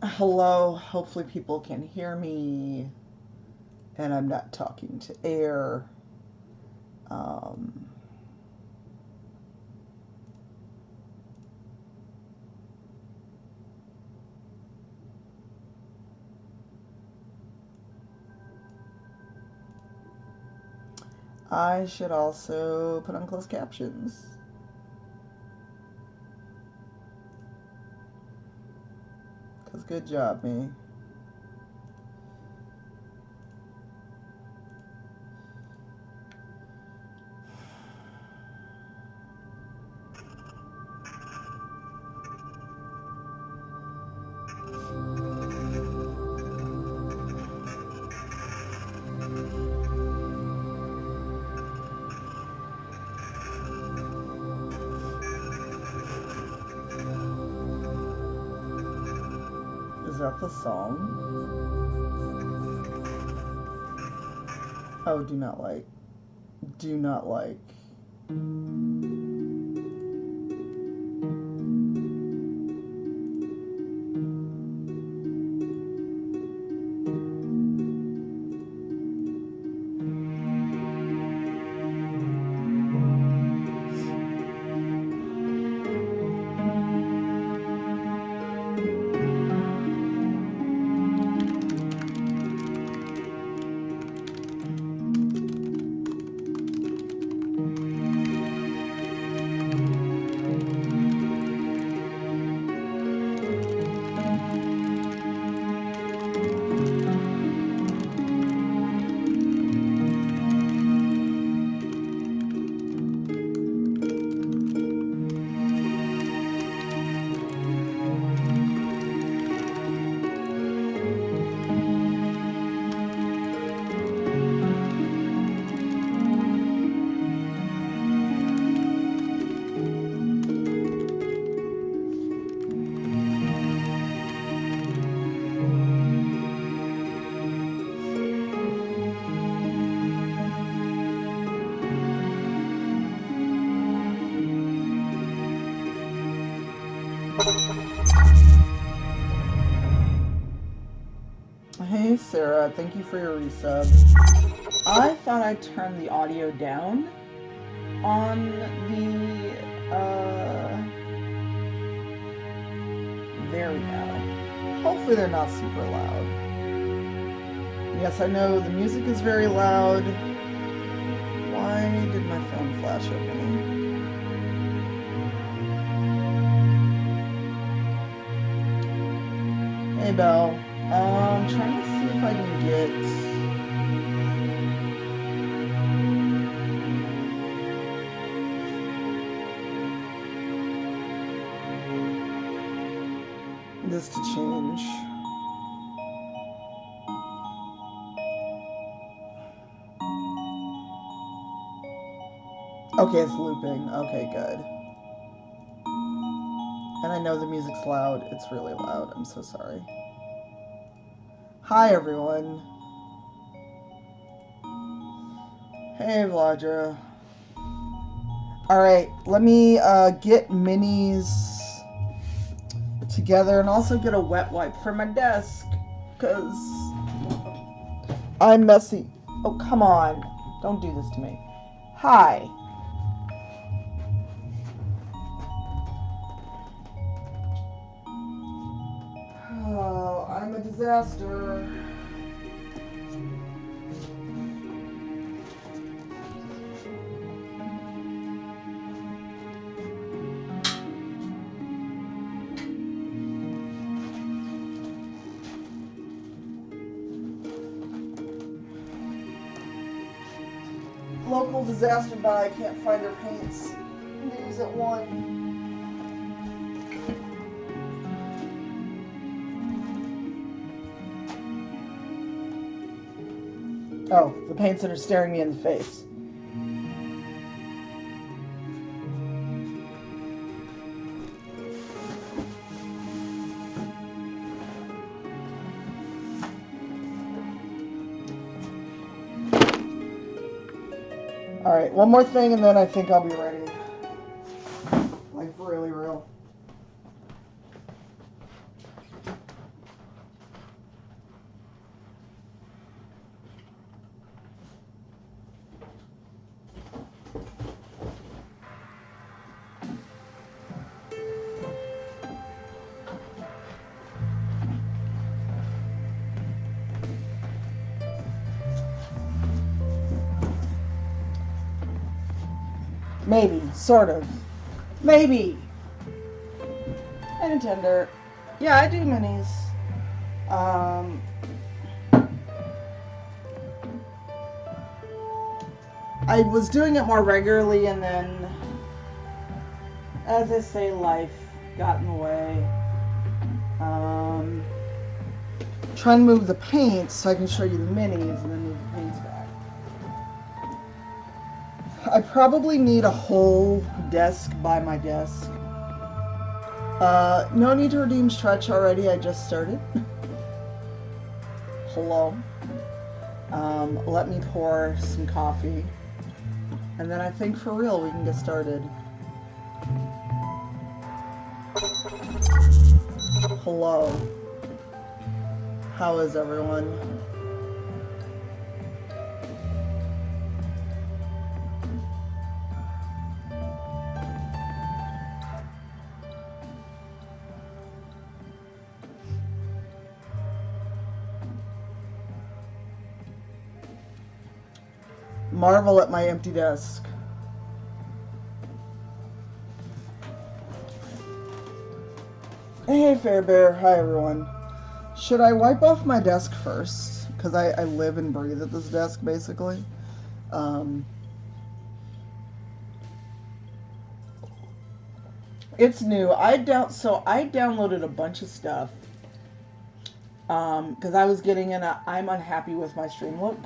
Hello, hopefully people can hear me and I'm not talking to air. Um, I should also put on closed captions. Because good job, me. Is that the song? Oh, do not like. Do not like. Hey, Sarah, thank you for your resub. I thought I turned the audio down on there we go. Hopefully they're not super loud. Yes, I know the music is very loud. Why did my phone flash open? Hey, Belle. I'm trying to see if I can get... this to change. Okay, it's looping. Okay, good. And I know the music's loud. It's really loud. I'm so sorry. Hi, everyone. Hey, Vladra. Alright, let me get minis together and also get a wet wipe for my desk. Because I'm messy. Oh, come on. Don't do this to me. Hi. Oh, I'm a disaster. Local disaster buy. Can't find her paints. News at 1. Oh, the paints that are staring me in the face. Alright, one more thing and then I think I'll be ready. Like, really real. Maybe, sort of. Maybe. And tender. Yeah, I do minis. I was doing it more regularly, and then, as I say, life got in the way. Trying to move the paints so I can show you the minis and then move the paints back. I probably need a whole desk by my desk. No need to redeem stretch already, I just started. Hello. Let me pour some coffee. And then I think for real we can get started. Hello. How is everyone? Marvel at my empty desk. Hey Fairbear, hi everyone. Should I wipe off my desk first? Because I live and breathe at this desk, basically. It's new. I downloaded a bunch of stuff. Because I was getting in a I'm unhappy with my stream look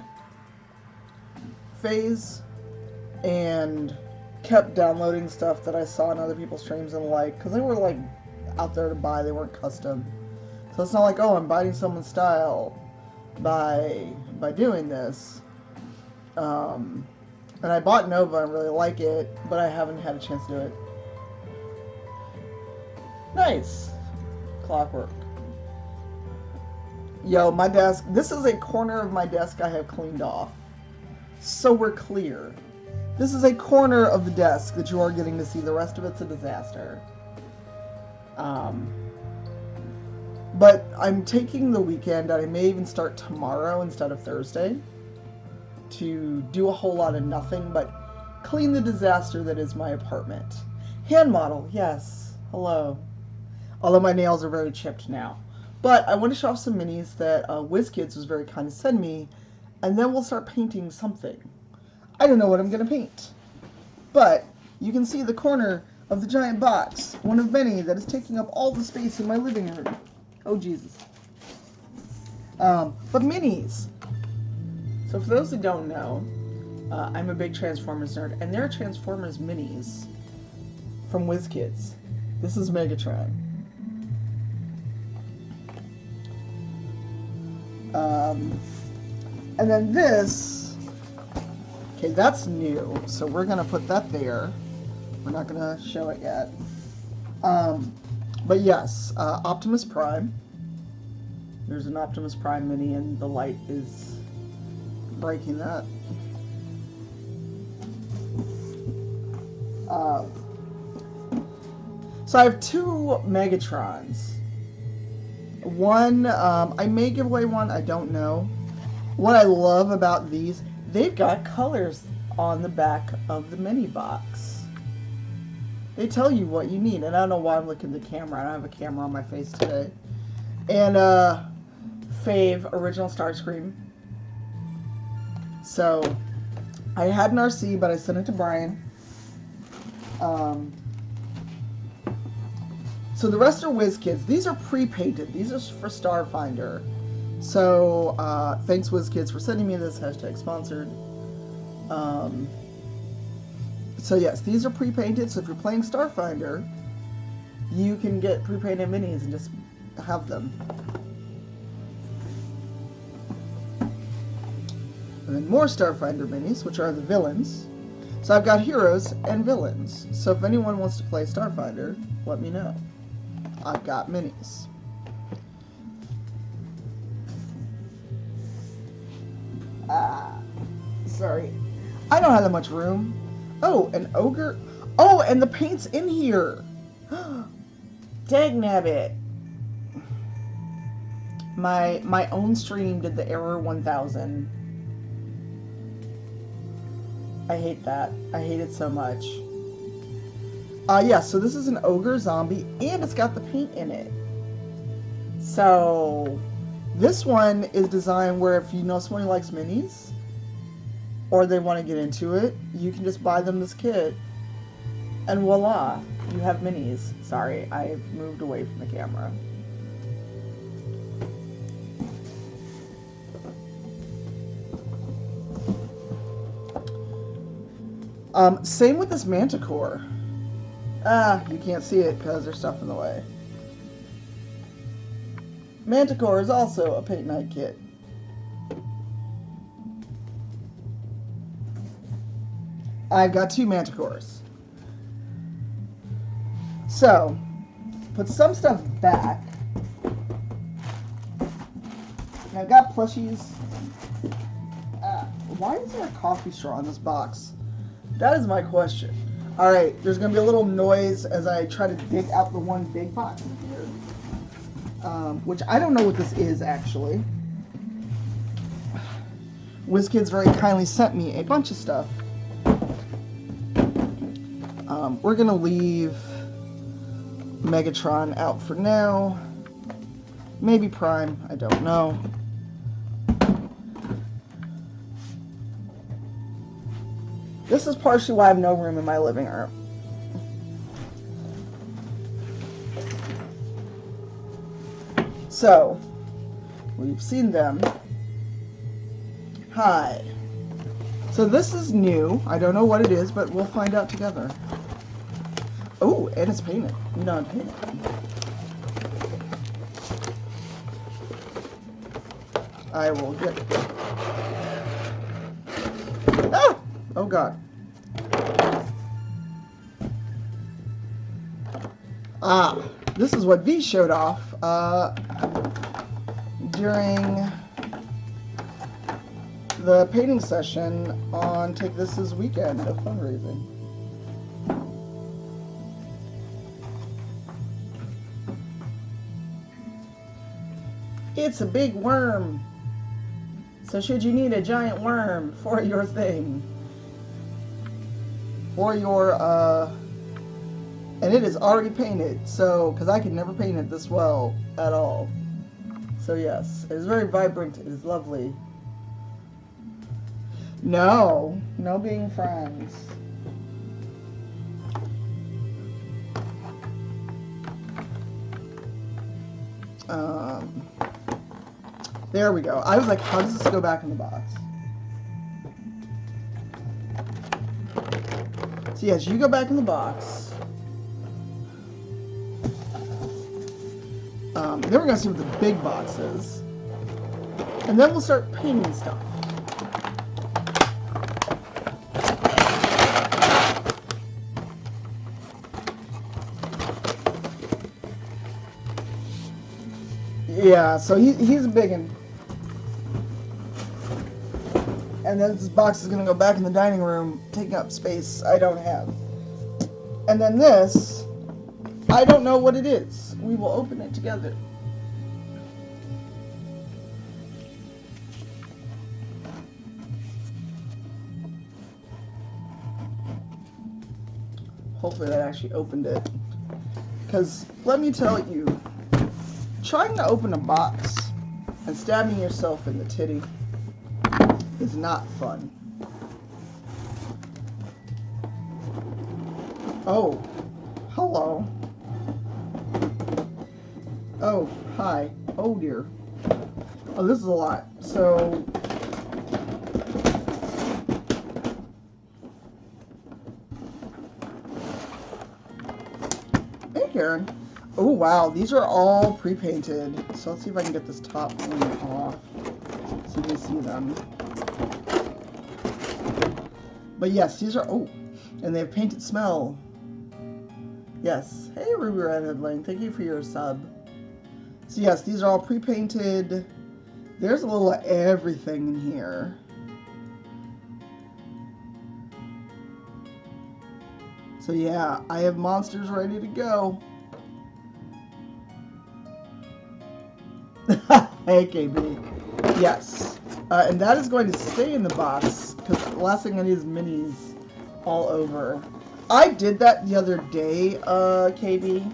phase. And kept downloading stuff that I saw in other people's streams and like. Because they were like out there to buy. They weren't custom. So it's not like, oh, I'm biting someone's style by doing this. And I bought Nova and really like it, but I haven't had a chance to do it. Nice. Clockwork. Yo, my desk, this is a corner of my desk I have cleaned off. So we're clear. This is a corner of the desk that you are getting to see. The rest of it's a disaster. But I'm taking the weekend, and I may even start tomorrow instead of Thursday, to do a whole lot of nothing but clean the disaster that is my apartment. Hand model, yes. Hello. Although my nails are very chipped now. But I want to show off some minis that WizKids was very kind to send me, and then we'll start painting something. I don't know what I'm going to paint. But you can see the corner of the giant box, one of many that is taking up all the space in my living room. Oh, Jesus. But minis. So for those that don't know, I'm a big Transformers nerd, and there are Transformers minis from WizKids. This is Megatron. And then this, okay, that's new, so we're going to put that there. We're not going to show it yet. But yes, Optimus Prime. There's an Optimus Prime mini, and the light is breaking that. So I have two Megatrons. One, I may give away one, I don't know. What I love about these, they've got colors on the back of the mini box. They tell you what you need, and I don't know why I'm looking at the camera. I don't have a camera on my face today. And Fave Original Starscream. So I had an RC, but I sent it to Brian. So the rest are WizKids. These are pre-painted. These are for Starfinder. So thanks WizKids for sending me this. Hashtag sponsored. So yes, these are pre-painted. So if you're playing Starfinder, you can get pre-painted minis and just have them. And then more Starfinder minis, which are the villains. So I've got heroes and villains. So if anyone wants to play Starfinder, let me know. I've got minis. Sorry. I don't have that much room. Oh, an ogre. Oh, and the paint's in here. Dagnabbit. My own stream did the error 1000. I hate that. I hate it so much. Yeah, so this is an ogre zombie, and it's got the paint in it. So this one is designed where if you know someone who likes minis, or they want to get into it, you can just buy them this kit, and voila, you have minis. Sorry, I've moved away from the camera. Same with this Manticore. You can't see it because there's stuff in the way. Manticore is also a paint night kit. I've got 2 Manticores. So, put some stuff back. Now, I've got plushies. Why is there a coffee straw in this box? That is my question. Alright, there's going to be a little noise as I try to dig out the one big box in here. Which I don't know what this is, actually. WizKids very kindly sent me a bunch of stuff. We're going to leave Megatron out for now. Maybe Prime, I don't know. This is partially why I have no room in my living room. So, we've seen them. Hi. So this is new. I don't know what it is, but we'll find out together. Oh, and it's painted. You know, it's painted. I will get it. Ah! Oh, God. This is what V showed off during the painting session on Take This's weekend of fundraising. It's a big worm. So should you need a giant worm for your thing, for your, and it is already painted, so, because I can never paint it this well at all. So yes, it is very vibrant, it is lovely. No being friends. There we go. I was like, how does this go back in the box? So yes, you go back in the box. Then we're going to see what the big box is. And then we'll start painting stuff. Yeah, so he's a big one. And then this box is going to go back in the dining room, taking up space I don't have. And then this, I don't know what it is. We will open it together. Hopefully that actually opened it. Because, let me tell you, trying to open a box and stabbing yourself in the titty is not fun. Oh, hello. Oh, hi. Oh dear. Oh, this is a lot. So, hey Karen. Oh wow, these are all pre-painted. So let's see if I can get this top one off so you can see them. But yes, these are, oh, and they have painted smell. Yes. Hey Ruby Redhead Lane, thank you for your sub. So yes, these are all pre-painted. There's a little of everything in here. So yeah, I have monsters ready to go. Hey KB. Yes. And that is going to stay in the box because the last thing I need is minis all over. I did that the other day, KB.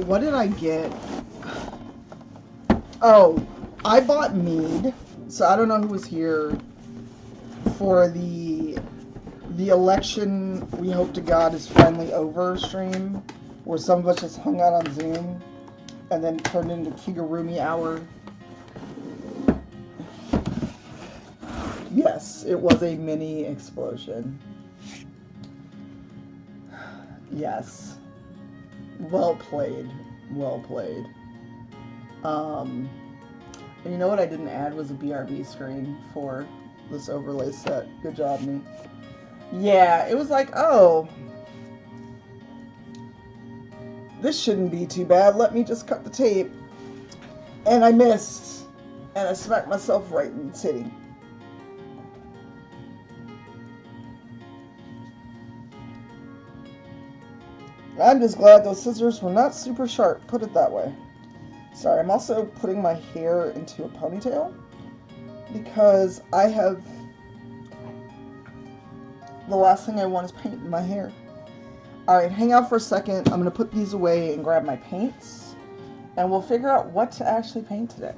What did I get? Oh, I bought mead. So I don't know who was here for the election we hope to God is finally over stream, where some of us just hung out on Zoom and then turned into Kigurumi hour. Yes, it was a mini explosion. Yes. Well played. Well played. And you know what I didn't add was a BRB screen for this overlay set. Good job, me. Yeah, it was like, oh, this shouldn't be too bad. Let me just cut the tape. And I missed. And I smacked myself right in the titty. I'm just glad those scissors were not super sharp, put it that way. Sorry, I'm also putting my hair into a ponytail because I have... the last thing I want is paint in my hair. Alright, hang out for a second. I'm going to put these away and grab my paints, and we'll figure out what to actually paint today.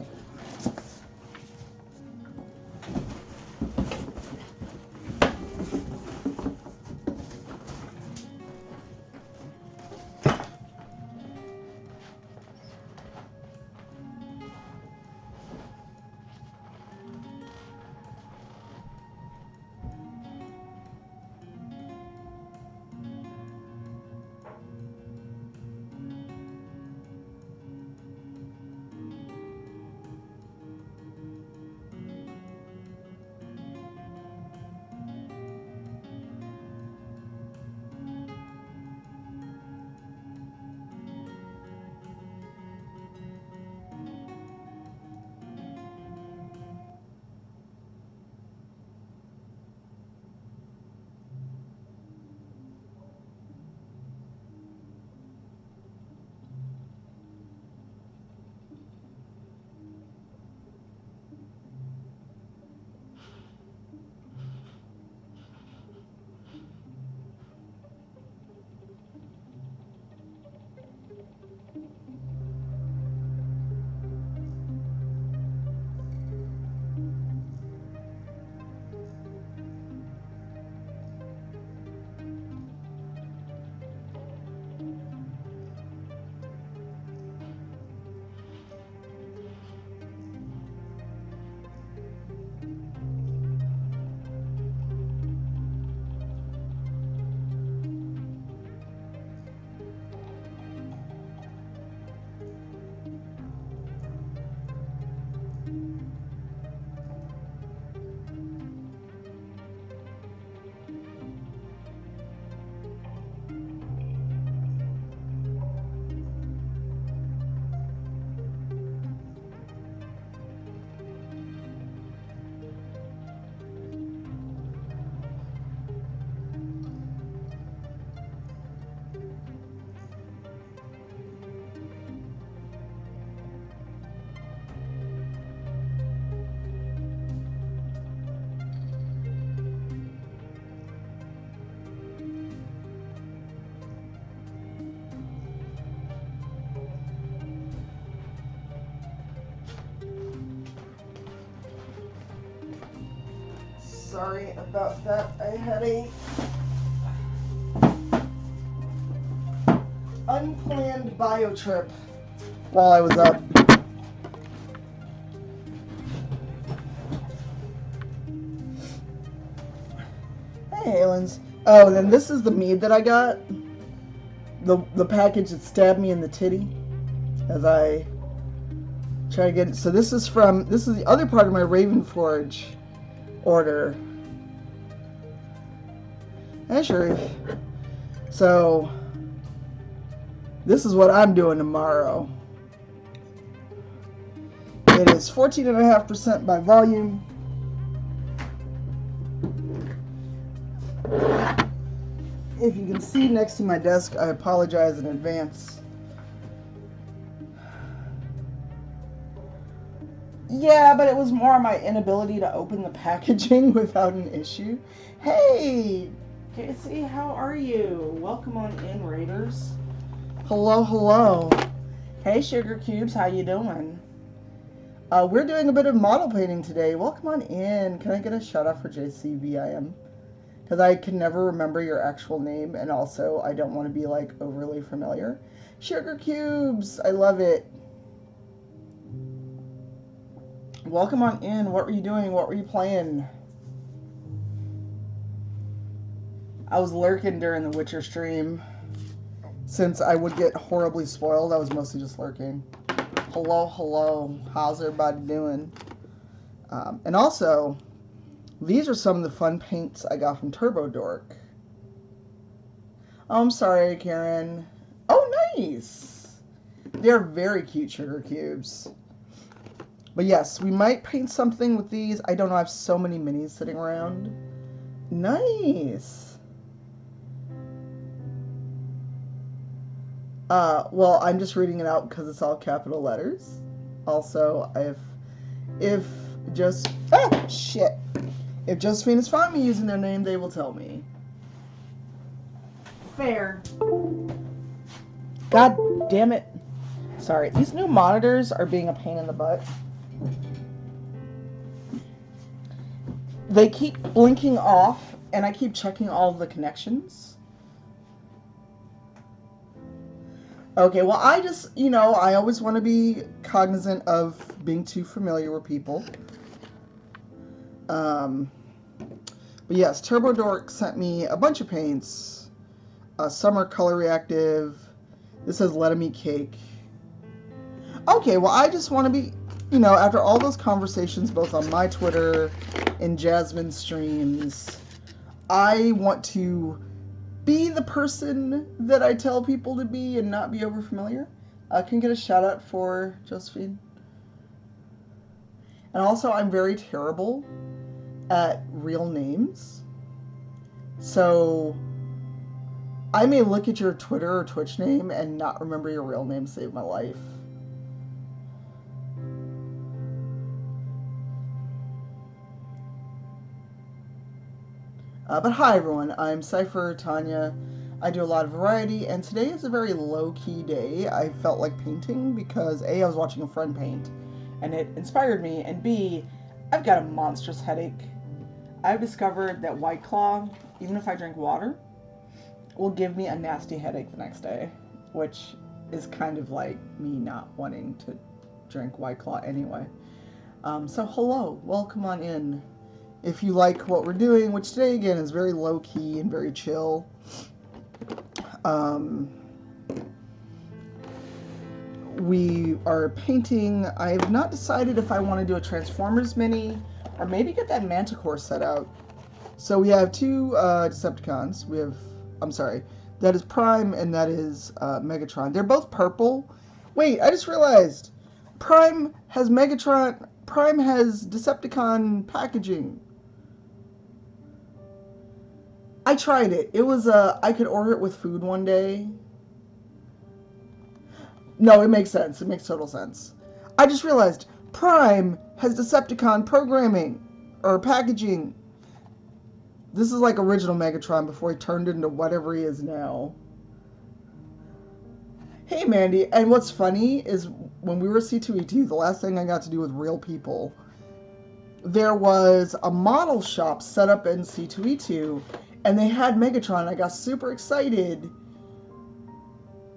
Sorry about that. I had a unplanned bio trip while I was up. Hey, Halens. Oh, then this is the mead that I got. The package that stabbed me in the titty as I try to get it. So this is the other part of my Ravenforge order. Hey, Sharif. So this is what I'm doing tomorrow. It is 14.5% by volume. If you can see next to my desk, I apologize in advance. Yeah, but it was more my inability to open the packaging without an issue. Hey, Casey, how are you? Welcome on in, Raiders. Hello, hello. Hey, Sugar Cubes, how you doing? We're doing a bit of model painting today. Welcome on in. Can I get a shout out for JCVIM? Because I can never remember your actual name, and also I don't want to be like overly familiar. Sugar Cubes, I love it. Welcome on in. What were you doing? What were you playing? I was lurking during the Witcher stream. Since I would get horribly spoiled, I was mostly just lurking. Hello, hello. How's everybody doing? And also, these are some of the fun paints I got from TurboDork. Oh, I'm sorry, Karen. Oh, nice! They're very cute sugar cubes. But yes, we might paint something with these. I don't know, I have so many minis sitting around. Nice! Well, I'm just reading it out because it's all capital letters. Also, if Josephine is fine me using their name, they will tell me. Fair. God damn it. Sorry, these new monitors are being a pain in the butt. They keep blinking off, and I keep checking all of the connections. Okay, well, I just, I always want to be cognizant of being too familiar with people. But yes, TurboDork sent me a bunch of paints. Summer Color Reactive. This says Let 'em Eat Cake. Okay, well, I just want to be, after all those conversations, both on my Twitter and Jasmine's streams, I want to be the person that I tell people to be and not be overfamiliar. Can get a shout out for Josephine. And also, I'm very terrible at real names. So, I may look at your Twitter or Twitch name and not remember your real name, save my life. But hi everyone, I'm Cypher Tanya. I do a lot of variety, and today is a very low-key day. I felt like painting because A, I was watching a friend paint, and it inspired me, and B, I've got a monstrous headache. I've discovered that White Claw, even if I drink water, will give me a nasty headache the next day, which is kind of like me not wanting to drink White Claw anyway. So hello, welcome on in. If you like what we're doing, which today again is very low-key and very chill. We are painting. I have not decided if I want to do a Transformers mini or maybe get that Manticore set out. So we have two Decepticons. That is Prime and that is Megatron. They're both purple. Wait, I just realized Prime has Megatron. Prime has Decepticon packaging. I tried it. It was I could order it with food one day. No, it makes sense. It makes total sense. I just realized Prime has Decepticon programming or packaging. This is like original Megatron before he turned into whatever he is now. Hey, Mandy. And what's funny is when we were C2E2, the last thing I got to do with real people, there was a model shop set up in C2E2, and they had Megatron. I got super excited.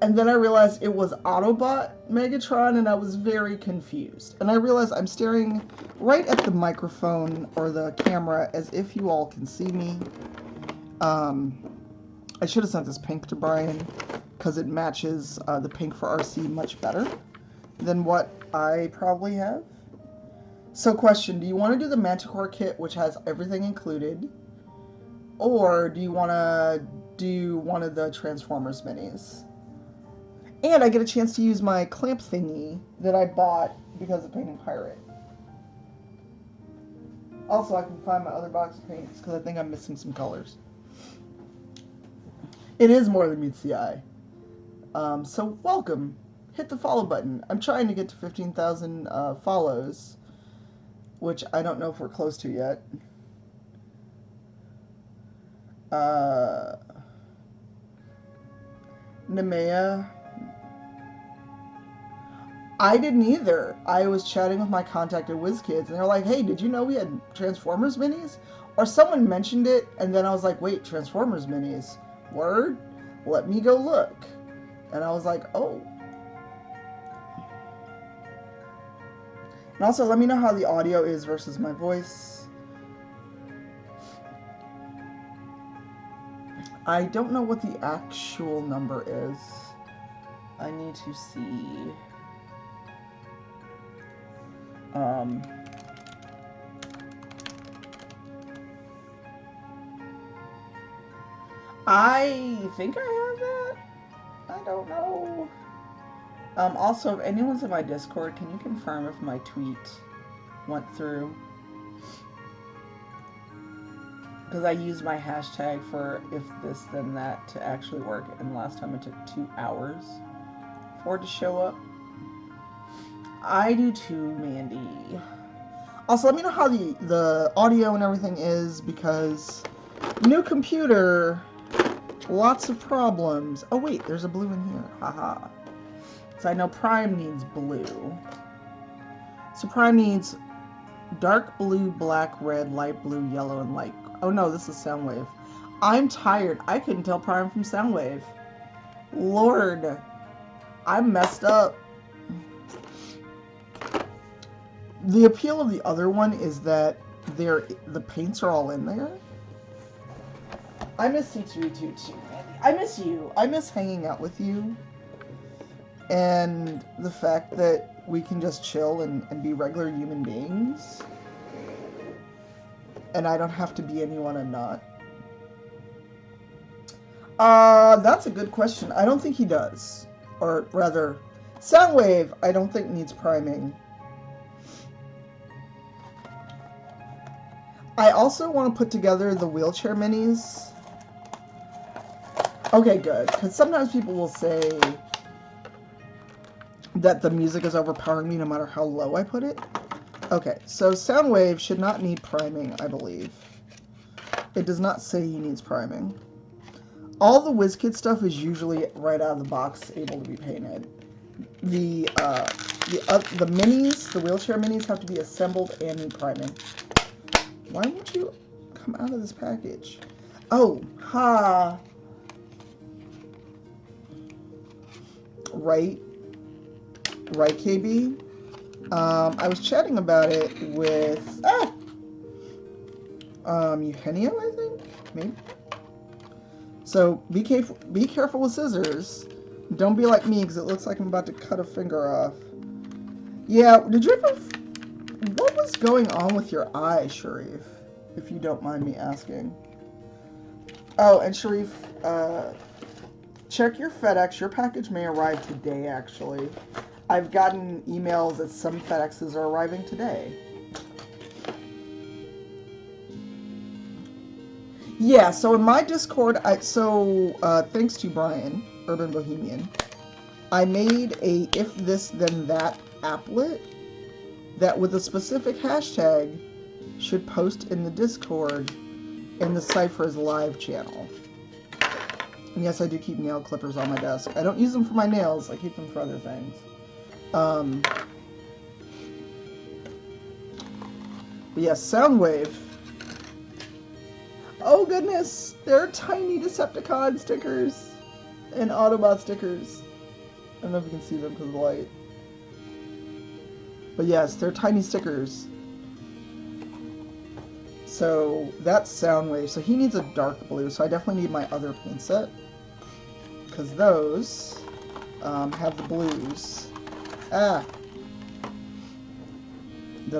And then I realized it was Autobot Megatron, and I was very confused. And I realized I'm staring right at the microphone or the camera as if you all can see me. I should have sent this pink to Brian because it matches the pink for RC much better than what I probably have. So question, do you want to do the Manticore kit, which has everything included? Or do you want to do one of the Transformers minis? And I get a chance to use my clamp thingy that I bought because of painting Pirate. Also, I can find my other box of paints because I think I'm missing some colors. It is more than meets the eye. So welcome. Hit the follow button. I'm trying to get to 15,000 follows. which I don't know if we're close to yet. Nemea. I didn't either. I was chatting with my contact at WizKids, and they're like, hey, did you know we had Transformers minis? Or someone mentioned it, and then I was like, wait, Transformers minis? Word? Let me go look. And I was like, oh. And also, let me know how the audio is versus my voice. I don't know what the actual number is. I need to see. I think I have that. I don't know. Also, if anyone's in my Discord, can you confirm if my tweet went through? Because I used my hashtag for if this then that to actually work, and last time it took 2 hours for it to show up. I do too, Mandy. Also, let me know how the audio and everything is, because new computer, lots of problems. Oh wait, there's a blue in here. Haha. So I know Prime needs blue. So Prime needs dark blue, black, red, light blue, yellow, and light. Oh no, this is Soundwave. I'm tired. I couldn't tell Prime from Soundwave. Lord, I'm messed up. The appeal of the other one is that the paints are all in there. I miss C2E2 too, Mandy. I miss you. I miss hanging out with you. And the fact that we can just chill and be regular human beings. And I don't have to be anyone I'm not. That's a good question. I don't think he does. Or rather, Soundwave, I don't think needs priming. I also want to put together the wheelchair minis. Okay, good. Because sometimes people will say that the music is overpowering me no matter how low I put it. Okay, so Soundwave should not need priming, I believe. It does not say he needs priming. All the WizKids stuff is usually right out of the box able to be painted. The minis, the wheelchair minis, have to be assembled and need priming. Why won't you come out of this package? Oh, ha. Right, KB. I was chatting about it with Eugenio, I think, maybe. So be careful with scissors. Don't be like me, because it looks like I'm about to cut a finger off. Yeah, did you ever? What was going on with your eye, Sharif? If you don't mind me asking. Oh, and Sharif, check your FedEx. Your package may arrive today, actually. I've gotten emails that some FedExes are arriving today. Yeah, so in my Discord, thanks to Brian, Urban Bohemian, I made a if this then that applet that with a specific hashtag should post in the Discord in the Cypher's live channel. And yes, I do keep nail clippers on my desk. I don't use them for my nails, I keep them for other things. But yes, Soundwave. Oh goodness, there are tiny Decepticon stickers and Autobot stickers. I don't know if you can see them because of the light. But yes, they're tiny stickers. So that's Soundwave. So he needs a dark blue, so I definitely need my other paint set. Because those have the blues. That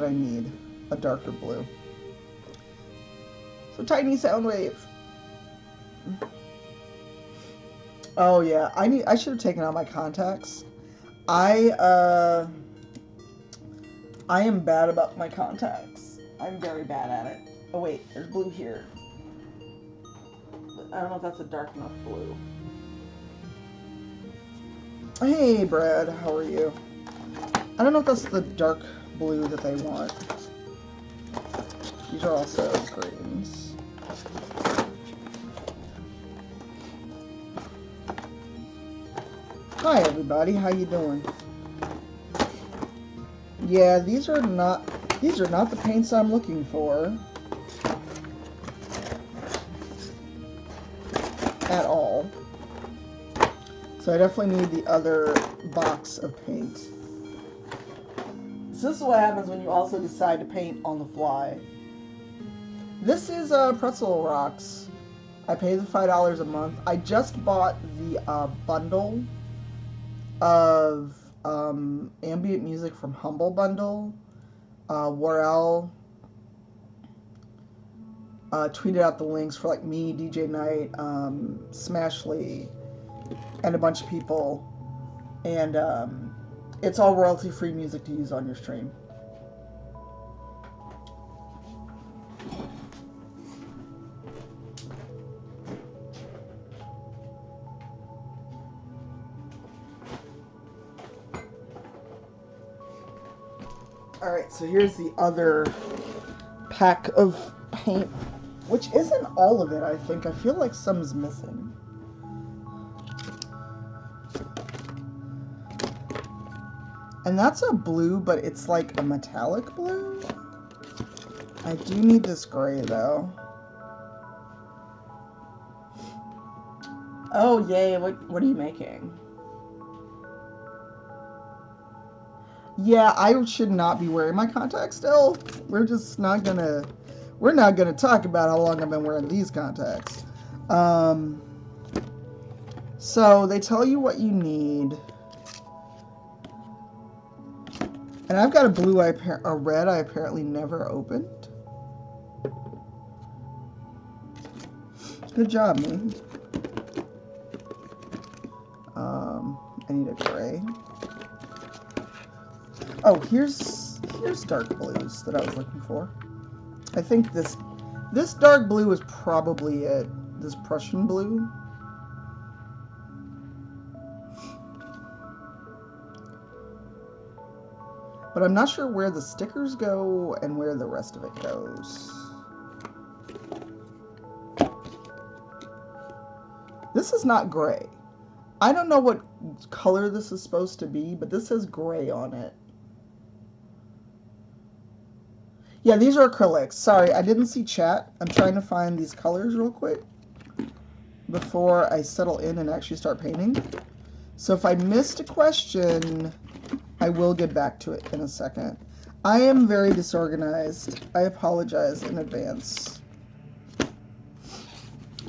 I need a darker blue. So tiny Soundwave. Oh yeah, I should have taken out my contacts. I am bad about my contacts. I'm very bad at it. Oh wait, there's blue here. But I don't know if that's a dark enough blue. Hey Brad, how are you? I don't know if that's the dark blue that they want. These are also greens. Hi everybody, how you doing? Yeah, these are not the paints I'm looking for at all. So I definitely need the other box of paint. So this is what happens when you also decide to paint on the fly. This is Pretzel Rocks. I pay the $5 a month. I just bought the bundle of ambient music from Humble Bundle. Warrell tweeted out the links for like me, DJ Knight, Smashley, and a bunch of people. And it's all royalty-free music to use on your stream. Alright, so here's the other pack of paint, which isn't all of it, I think. I feel like some's missing. And that's a blue, but it's like a metallic blue. I do need this gray, though. Oh, yay. What are you making? Yeah, I should not be wearing my contacts still. We're not gonna talk about how long I've been wearing these contacts. So they tell you what you need. And I've got a red I apparently never opened. Good job, me. I need a gray. Oh, here's dark blues that I was looking for. I think this dark blue is probably it. This Prussian blue. But I'm not sure where the stickers go and where the rest of it goes. This is not gray. I don't know what color this is supposed to be, but this says gray on it. Yeah, these are acrylics. Sorry, I didn't see chat. I'm trying to find these colors real quick before I settle in and actually start painting. So if I missed a question, I will get back to it in a second. I am very disorganized. I apologize in advance.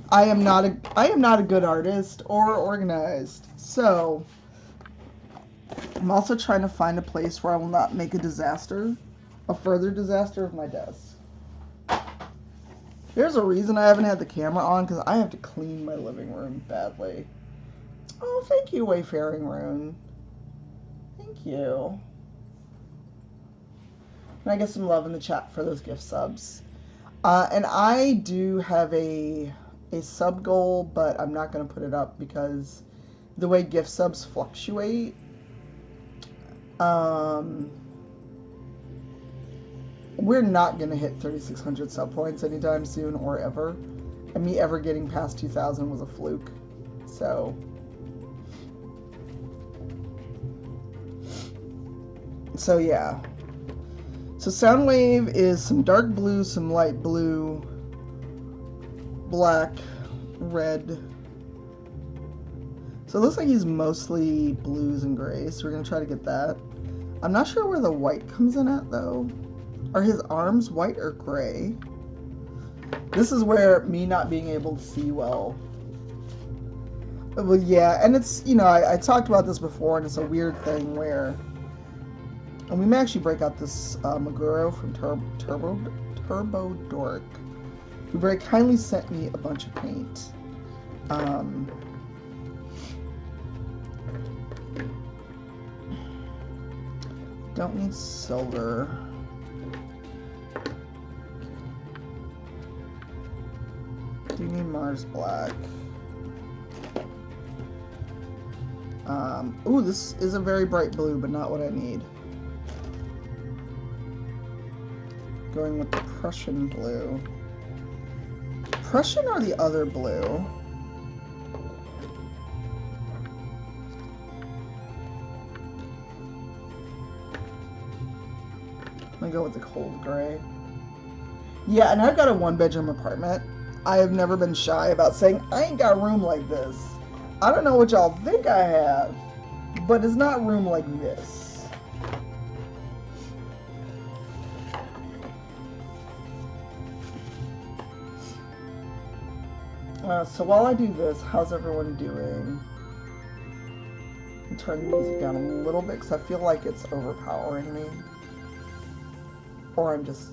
I am not a good artist or organized. So I'm also trying to find a place where I will not make a further disaster of my desk. There's a reason I haven't had the camera on, because I have to clean my living room badly. Oh, thank you, Wayfaring Rune. Thank you. And I get some love in the chat for those gift subs. And I do have a sub goal, but I'm not going to put it up because the way gift subs fluctuate, we're not going to hit 3,600 sub points anytime soon or ever. And me ever getting past 2,000 was a fluke. So yeah. So Soundwave is some dark blue, some light blue, black, red. So it looks like he's mostly blues and grays, so we're going to try to get that. I'm not sure where the white comes in at, though. Are his arms white or gray? This is where me not being able to see well. Well, yeah, and it's, you know, I talked about this before, and it's a weird thing where... And we may actually break out this Maguro from TurboGeek, who very kindly sent me a bunch of paint. Don't need silver. Do need Mars Black. Ooh, this is a very bright blue, but not what I need. Going with the Prussian blue. Prussian or the other blue? I'm gonna go with the cold gray. Yeah, and I've got a one-bedroom apartment. I have never been shy about saying, I ain't got room like this. I don't know what y'all think I have, but it's not room like this. So while I do this, how's everyone doing? I'm turning the music down a little bit because I feel like it's overpowering me. Or I'm just...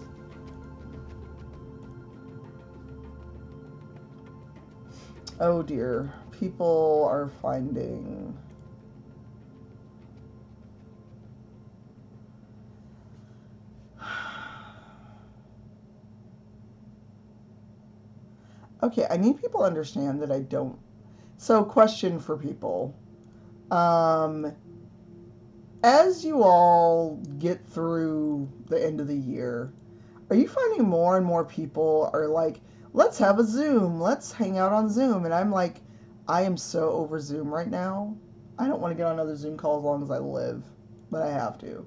Oh dear. People are finding... Okay, I need people to understand that I don't... So, question for people. As you all get through the end of the year, are you finding more and more people are like, let's have a Zoom, let's hang out on Zoom? And I'm like, I am so over Zoom right now. I don't want to get on another Zoom call as long as I live, but I have to.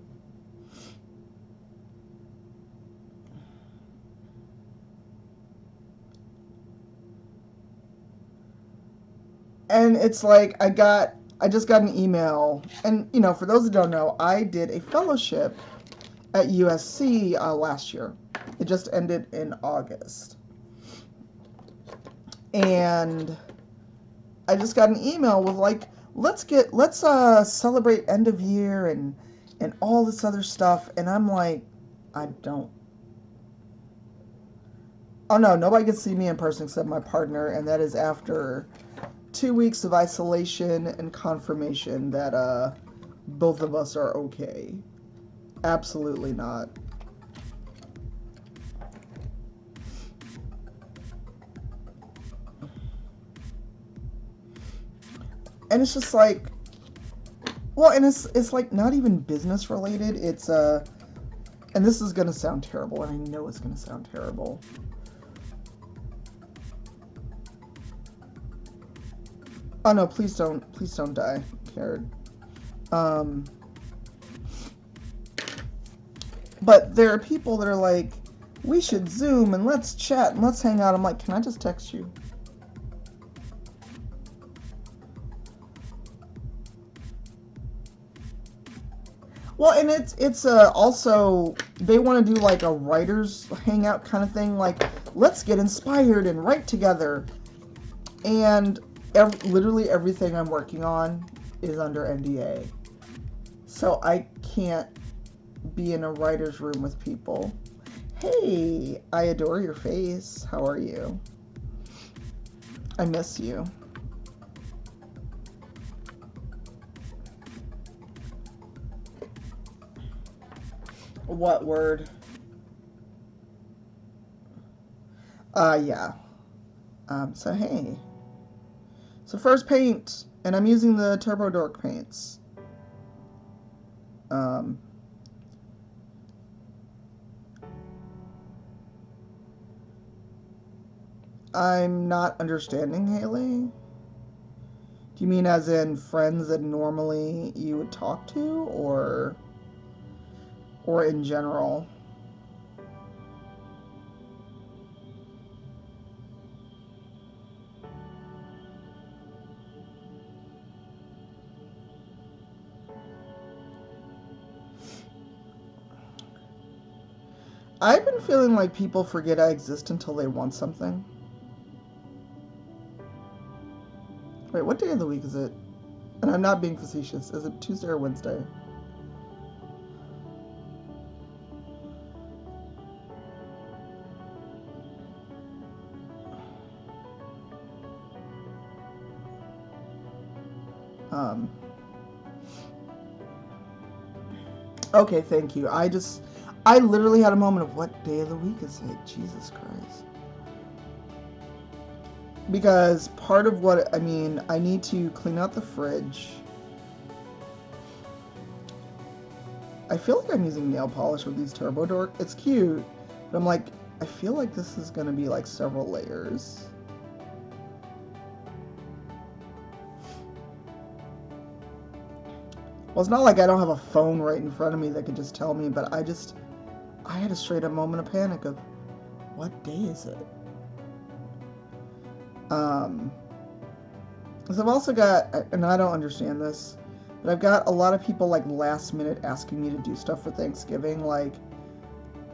And it's like, I just got an email. And, you know, for those that don't know, I did a fellowship at USC last year. It just ended in August. And I just got an email with like, let's celebrate end of year and all this other stuff. And I'm like, I don't. Oh no, nobody gets to see me in person except my partner, and that is after 2 weeks of isolation and confirmation that both of us are okay. Absolutely not. And it's just like, well, and it's like not even business related. It's and this is gonna sound terrible, and I know it's gonna sound terrible. Oh no, please don't die, Karen. But there are people that are like, we should Zoom and let's chat and let's hang out. I'm like, can I just text you? Well, and it's also, they want to do like a writer's hangout kind of thing, like, let's get inspired and write together. And literally everything I'm working on is under NDA. So I can't be in a writer's room with people. Hey, I adore your face. How are you? I miss you. What word? Yeah. So hey. So first paint, and I'm using the TurboGeek paints. I'm not understanding, Haley. Do you mean as in friends that normally you would talk to, or in general? I've been feeling like people forget I exist until they want something. Wait, what day of the week is it? And I'm not being facetious. Is it Tuesday or Wednesday? Okay, thank you. I literally had a moment of what day of the week is it? Jesus Christ. Because part of what, I mean, I need to clean out the fridge. I feel like I'm using nail polish with these TurboGeek. It's cute, but I'm like, I feel like this is going to be like several layers. Well, it's not like I don't have a phone right in front of me that could just tell me, but I had a straight up moment of panic of, what day is it? Because I've also got, and I don't understand this, but I've got a lot of people like last minute asking me to do stuff for Thanksgiving, like,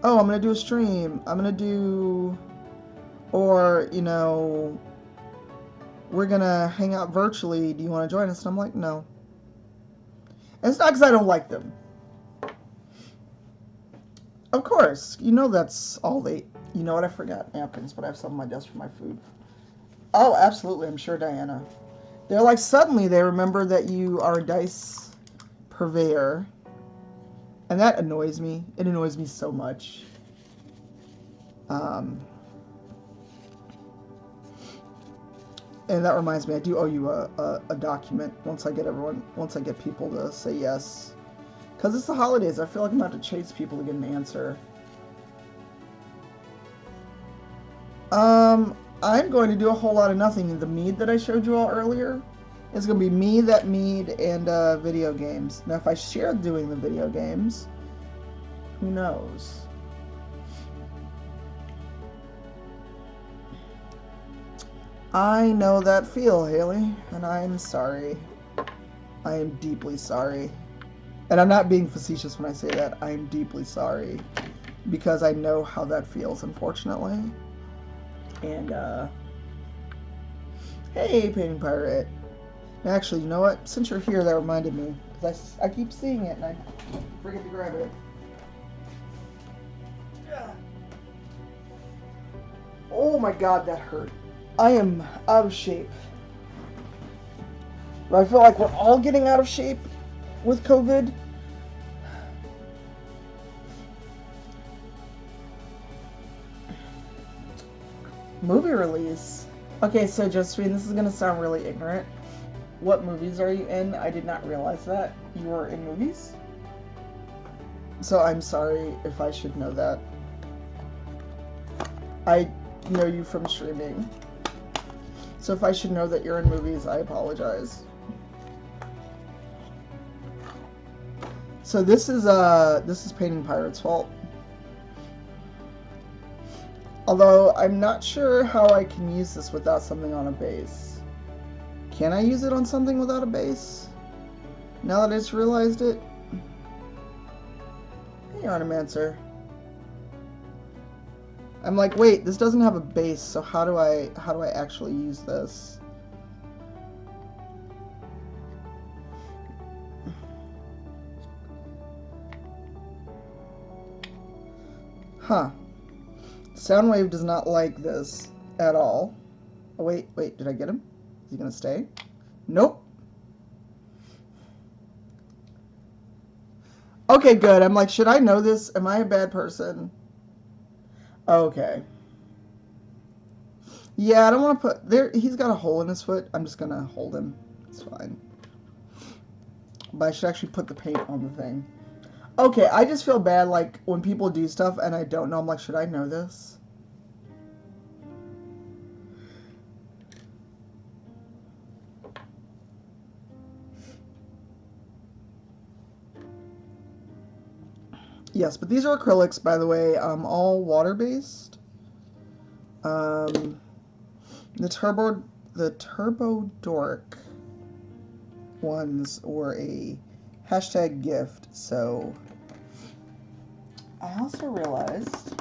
oh, I'm going to do a stream, I'm going to do, or, you know, we're going to hang out virtually, do you want to join us? And I'm like, no. And it's not because I don't like them. Of course, you know that's all they, you know what, I forgot napkins, but I have some on my desk for my food. Oh, absolutely, I'm sure, Diana. They're like, suddenly they remember that you are a dice purveyor. And that annoys me. It annoys me so much. And that reminds me, I do owe you a document once I get people to say yes. Because it's the holidays, I feel like I'm about to chase people to get an answer. I'm going to do a whole lot of nothing. The mead that I showed you all earlier is going to be me, that mead, and video games. Now, if I share doing the video games, who knows? I know that feel, Haley, and I'm sorry. I am deeply sorry. And I'm not being facetious when I say that. I am deeply sorry. Because I know how that feels, unfortunately. And, hey, Painting Pirate. Actually, you know what? Since you're here, that reminded me. Because I keep seeing it, and I forget to grab it. Oh my god, that hurt. I am out of shape. But I feel like we're all getting out of shape with COVID. Movie release. Okay, so Josephine, this is going to sound really ignorant. What movies are you in? I did not realize that you were in movies. So I'm sorry if I should know that. I know you from streaming. So if I should know that you're in movies, I apologize. So this is Painting Pirate's fault. Although I'm not sure how I can use this without something on a base. Can I use it on something without a base? Now that I just realized it. Hey, Ornamencer. I'm like, wait, this doesn't have a base, so how do I actually use this? Huh. Soundwave does not like this at all. Oh, wait, did I get him? Is he gonna stay? Nope. Okay, good. I'm like, should I know this? Am I a bad person? Okay. Yeah, I don't want to put... there. He's got a hole in his foot. I'm just gonna hold him. It's fine. But I should actually put the paint on the thing. Okay, I just feel bad, like, when people do stuff and I don't know, I'm like, should I know this? Yes, but these are acrylics, by the way, all water-based. The Turbo Dork ones were a hashtag gift, so I also realized,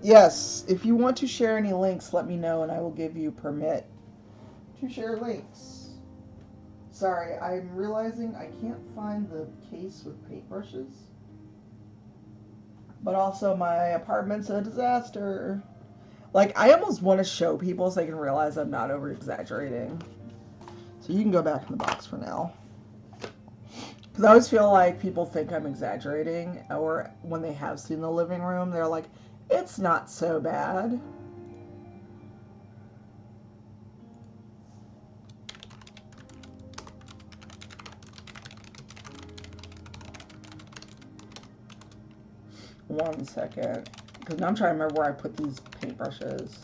yes, if you want to share any links, let me know and I will give you permit to share links. Sorry, I'm realizing I can't find the case with paintbrushes. But also my apartment's a disaster. Like, I almost want to show people so they can realize I'm not over-exaggerating. So you can go back in the box for now. Because I always feel like people think I'm exaggerating, or when they have seen the living room, they're like, it's not so bad. 1 second. Because now I'm trying to remember where I put these paintbrushes.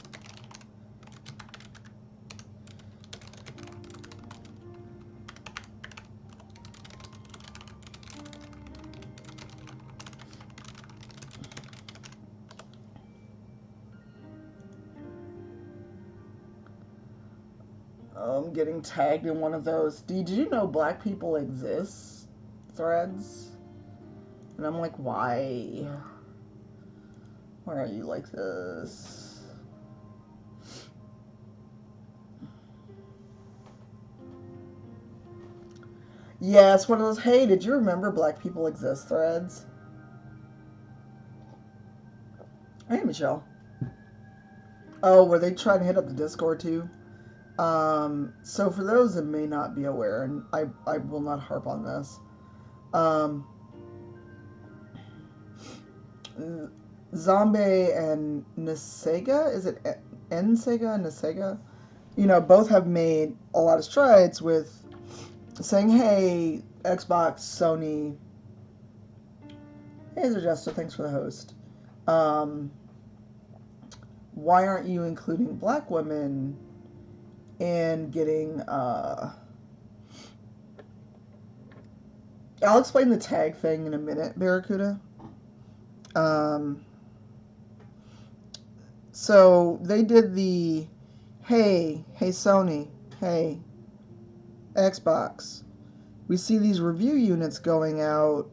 I'm getting tagged in one of those. Did you know black people exist? Threads? And I'm like, why? Why are you like this? Yeah, it's one of those, hey, did you remember black people exist threads? Hey, Michelle. Oh, were they trying to hit up the Discord too? So for those that may not be aware, and I will not harp on this, Zombie and Nisega, is it Nsega, Nisega? You know, both have made a lot of strides with saying, hey, Xbox, Sony, hey, Jester, thanks for the host. Why aren't you including black women in getting, I'll explain the tag thing in a minute, Barracuda. So they did the, hey Sony, hey Xbox, we see these review units going out.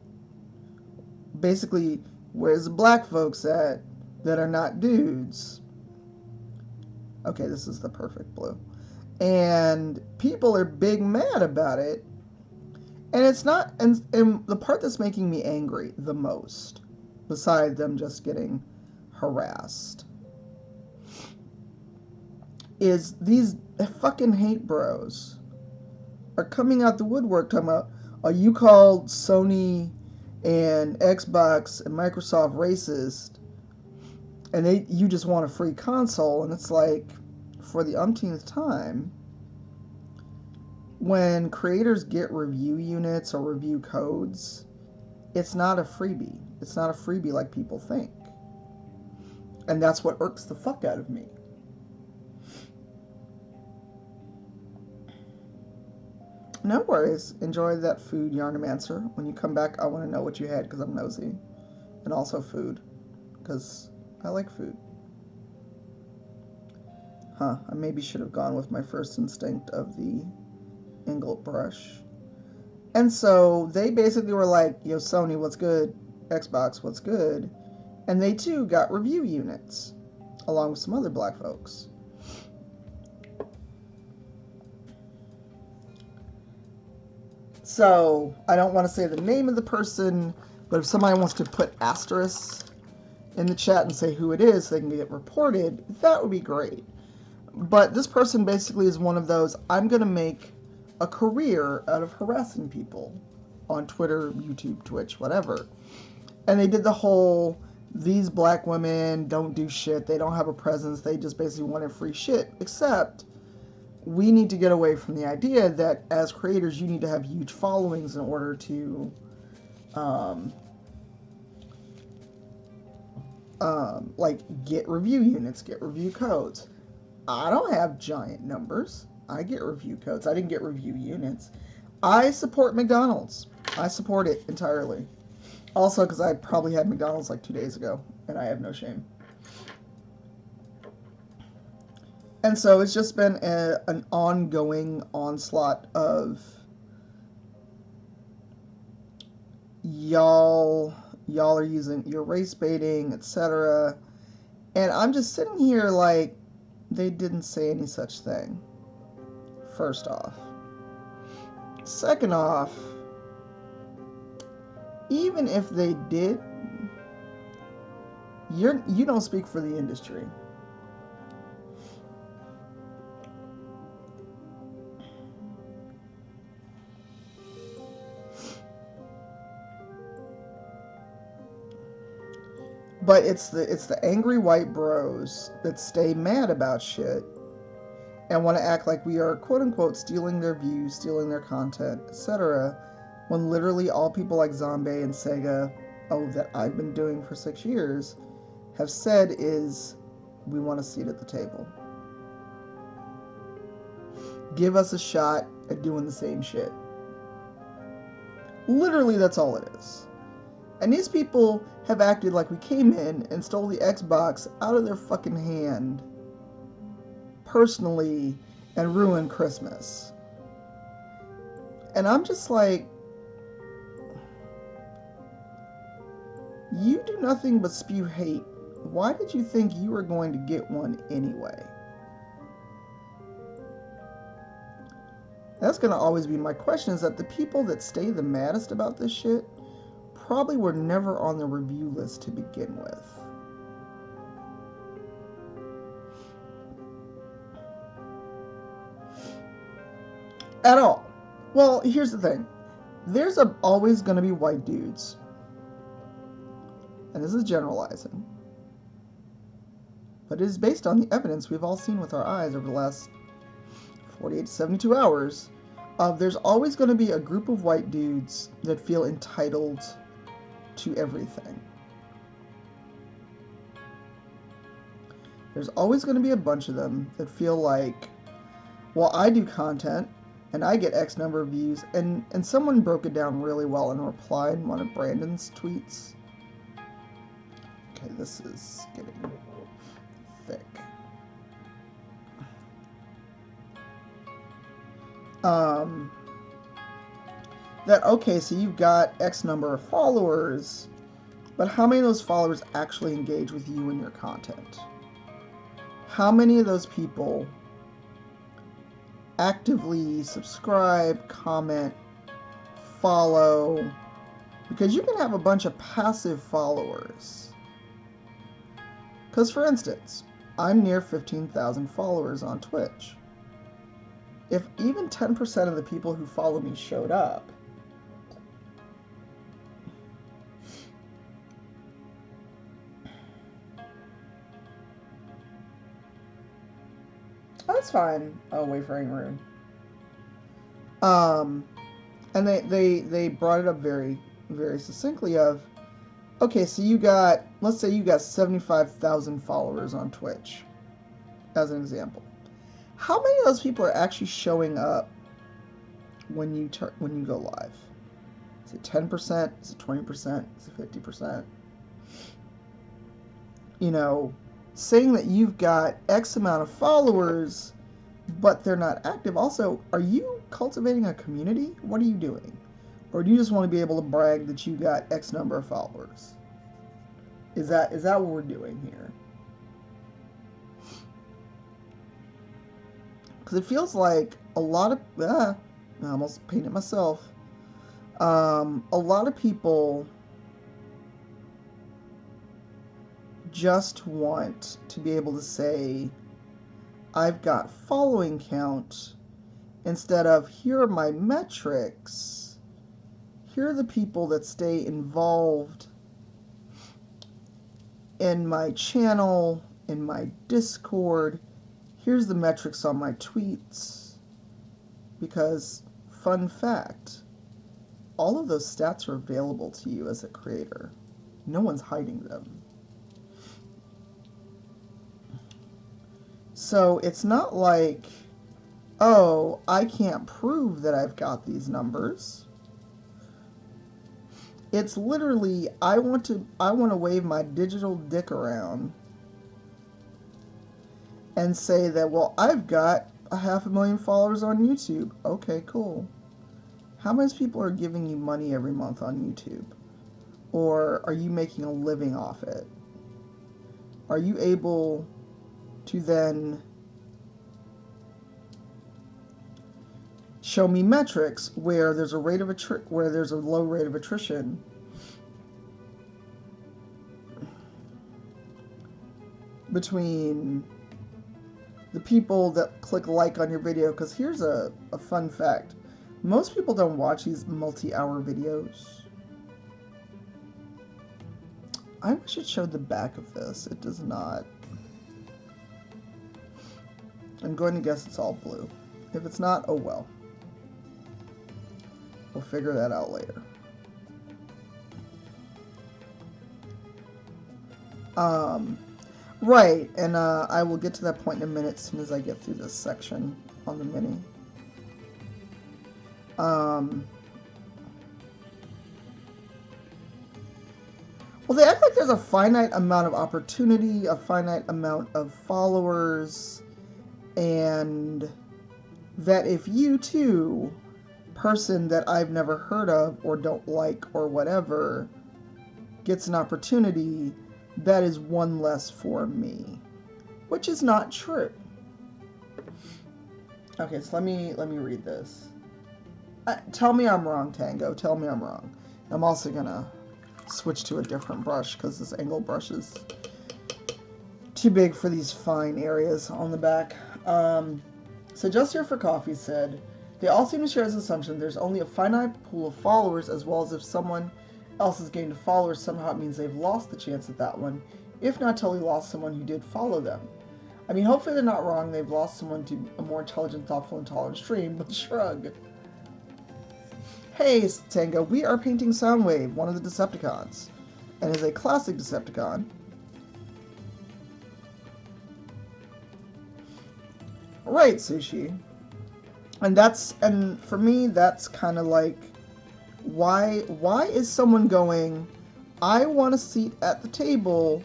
Basically, where's the black folks at that are not dudes? Okay, this is the perfect blue. And people are big mad about it. And it's not, and the part that's making me angry the most, besides them just getting harassed, is these fucking hate bros are coming out the woodwork talking about, oh, you called Sony and Xbox and Microsoft racist, and you just want a free console. And it's like, for the umpteenth time, when creators get review units or review codes, it's not a freebie. It's not a freebie like people think. And that's what irks the fuck out of me. No worries. Enjoy that food, Yarnamancer. When you come back, I want to know what you had because I'm nosy. And also food, because I like food. I maybe should have gone with my first instinct of the Ingot brush. And so they basically were like, yo, Sony, what's good? Xbox, what's good? And they too got review units, along with some other black folks. So I don't want to say the name of the person, but if somebody wants to put asterisk in the chat and say who it is so they can get reported, that would be great. But this person basically is one of those, I'm going to make a career out of harassing people on Twitter, YouTube, Twitch, whatever. And they did the whole, these black women don't do shit, they don't have a presence, they just basically wanted free shit. Except, we need to get away from the idea that as creators you need to have huge followings in order to like get review units, get review codes. I don't have giant numbers. I get review codes. I didn't get review units. I support McDonald's. I support it entirely. Also, because I probably had McDonald's like 2 days ago, and I have no shame. And so it's just been an ongoing onslaught of y'all are using, you're race baiting, etc. And I'm just sitting here like, they didn't say any such thing. First off. Second off, even if they did, you don't speak for the industry. But it's the angry white bros that stay mad about shit and want to act like we are quote unquote stealing their views, stealing their content, etc. When literally all people like Zombie and Sega that I've been doing for 6 years, have said is, we want a seat at the table. Give us a shot at doing the same shit. Literally, that's all it is. And these people have acted like we came in and stole the Xbox out of their fucking hand personally and ruined Christmas. And I'm just like, you do nothing but spew hate. Why did you think you were going to get one anyway? That's going to always be my question, is that the people that stay the maddest about this shit probably were never on the review list to begin with. At all. Well, here's the thing. There's always going to be white dudes, and this is generalizing, but it is based on the evidence we've all seen with our eyes over the last 48 to 72 hours. There's always going to be a group of white dudes that feel entitled to everything. There's always going to be a bunch of them that feel like, well, I do content and I get X number of views, and someone broke it down really well in a reply in one of Brandon's tweets. Okay, this is getting thick. That, okay, so you've got X number of followers, but how many of those followers actually engage with you and your content? How many of those people actively subscribe, comment, follow? Because you can have a bunch of passive followers. Because, for instance, I'm near 15,000 followers on Twitch. If even 10% of the people who follow me showed up, that's fine. Oh, wayfaring rune. And they brought it up very, very succinctly of, okay, so let's say you got 75,000 followers on Twitch, as an example. How many of those people are actually showing up when you go live? Is it 10%? Is it 20%? Is it 50%? You know, saying that you've got X amount of followers, but they're not active. Also, are you cultivating a community? What are you doing? Or do you just want to be able to brag that you got X number of followers? Is that what we're doing here? Because it feels like a lot of... I almost painted myself. A lot of people just want to be able to say, I've got following count, instead of, here are my metrics. Here are the people that stay involved in my channel, in my Discord. Here's the metrics on my tweets. Because, fun fact, all of those stats are available to you as a creator. No one's hiding them. So it's not like, oh, I can't prove that I've got these numbers. It's literally, I want to wave my digital dick around and say that, well, I've got 500,000 followers on YouTube. Okay, cool. How many people are giving you money every month on YouTube? Or are you making a living off it? Are you able to then show me metrics where there's a low rate of attrition? Between the people that click like on your video, because here's a fun fact. Most people don't watch these multi-hour videos. I wish it showed the back of this. It does not. I'm going to guess it's all blue. If it's not, oh well. We'll figure that out later. Um, right, and I will get to that point in a minute as soon as I get through this section on the mini. Well, they act like there's a finite amount of opportunity, a finite amount of followers, and that if you too, person that I've never heard of or don't like or whatever, gets an opportunity, that is one less for me, which is not true. Okay, so let me read this. Tell me I'm wrong, Tango. Tell me I'm wrong. I'm also gonna switch to a different brush because this angle brush is too big for these fine areas on the back. So Just Here for Coffee said, they all seem to share this assumption there's only a finite pool of followers, as well as if someone else has gained followers, somehow it means they've lost the chance at that one, if not totally lost someone who did follow them. I mean, hopefully they're not wrong, they've lost someone to a more intelligent, thoughtful, and tolerant stream, but shrug. Hey, Tango, we are painting Soundwave, one of the Decepticons, and is a classic Decepticon. Right, Sushi. And for me, that's kind of like, why is someone going, I want a seat at the table,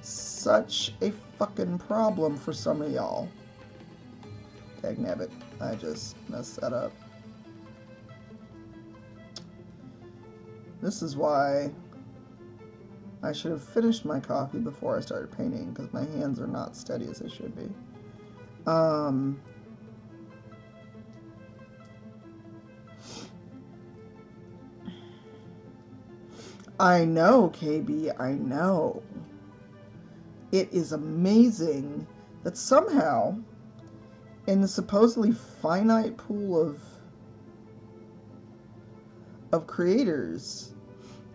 such a fucking problem for some of y'all. Dagnabbit, I just messed that up. This is why I should have finished my coffee before I started painting, because my hands are not steady as they should be. I know, KB, I know. It is amazing that somehow, in the supposedly finite pool of creators,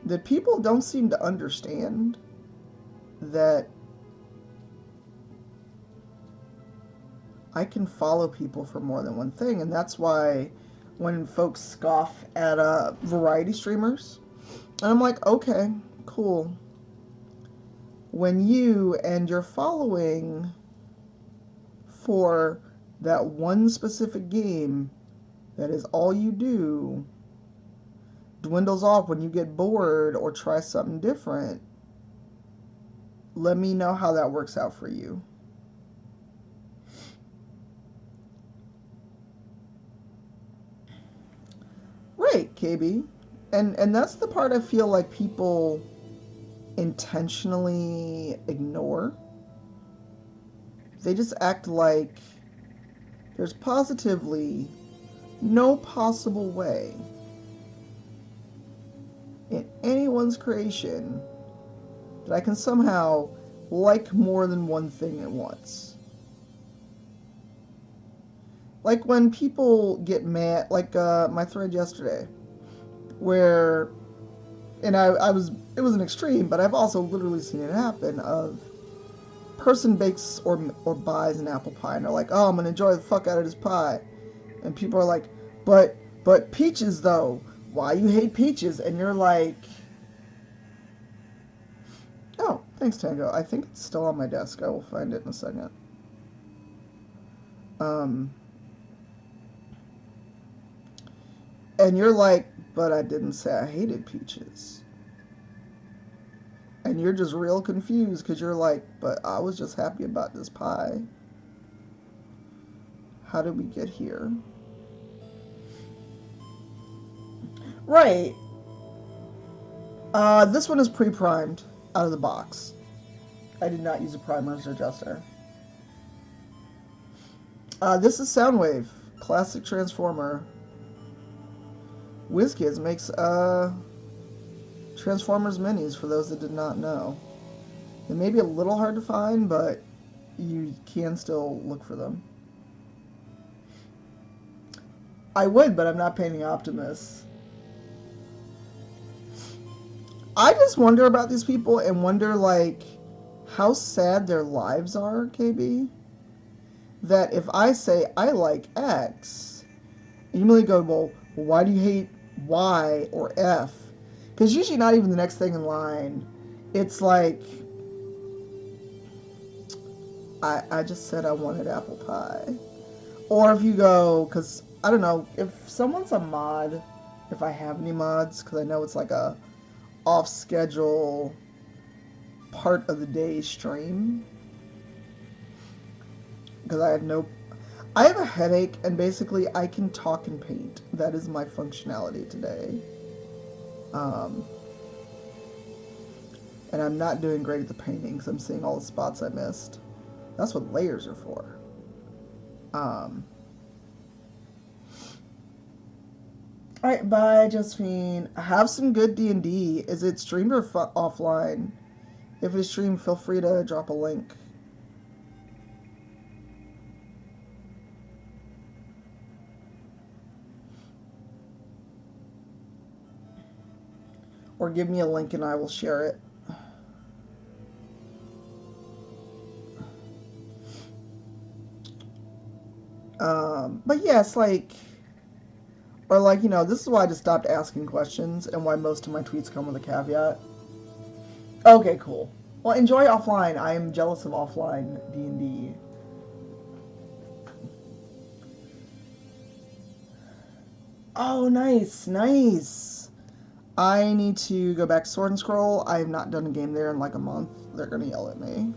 that people don't seem to understand that I can follow people for more than one thing. And that's why when folks scoff at variety streamers, and I'm like, okay, cool. When you and your following for that one specific game that is all you do dwindles off when you get bored or try something different, let me know how that works out for you. Right, KB. And that's the part I feel like people intentionally ignore. They just act like there's positively no possible way in anyone's creation that I can somehow like more than one thing at once. Like when people get mad, like my thread yesterday, where, and it was an extreme, but I've also literally seen it happen, of person bakes or buys an apple pie and they're like, oh, I'm gonna enjoy the fuck out of this pie, and people are like, but peaches though, why you hate peaches? And you're like, oh, thanks, Tango. I think it's still on my desk. I will find it in a second. And you're like, but I didn't say I hated peaches. And you're just real confused because you're like, but I was just happy about this pie. How did we get here? Right. This one is pre-primed out of the box. I did not use a primer as adjuster. This is Soundwave, classic Transformer. WizKids makes Transformers minis for those that did not know. They may be a little hard to find, but you can still look for them. I would, but I'm not painting Optimus. I just wonder about these people and wonder, like, how sad their lives are, KB. That if I say I like X, you immediately go, well, why do you hate Y or F? Because usually not even the next thing in line. It's like, I just said I wanted apple pie. Or if you go, because I don't know, if someone's a mod, if I have any mods, because I know it's like a off schedule part of the day stream. Because I have a headache, and basically I can talk and paint. That is my functionality today. Um, and I'm not doing great at the painting because I'm seeing all the spots I missed. That's what layers are for. Alright, bye, Josephine. Have some good D&D. Is it streamed or offline? If it's streamed, feel free to drop a link. Or give me a link and I will share it. But yes, like, or like, this is why I just stopped asking questions and why most of my tweets come with a caveat. Okay, cool. Well, enjoy offline. I am jealous of offline D&D. Oh, nice, nice. I need to go back to Sword and Scroll. I have not done a game there in like a month. They're gonna yell at me.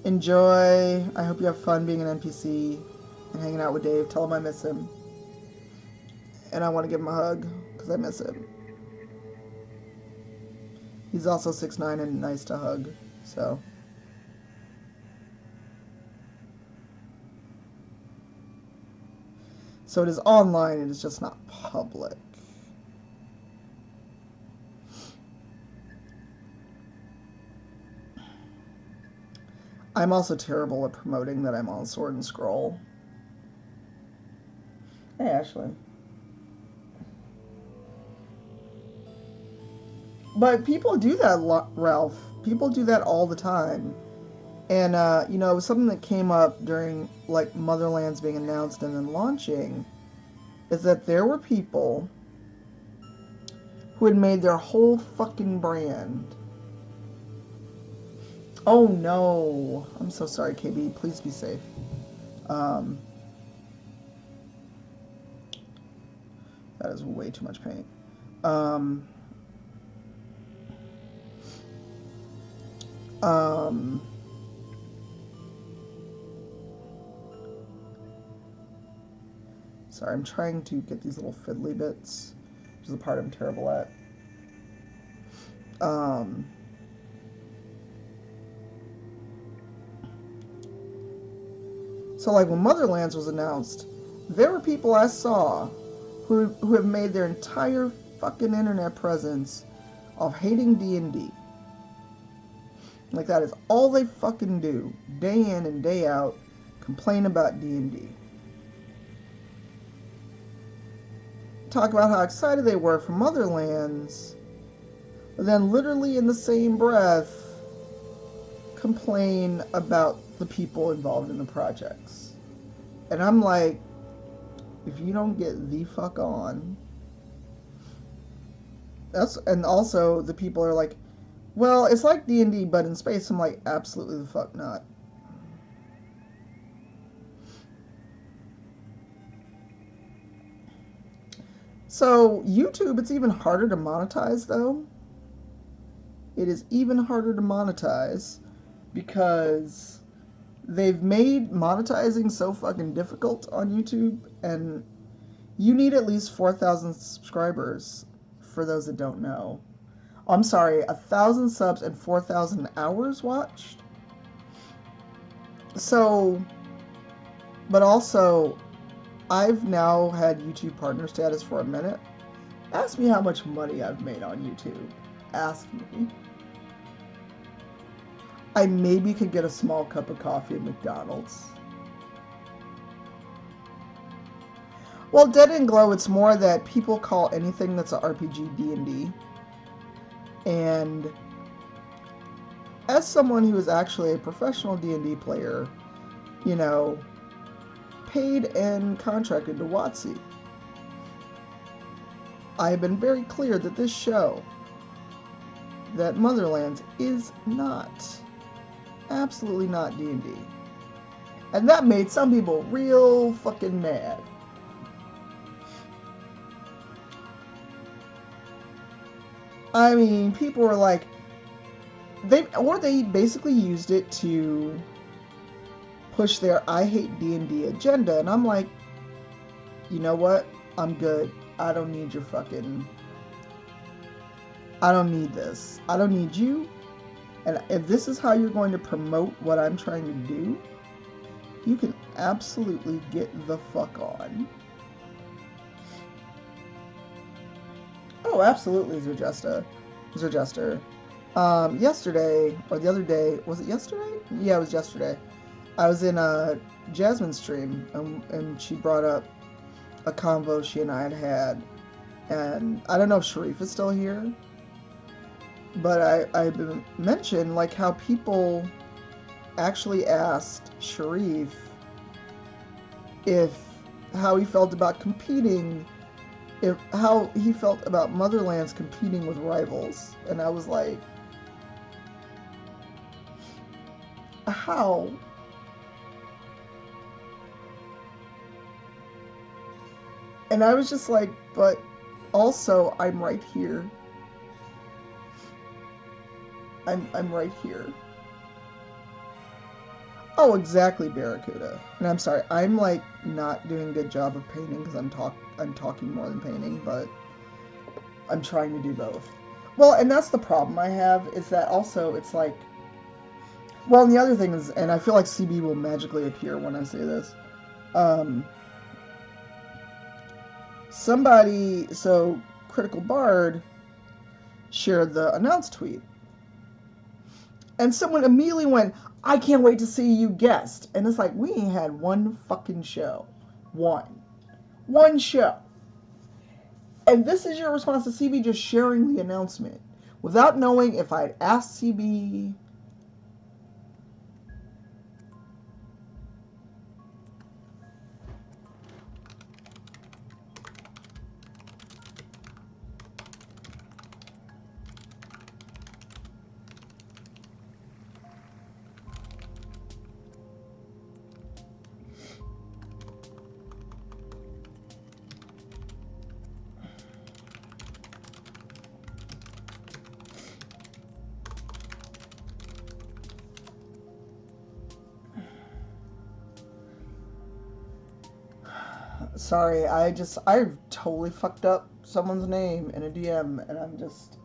Enjoy. I hope you have fun being an NPC and hanging out with Dave. Tell him I miss him. And I want to give him a hug because I miss him. He's also 6'9" and nice to hug, so. So it is online, it is just not public. I'm also terrible at promoting that I'm on Sword and Scroll. Hey, Ashley. But people do that, Ralph. People do that all the time. And, it was something that came up during, like, Motherlands being announced and then launching, is that there were people who had made their whole fucking brand. Oh, no. I'm so sorry, KB. Please be safe. That is way too much paint. Sorry, I'm trying to get these little fiddly bits, which is the part I'm terrible at. So, like, when Motherlands was announced, there were people I saw who have made their entire fucking internet presence of hating D&D. Like, that is all they fucking do, day in and day out, complain about D&D. Talk about how excited they were for Motherlands, but then literally in the same breath, complain about the people involved in the projects. And I'm like, if you don't get the fuck on. And also the people are like, well, it's like D&D but in space. I'm like, absolutely the fuck not. So YouTube, it's even harder to monetize though. It is even harder to monetize because they've made monetizing so fucking difficult on YouTube, and you need at least 4,000 subscribers for those that don't know. Oh, I'm sorry, 1,000 subs and 4,000 hours watched. So, but also, I've now had YouTube partner status for a minute. Ask me how much money I've made on YouTube. Ask me. I maybe could get a small cup of coffee at McDonald's. Well, Dead and Glow, it's more that people call anything that's an RPG D&D. And as someone who is actually a professional D&D player, paid and contracted to WotC, I have been very clear that this show, that Motherlands, is not absolutely not D&D. And that made some people real fucking mad. I mean, people were like, they basically used it to push their I hate D&D agenda, and I'm like, you know what? I'm good. I don't need your fucking... I don't need this. I don't need you. And if this is how you're going to promote what I'm trying to do, you can absolutely get the fuck on. Oh, absolutely, Zerjester. Yesterday, or the other day, was it yesterday? Yeah, it was yesterday. I was in Jasmine's stream, and she brought up a convo she and I had had. And I don't know if Sharif is still here, but I mentioned like how people actually asked Sharif how he felt about competing, how he felt about Motherlands competing with rivals, and I was like, how? And I was just like, but also I'm right here. I'm right here. Oh, exactly, Barracuda. And I'm sorry, I'm like not doing a good job of painting because I'm talking more than painting, but I'm trying to do both. Well, and that's the problem I have, is that also it's like, well, and the other thing is, and I feel like CB will magically appear when I say this. So Critical Bard shared the announce tweet. And someone immediately went, I can't wait to see you guest. And it's like, we ain't had one fucking show. One show. And this is your response to CB just sharing the announcement without knowing if I'd asked CB. Sorry, I totally fucked up someone's name in a DM, and I'm just...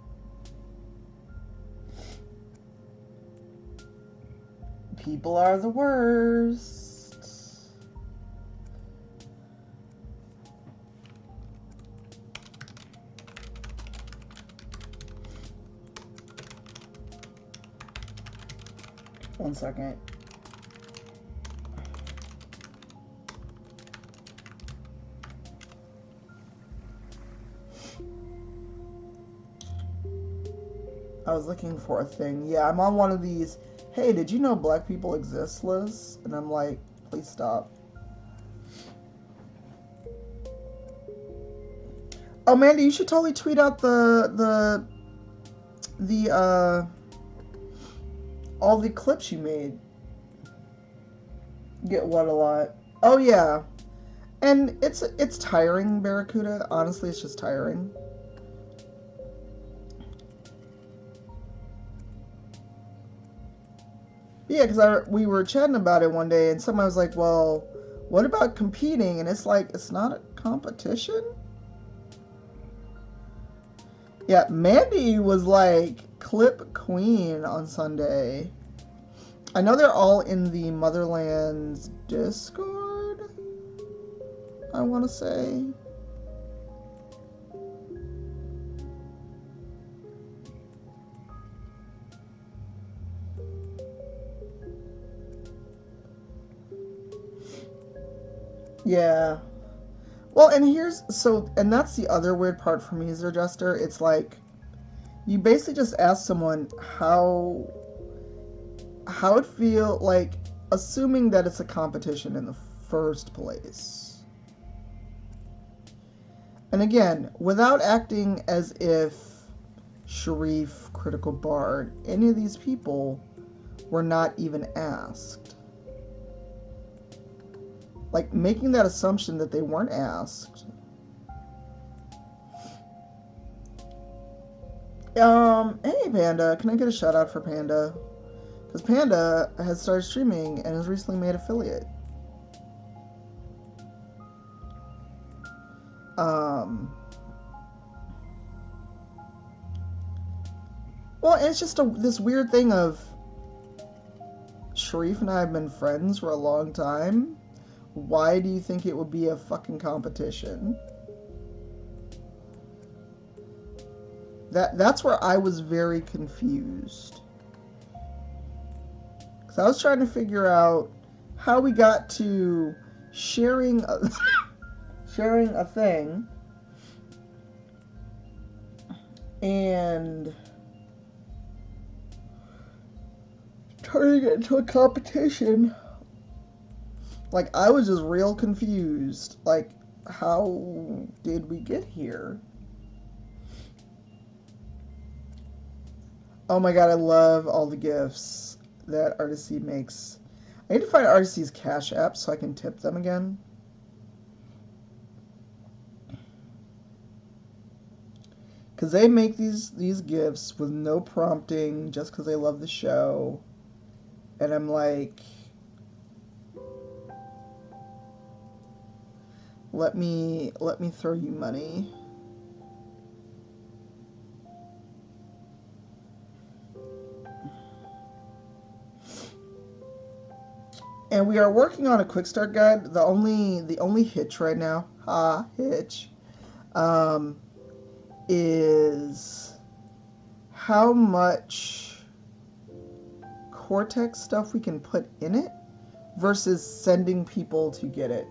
People are the worst. One second. I was looking for a thing. Yeah, I'm on one of these, hey, did you know black people exist lists? And I'm like, please stop. Oh, Mandy, you should totally tweet out all the clips you made. Get what a lot. Oh, yeah. And it's tiring, Barracuda. Honestly, it's just tiring. Yeah, because we were chatting about it one day, and somebody was like, well, what about competing? And it's like, it's not a competition? Yeah, Mandy was like clip queen on Sunday. I know they're all in the Motherlands Discord, I want to say. Yeah. Well, and that's the other weird part for me, Zerjester. It's like, you basically just ask someone how it feel, like, assuming that it's a competition in the first place. And again, without acting as if Sharif, Critical Bard, any of these people were not even asked. Like, making that assumption that they weren't asked. Hey Panda, can I get a shout out for Panda? Because Panda has started streaming and has recently made affiliate. Well, it's just this weird thing of Sharif and I have been friends for a long time. Why do you think it would be a fucking competition? That's where I was very confused. Because I was trying to figure out how we got to sharing a thing and turning it into a competition. Like, I was just real confused. Like, how did we get here? Oh my god, I love all the gifts that Artisty makes. I need to find Artisty's Cash App so I can tip them again. Because they make these gifts with no prompting, just because they love the show. And I'm like, let me throw you money. And we are working on a quick start guide. The only hitch right now, hitch, is how much Cortex stuff we can put in it versus sending people to get it.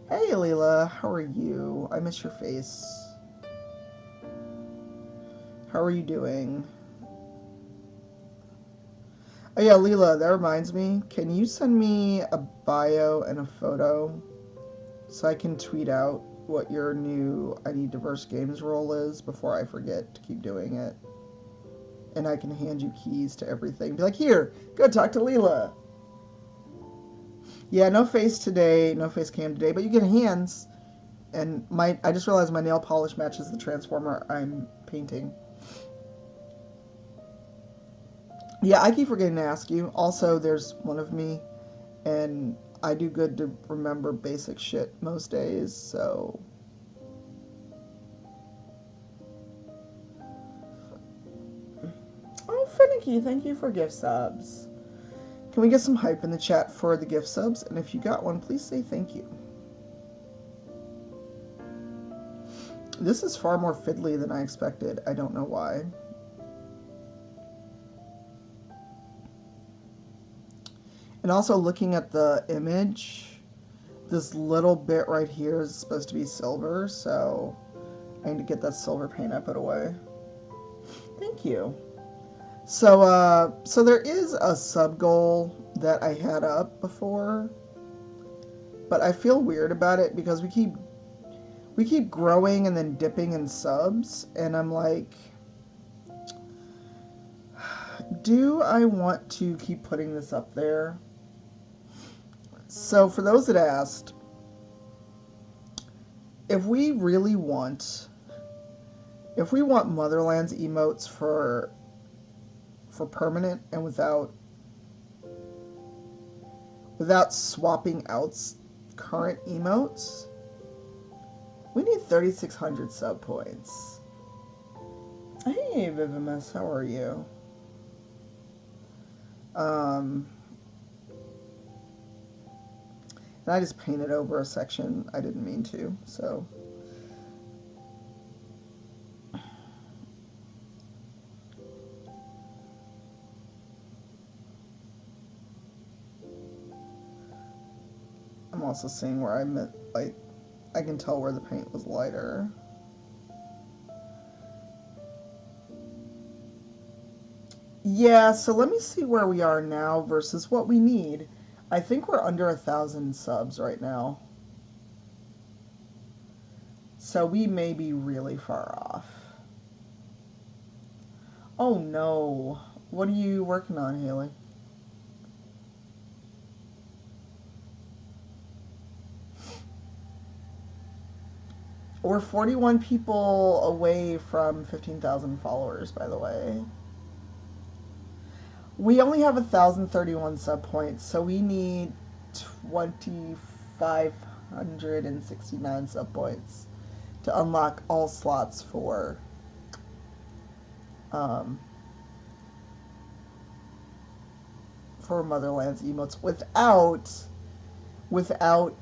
Hey Leela, how are you? I miss your face. How are you doing? Oh yeah, Leela, that reminds me. Can you send me a bio and a photo so I can tweet out what your new I Need Diverse Games role is before I forget to keep doing it? And I can hand you keys to everything. Be like, here, go talk to Leela. Yeah, no face today, no face cam today, but you get hands. And I just realized my nail polish matches the transformer I'm painting. Yeah, I keep forgetting to ask you. Also, there's one of me, and I do good to remember basic shit most days, so... Oh, Finicky, thank you for gift subs. Can we get some hype in the chat for the gift subs? And if you got one, please say thank you. This is far more fiddly than I expected. I don't know why. And also looking at the image, this little bit right here is supposed to be silver, so I need to get that silver paint I put away. Thank you. So there is a sub goal that I had up before, but I feel weird about it because we keep growing and then dipping in subs, and I'm like, do I want to keep putting this up there? So for those that asked, if we want Motherland's emotes for permanent and without swapping out current emotes, we need 3,600 sub points. Hey Vivimus, how are you? And I just painted over a section I didn't mean to, so. I'm also seeing where I meant, like, I can tell where the paint was lighter. Yeah, so let me see where we are now versus what we need. I think we're under 1,000 subs right now. So we may be really far off. Oh no. What are you working on, Haley? We're 41 people away from 15,000 followers, by the way. We only have 1,031 sub points, so we need 2,569 sub points to unlock all slots um, for Motherland's emotes without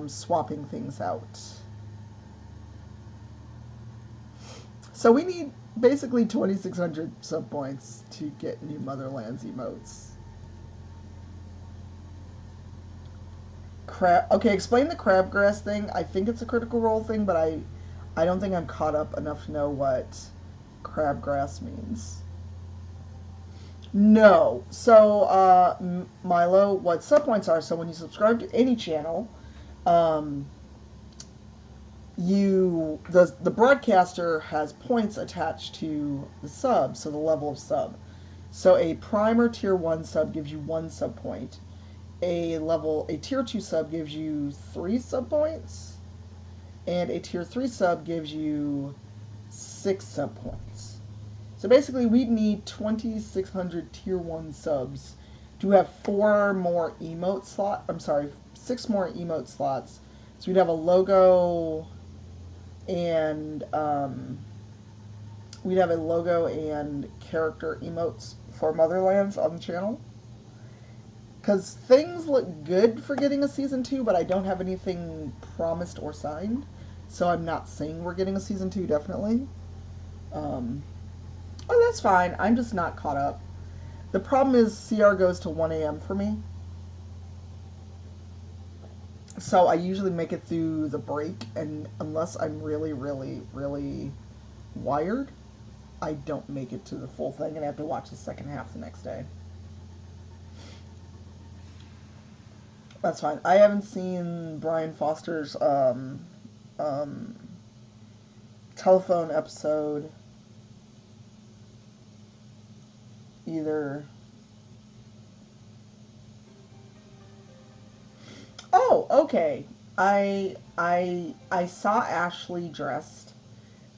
swapping things out. So we need basically 2,600 sub points to get new Motherland's emotes. Okay, explain the crabgrass thing. I think it's a critical role thing, but I don't think I'm caught up enough to know what crabgrass means. No. So, Milo, what sub points are, so when you subscribe to any channel, um, the broadcaster has points attached to the sub, so the level of sub. So a prime or tier 1 sub gives you 1 sub point. A tier 2 sub gives you 3 sub points, and a tier 3 sub gives you 6 sub points. So basically we'd need 2,600 tier 1 subs to have 4 more emote slots. I'm sorry, 6 more emote slots. So we'd have a logo and character emotes for Motherlands on the channel. Because things look good for getting a season 2, but I don't have anything promised or signed. So I'm not saying we're getting a season 2, definitely. Oh, that's fine. I'm just not caught up. The problem is CR goes to 1 a.m. for me. So I usually make it through the break, and unless I'm really, really, really wired, I don't make it to the full thing, and I have to watch the second half the next day. That's fine. I haven't seen Brian Foster's telephone episode either. Oh, okay. I saw Ashley dressed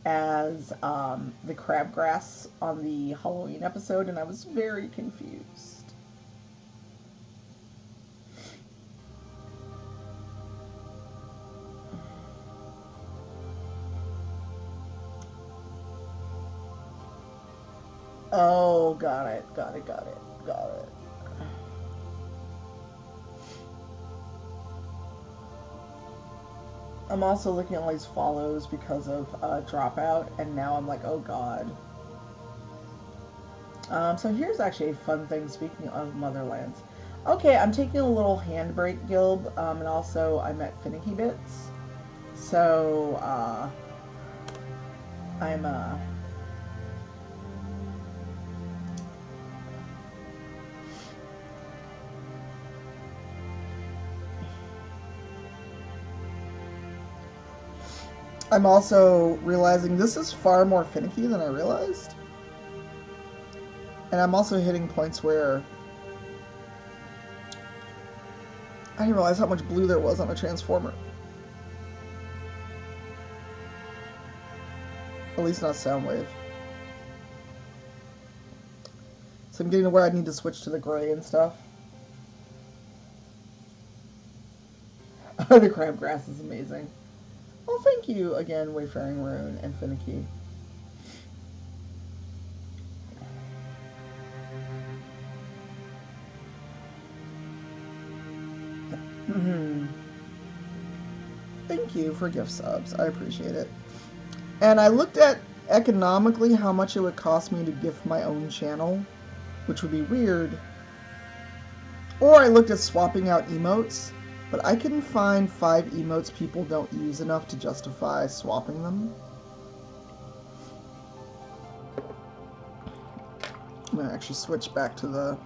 as the crabgrass on the Halloween episode, and I was very confused. Oh, got it. I'm also looking at all these follows because of Dropout, and now I'm like, oh god. So here's actually a fun thing, speaking of Motherlands. Okay, I'm taking a little handbrake guild, and also I'm at Finicky Bits. So, I'm, I'm also realizing this is far more finicky than I realized. And I'm also hitting points where I didn't realize how much blue there was on a transformer. At least not Soundwave. So I'm getting to where I need to switch to the gray and stuff. The crabgrass is amazing. Well, thank you again, Wayfaring Rune and Finicky. Thank you for gift subs. I appreciate it. And I looked at economically how much it would cost me to gift my own channel, which would be weird. Or I looked at swapping out emotes, but I couldn't find 5 emotes people don't use enough to justify swapping them. I'm going to actually switch back to the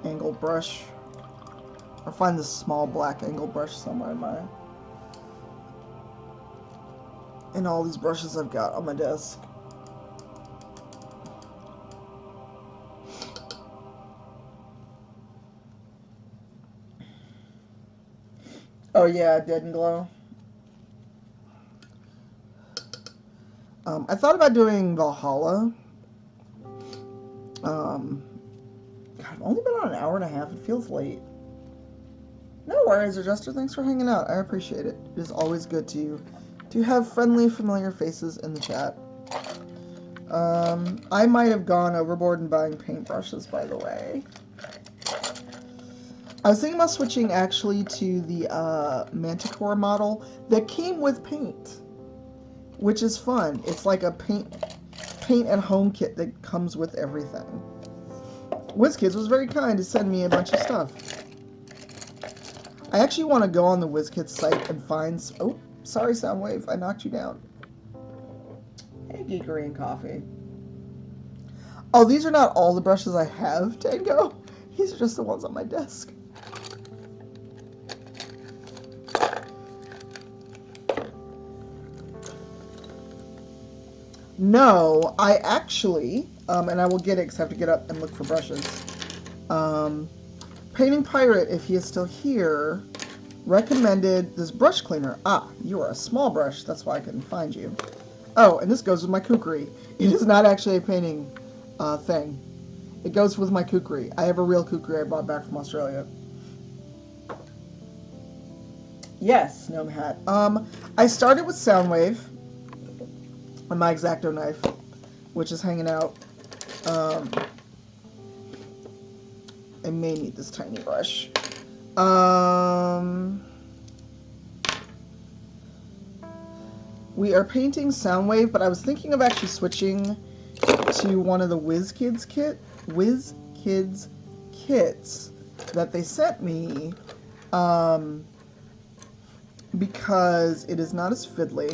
angle brush. Or find this small black angle brush somewhere in all these brushes I've got on my desk. Oh yeah, Dead and Glow. I thought about doing Valhalla. God, I've only been on an hour and a half. It feels late. No worries, Adjuster. Thanks for hanging out. I appreciate it. It is always good to have friendly, familiar faces in the chat. I might have gone overboard in buying paintbrushes, by the way. I was thinking about switching actually to the Manticore model that came with paint, which is fun. It's like a paint at home kit that comes with everything. WizKids was very kind to send me a bunch of stuff. I actually want to go on the WizKids site and find... Oh, sorry, Soundwave. I knocked you down. Hey, Geekery and Coffee. Oh, these are not all the brushes I have, Tango. These are just the ones on my desk. No, I actually, and I will get it because I have to get up and look for brushes. Painting Pirate, if he is still here, recommended this brush cleaner. Ah, you are a small brush. That's why I couldn't find you. Oh, and this goes with my kukri. It is not actually a painting thing. It goes with my kukri. I have a real kukri I brought back from Australia. Yes, Gnome Hat. I started with Soundwave and my X-Acto knife, which is hanging out. I may need this tiny brush. We are painting Soundwave, but I was thinking of actually switching to one of the WizKids kits that they sent me, because it is not as fiddly,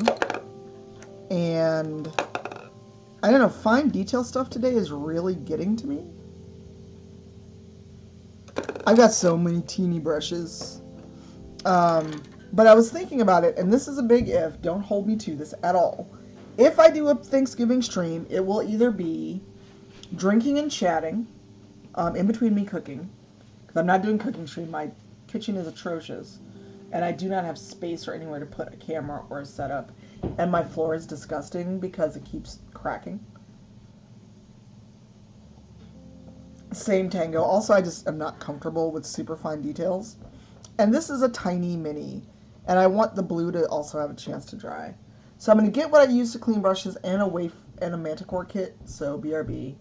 and I don't know, fine detail stuff today is really getting to me. I've got so many teeny brushes. But I was thinking about it, and this is a big if. Don't hold me to this at all. If I do a Thanksgiving stream, it will either be drinking and chatting in between me cooking. Because I'm not doing cooking stream. My kitchen is atrocious. And I do not have space or anywhere to put a camera or a setup. And my floor is disgusting because it keeps cracking. Same, Tango. Also, I just am not comfortable with super fine details. And this is a tiny mini. And I want the blue to also have a chance to dry. So I'm going to get what I use to clean brushes and a Manticore kit. So BRB.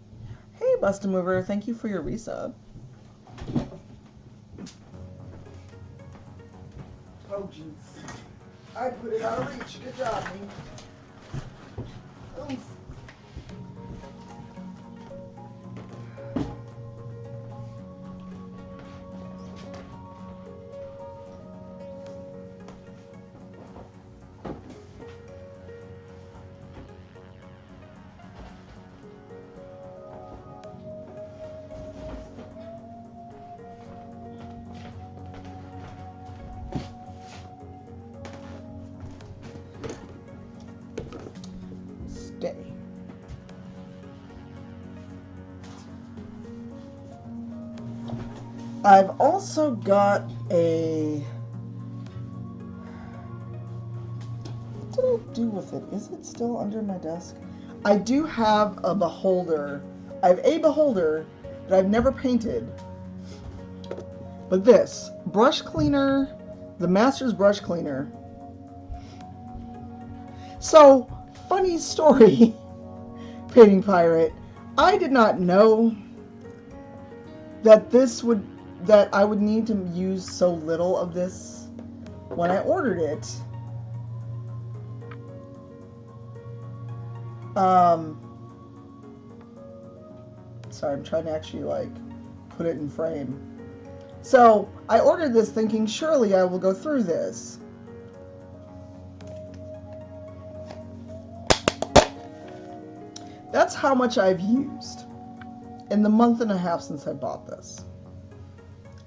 Hey, Busta Mover. Thank you for your resub. Oh, jeez. I put it out of reach. Good job, me. Oof. I've also got a... What did I do with it? Is it still under my desk? I do have a beholder. I have a beholder that I've never painted. But this, brush cleaner, the Master's brush cleaner. So, funny story, Painting Pirate. I did not know that I would need to use so little of this when I ordered it. Sorry, I'm trying to actually put it in frame. So I ordered this thinking surely I will go through this. That's how much I've used in the month and a half since I bought this.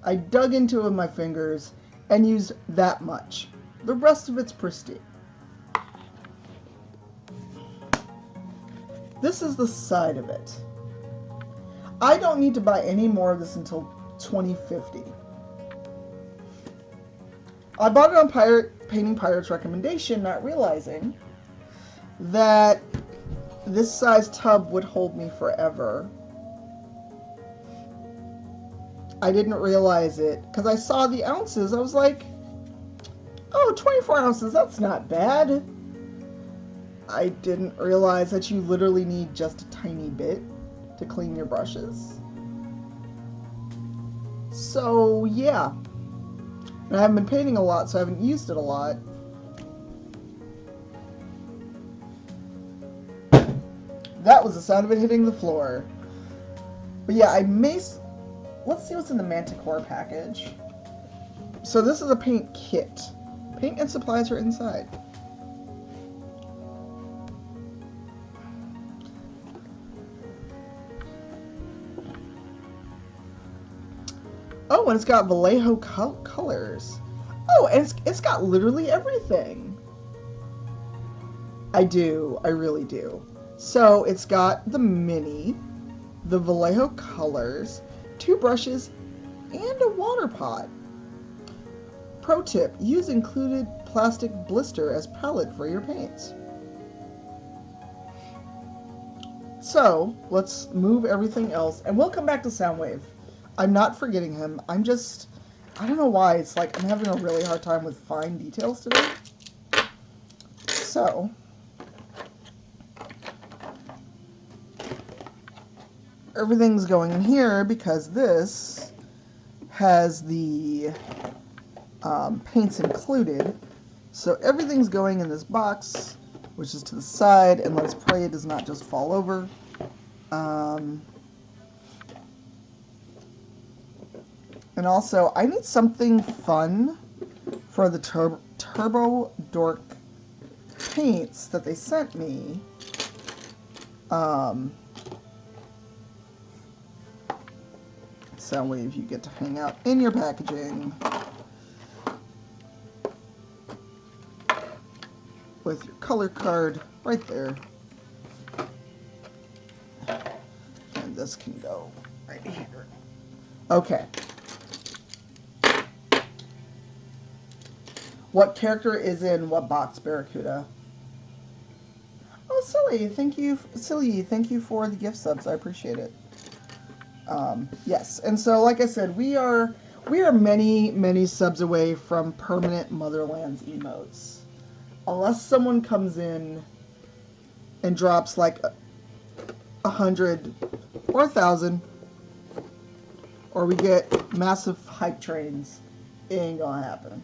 I dug into it with my fingers and used that much. The rest of it's pristine. This is the side of it. I don't need to buy any more of this until 2050. I bought it on Painting Pirate's recommendation, not realizing that this size tub would hold me forever. I didn't realize it because I saw the ounces. I was like, oh, 24 ounces, that's not bad. I didn't realize that you literally need just a tiny bit to clean your brushes. So, yeah. And I haven't been painting a lot, so I haven't used it a lot. That was the sound of it hitting the floor. But yeah, let's see what's in the Manticore package. So this is a paint kit. Paint and supplies are inside. Oh, and it's got Vallejo colors. Oh, and it's got literally everything. I really do. So it's got the mini, the Vallejo colors, 2 brushes, and a water pot. Pro tip, use included plastic blister as palette for your paints. So, let's move everything else, and we'll come back to Soundwave. I'm not forgetting him, I don't know why, it's like I'm having a really hard time with fine details today. So, everything's going in here because this has the paints included. So everything's going in this box, which is to the side, and let's pray it does not just fall over. And also, I need something fun for the Turbo Dork paints that they sent me. Soundwave, you get to hang out in your packaging with your color card right there. And this can go right here. Okay. What character is in what box, Barracuda? Oh, Silly, thank you for the gift subs. I appreciate it. Yes, and so like I said, we are many subs away from permanent Motherlands emotes. Unless someone comes in and drops like 100 or 1,000, or we get massive hype trains, it ain't gonna happen.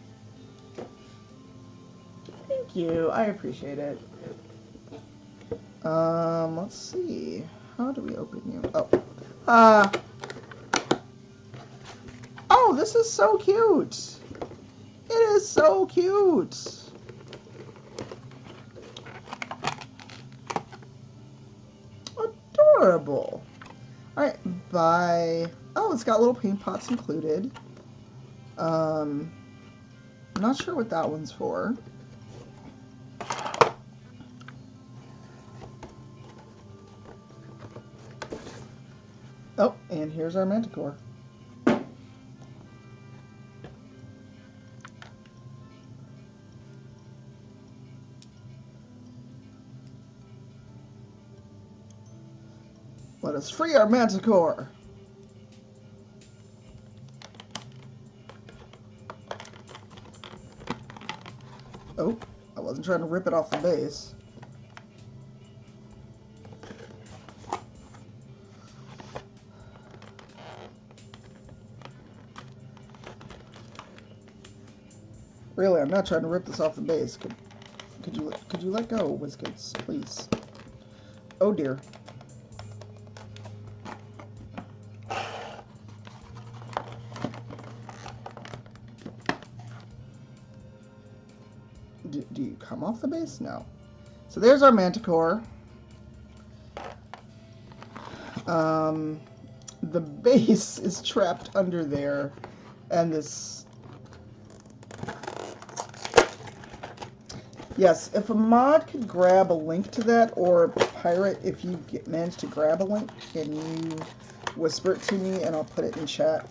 Thank you, I appreciate it. Let's see. How do we open you? Oh, this is so cute. It is so cute. Adorable. Alright, bye. Oh, it's got little paint pots included. I'm not sure what that one's for. Oh, and here's our Manticore. Let us free our Manticore. Oh, I wasn't trying to rip it off the base. Really, I'm not trying to rip this off the base. Could you let go, WizKids, please? Oh dear. Do you come off the base? No. So there's our Manticore. The base is trapped under there, and this... Yes, if a mod could grab a link to that, or Pirate, if you manage to grab a link, can you whisper it to me and I'll put it in chat?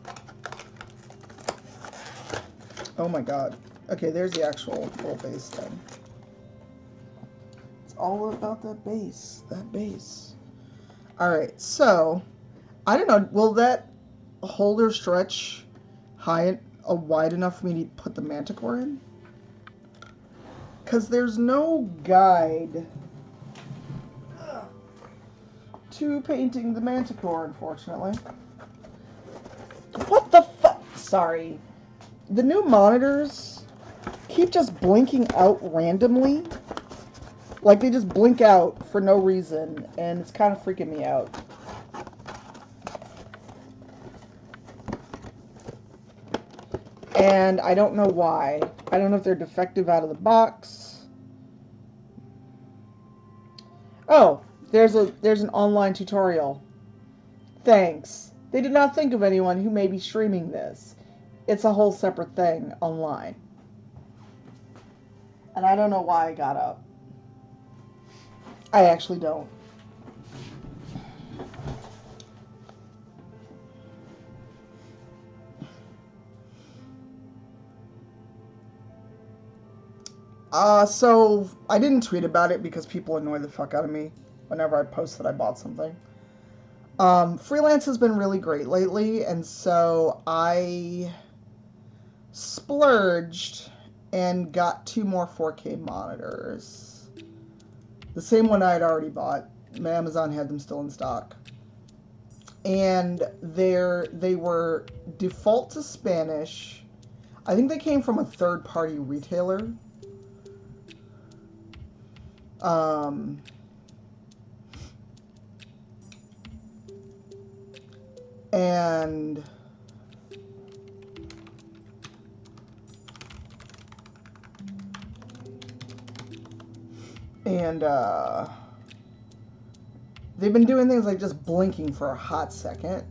Oh my god. Okay, there's the actual full base thing. It's all about that bass. That bass. Alright, so, I don't know, will that holder stretch high, wide enough for me to put the Manticore in? Because there's no guide to painting the Manticore, unfortunately. What the fuck? Sorry. The new monitors keep just blinking out randomly. Like, they just blink out for no reason, and it's kind of freaking me out. And I don't know why. I don't know if they're defective out of the box. Oh, there's an online tutorial. Thanks. They did not think of anyone who may be streaming this. It's a whole separate thing online. And I don't know why I got up. I actually don't. So I didn't tweet about it because people annoy the fuck out of me whenever I post that I bought something. Freelance has been really great lately, and so I splurged and got 2 more 4K monitors. The same one I had already bought. Amazon had them still in stock. And they were default to Spanish. I think they came from a third-party retailer. And they've been doing things like just blinking for a hot second,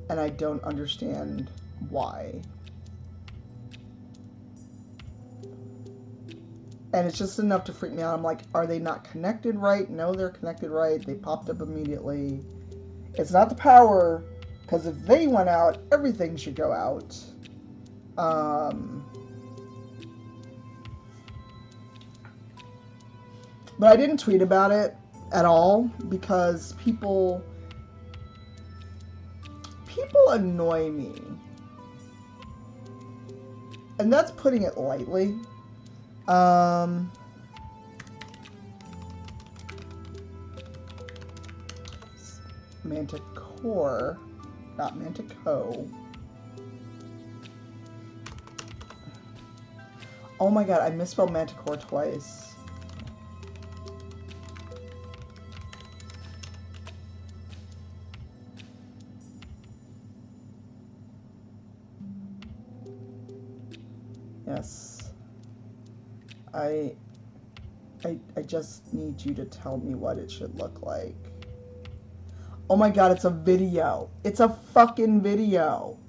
and I don't understand why. And it's just enough to freak me out. I'm like, are they not connected right? No, they're connected right. They popped up immediately. It's not the power, because if they went out, everything should go out. But I didn't tweet about it at all because people annoy me. And that's putting it lightly. Manticore, not Mantico. Oh my god, I misspelled Manticore twice. Yes. I just need you to tell me what it should look like. Oh my god, it's a video. It's a fucking video.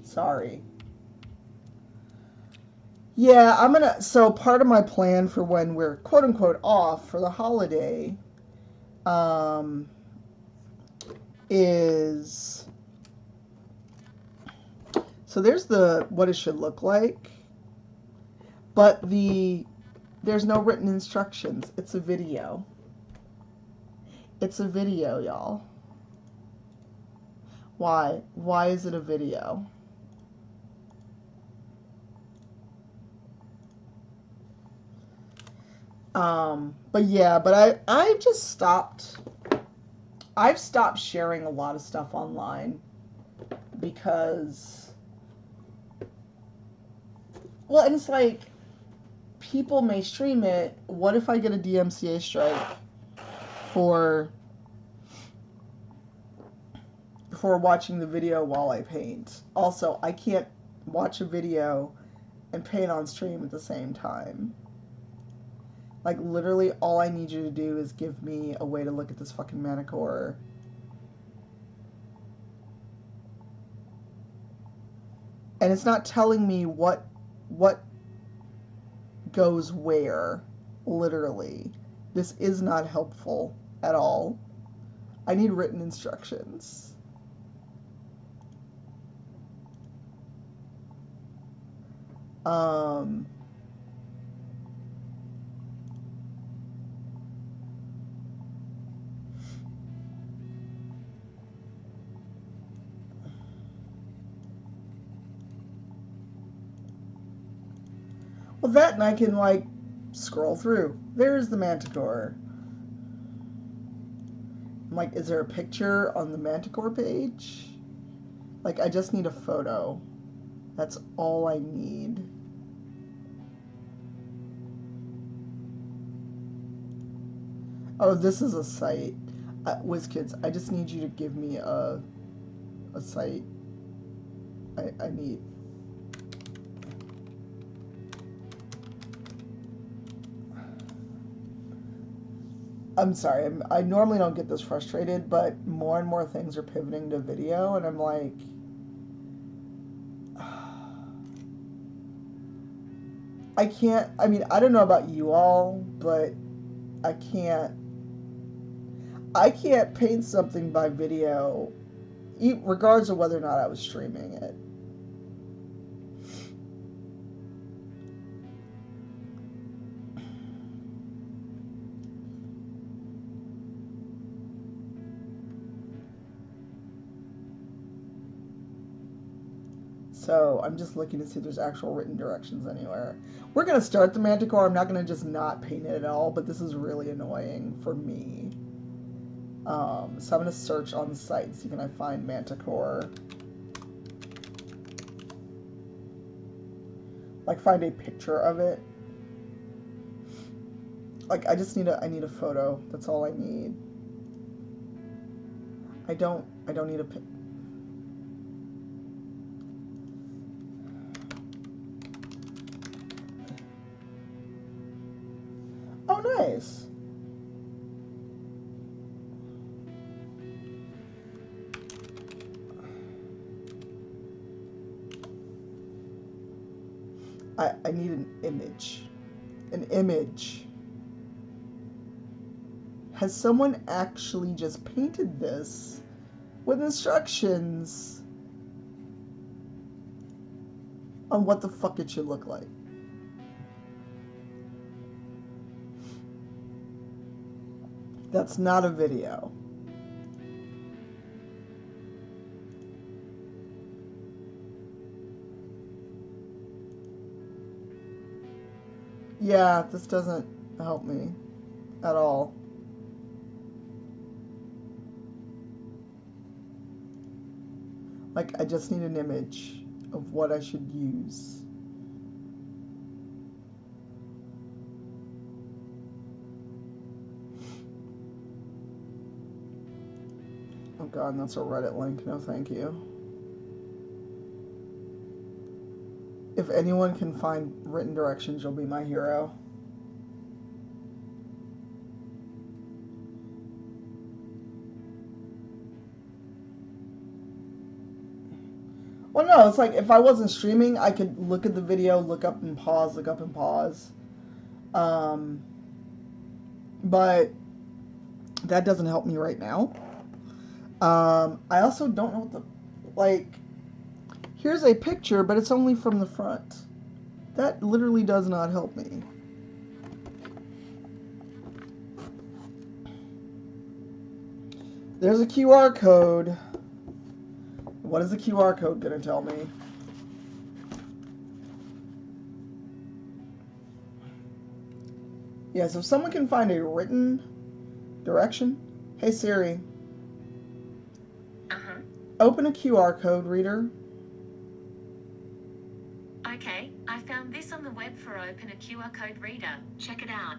Sorry. Yeah, so part of my plan for when we're quote unquote off for the holiday, is, so there's what it should look like, but there's no written instructions. It's a video. It's a video, y'all. Why? Why is it a video? But yeah, but I've just stopped. I've stopped sharing a lot of stuff online because, well, and it's like, people may stream it. What if I get a DMCA strike for watching the video while I paint? Also, I can't watch a video and paint on stream at the same time. Like, literally, all I need you to do is give me a way to look at this fucking Manticore. And it's not telling me what goes where, literally. This is not helpful at all. I need written instructions. Well, that, and I can, like, scroll through. There's the Manticore. I'm like, is there a picture on the Manticore page? Like, I just need a photo. That's all I need. Oh, this is a site. WizKids, I just need you to give me a site. I need. I'm sorry. I normally don't get this frustrated, but more and more things are pivoting to video, and I'm like, I can't. I mean, I don't know about you all, but I can't. I can't paint something by video, regardless of whether or not I was streaming it. So I'm just looking to see if there's actual written directions anywhere. We're going to start the Manticore. I'm not going to just not paint it at all, but this is really annoying for me. So I'm going to search on the site, see can I find Manticore. Like find a picture of it. Like I just need I need a photo. That's all I need. I don't need a pic. Oh, nice. I need an image. An image. Has someone actually just painted this with instructions on what the fuck it should look like? That's not a video. Yeah, this doesn't help me at all. Like, I just need an image of what I should use. Oh god, that's a Reddit link. No, thank you. If anyone can find written directions, you'll be my hero. Well, no, it's like if I wasn't streaming, I could look at the video, look up and pause, look up and pause. But that doesn't help me right now. I also don't know what the, like, here's a picture, but it's only from the front. That literally does not help me. There's a QR code. What is the QR code going to tell me? Yeah, so if someone can find a written direction. Hey Siri. Open a QR code reader. Okay, I found this on the web for open a QR code reader. Check it out.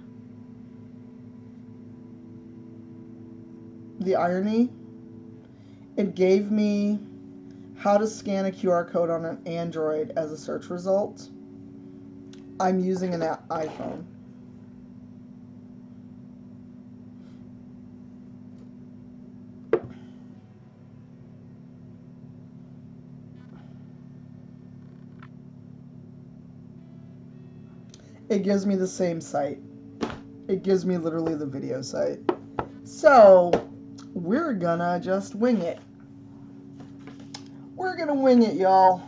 The irony, it gave me how to scan a QR code on an Android as a search result. I'm using an iPhone. It gives me the same site. It gives me literally the video site. So, we're gonna just wing it. We're gonna wing it, y'all.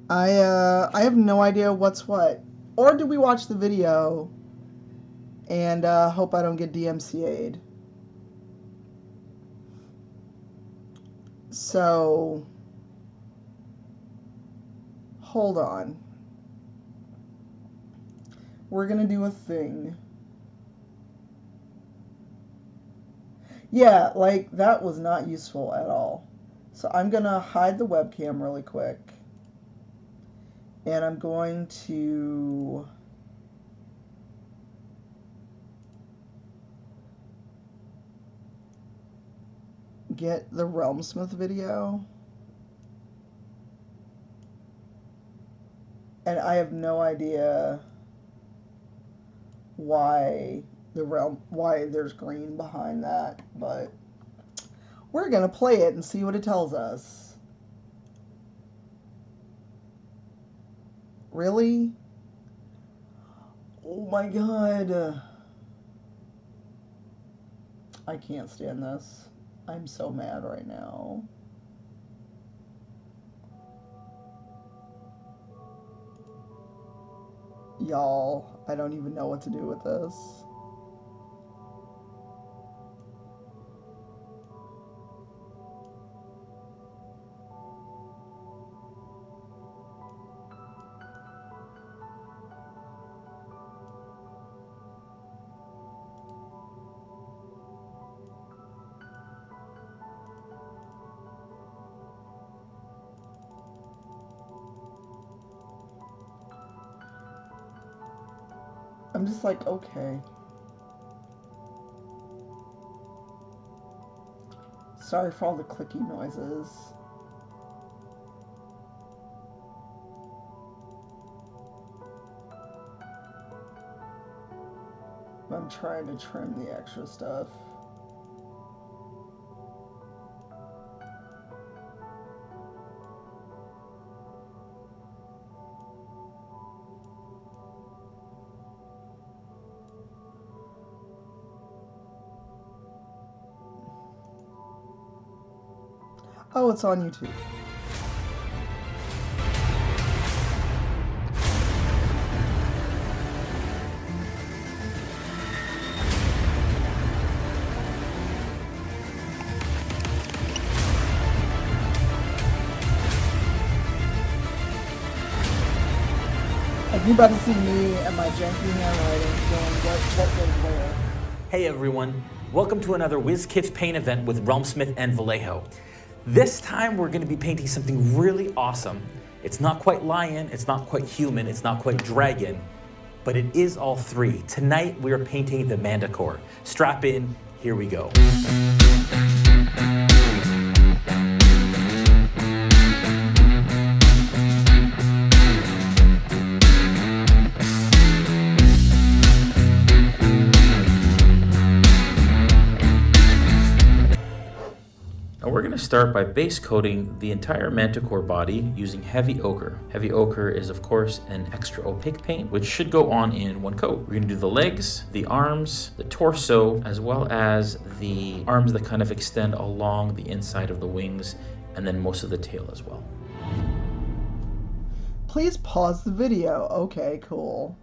I have no idea what's what. Or do we watch the video and hope I don't get DMCA'd? So, Hold on. We're gonna do a thing. Yeah, like, that was not useful at all. So I'm gonna hide the webcam really quick. And I'm going to get the Realmsmith video. And I have no idea why there's green behind that, but we're gonna play it and see what it tells us. Really? Oh my god. I can't stand this. I'm so mad right now. Y'all, I don't even know what to do with this. I'm just like, okay. Sorry for all the clicky noises. I'm trying to trim the extra stuff. Oh, it's on YouTube. You about to see me and my janky handwriting going what goes where. Hey everyone, welcome to another WizKids paint event with Realmsmith and Vallejo. This time we're going to be painting something really awesome. It's not quite lion, it's not quite human, it's not quite dragon, but it is all three. Tonight we are painting the Manticore. Strap in, here we go. We're going to start by base coating the entire Manticore body using heavy ochre. Heavy ochre is of course an extra opaque paint which should go on in one coat. We're going to do the legs, the arms, the torso, as well as the arms that kind of extend along the inside of the wings, and then most of the tail as well. Please pause the video. Okay, cool.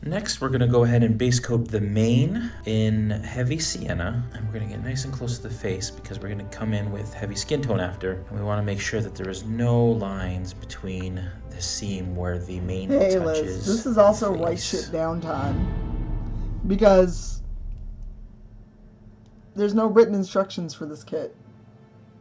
Next, we're going to go ahead and base coat the mane in heavy sienna, and we're going to get nice and close to the face because we're going to come in with heavy skin tone after, and we want to make sure that there is no lines between the seam where the mane touches. Hey Liz, this is also write shit down time because there's no written instructions for this kit.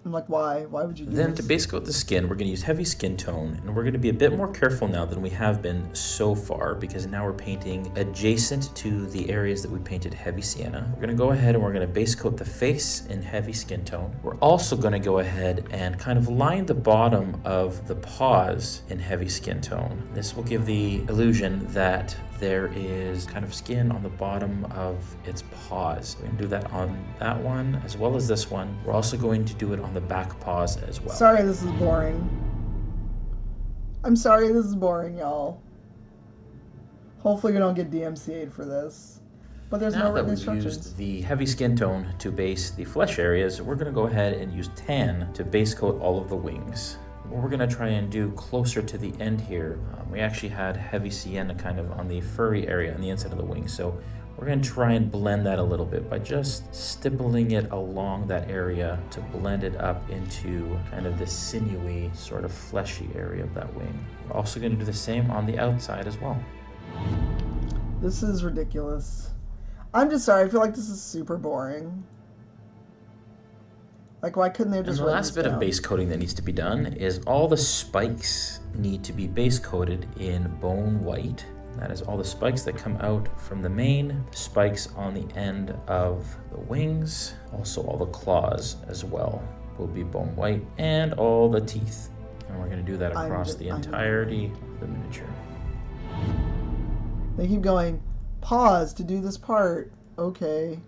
I'm like, why? Why would you do Then this? to base coat the skin, we're going to use heavy skin tone, and we're going to be a bit more careful now than we have been so far because now we're painting adjacent to the areas that we painted heavy sienna. We're going to go ahead and we're going to base coat the face in heavy skin tone. We're also going to go ahead and kind of line the bottom of the paws in heavy skin tone. This will give the illusion that there is kind of skin on the bottom of its paws. We're going to do that on that one as well as this one. We're also going to do it on the back paws as well. Sorry this is boring. I'm sorry this is boring, y'all. Hopefully we don't get DMCA'd for this. But there's no written instructions. Now that we've used the heavy skin tone to base the flesh areas, we're going to go ahead and use tan to base coat all of the wings. What we're going to try and do closer to the end here, we actually had heavy sienna kind of on the furry area on the inside of the wing, so We're going to try and blend that a little bit by just stippling it along that area to blend it up into kind of the sinewy, sort of fleshy area of that wing. We're also going to do the same on the outside as well. This is ridiculous. I'm just sorry, I feel like this is super boring. Like, why couldn't they just And the last bit of base coating that needs to be done is all the spikes need to be base coated in bone white. That is all the spikes that come out from the mane, the spikes on the end of the wings, also all the claws as well will be bone white, and all the teeth. And we're going to do that across the entirety of the miniature. They keep going, pause to do this part. Okay.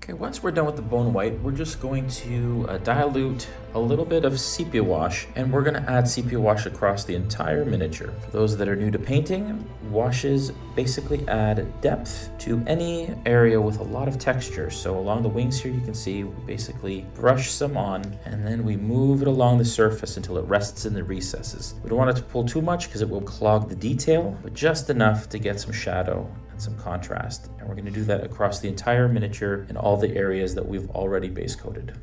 Okay, once we're done with the bone white, we're just going to dilute a little bit of sepia wash, and we're going to add sepia wash across the entire miniature. For those that are new to painting, washes basically add depth to any area with a lot of texture. So along the wings here, you can see we basically brush some on, and then we move it along the surface until it rests in the recesses. We don't want it to pull too much because it will clog the detail, but just enough to get some shadow and some contrast. And we're going to do that across the entire miniature in all the areas that we've already base coated.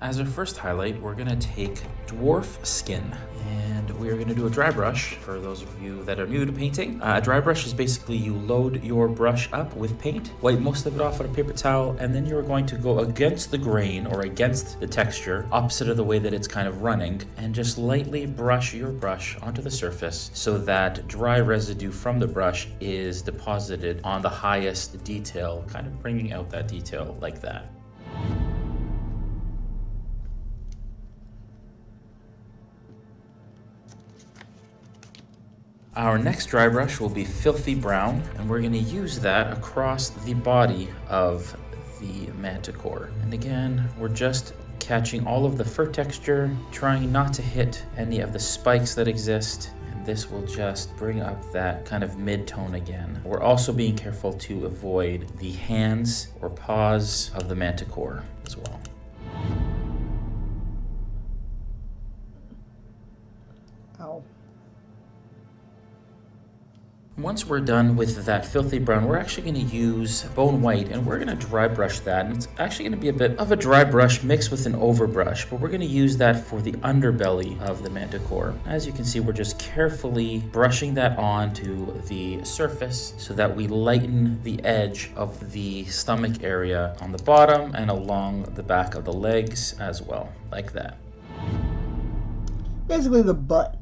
As our first highlight, we're going to take dwarf skin, and we're going to do a dry brush. For those of you that are new to painting, a dry brush is basically you load your brush up with paint, wipe most of it off on a paper towel, and then you're going to go against the grain or against the texture, opposite of the way that it's kind of running, and just lightly brush your brush onto the surface so that dry residue from the brush is deposited on the highest detail, kind of bringing out that detail like that. Our next dry brush will be Filthy Brown, and we're going to use that across the body of the manticore. And again, we're just catching all of the fur texture, trying not to hit any of the spikes that exist. And this will just bring up that kind of mid-tone again. We're also being careful to avoid the hands or paws of the manticore as well. Ow. Once we're done with that filthy brown, we're actually going to use bone white, and we're going to dry brush that. And it's actually going to be a bit of a dry brush mixed with an overbrush, but we're going to use that for the underbelly of the manticore. As you can see, we're just carefully brushing that onto the surface so that we lighten the edge of the stomach area on the bottom and along the back of the legs as well, like that. Basically the butt.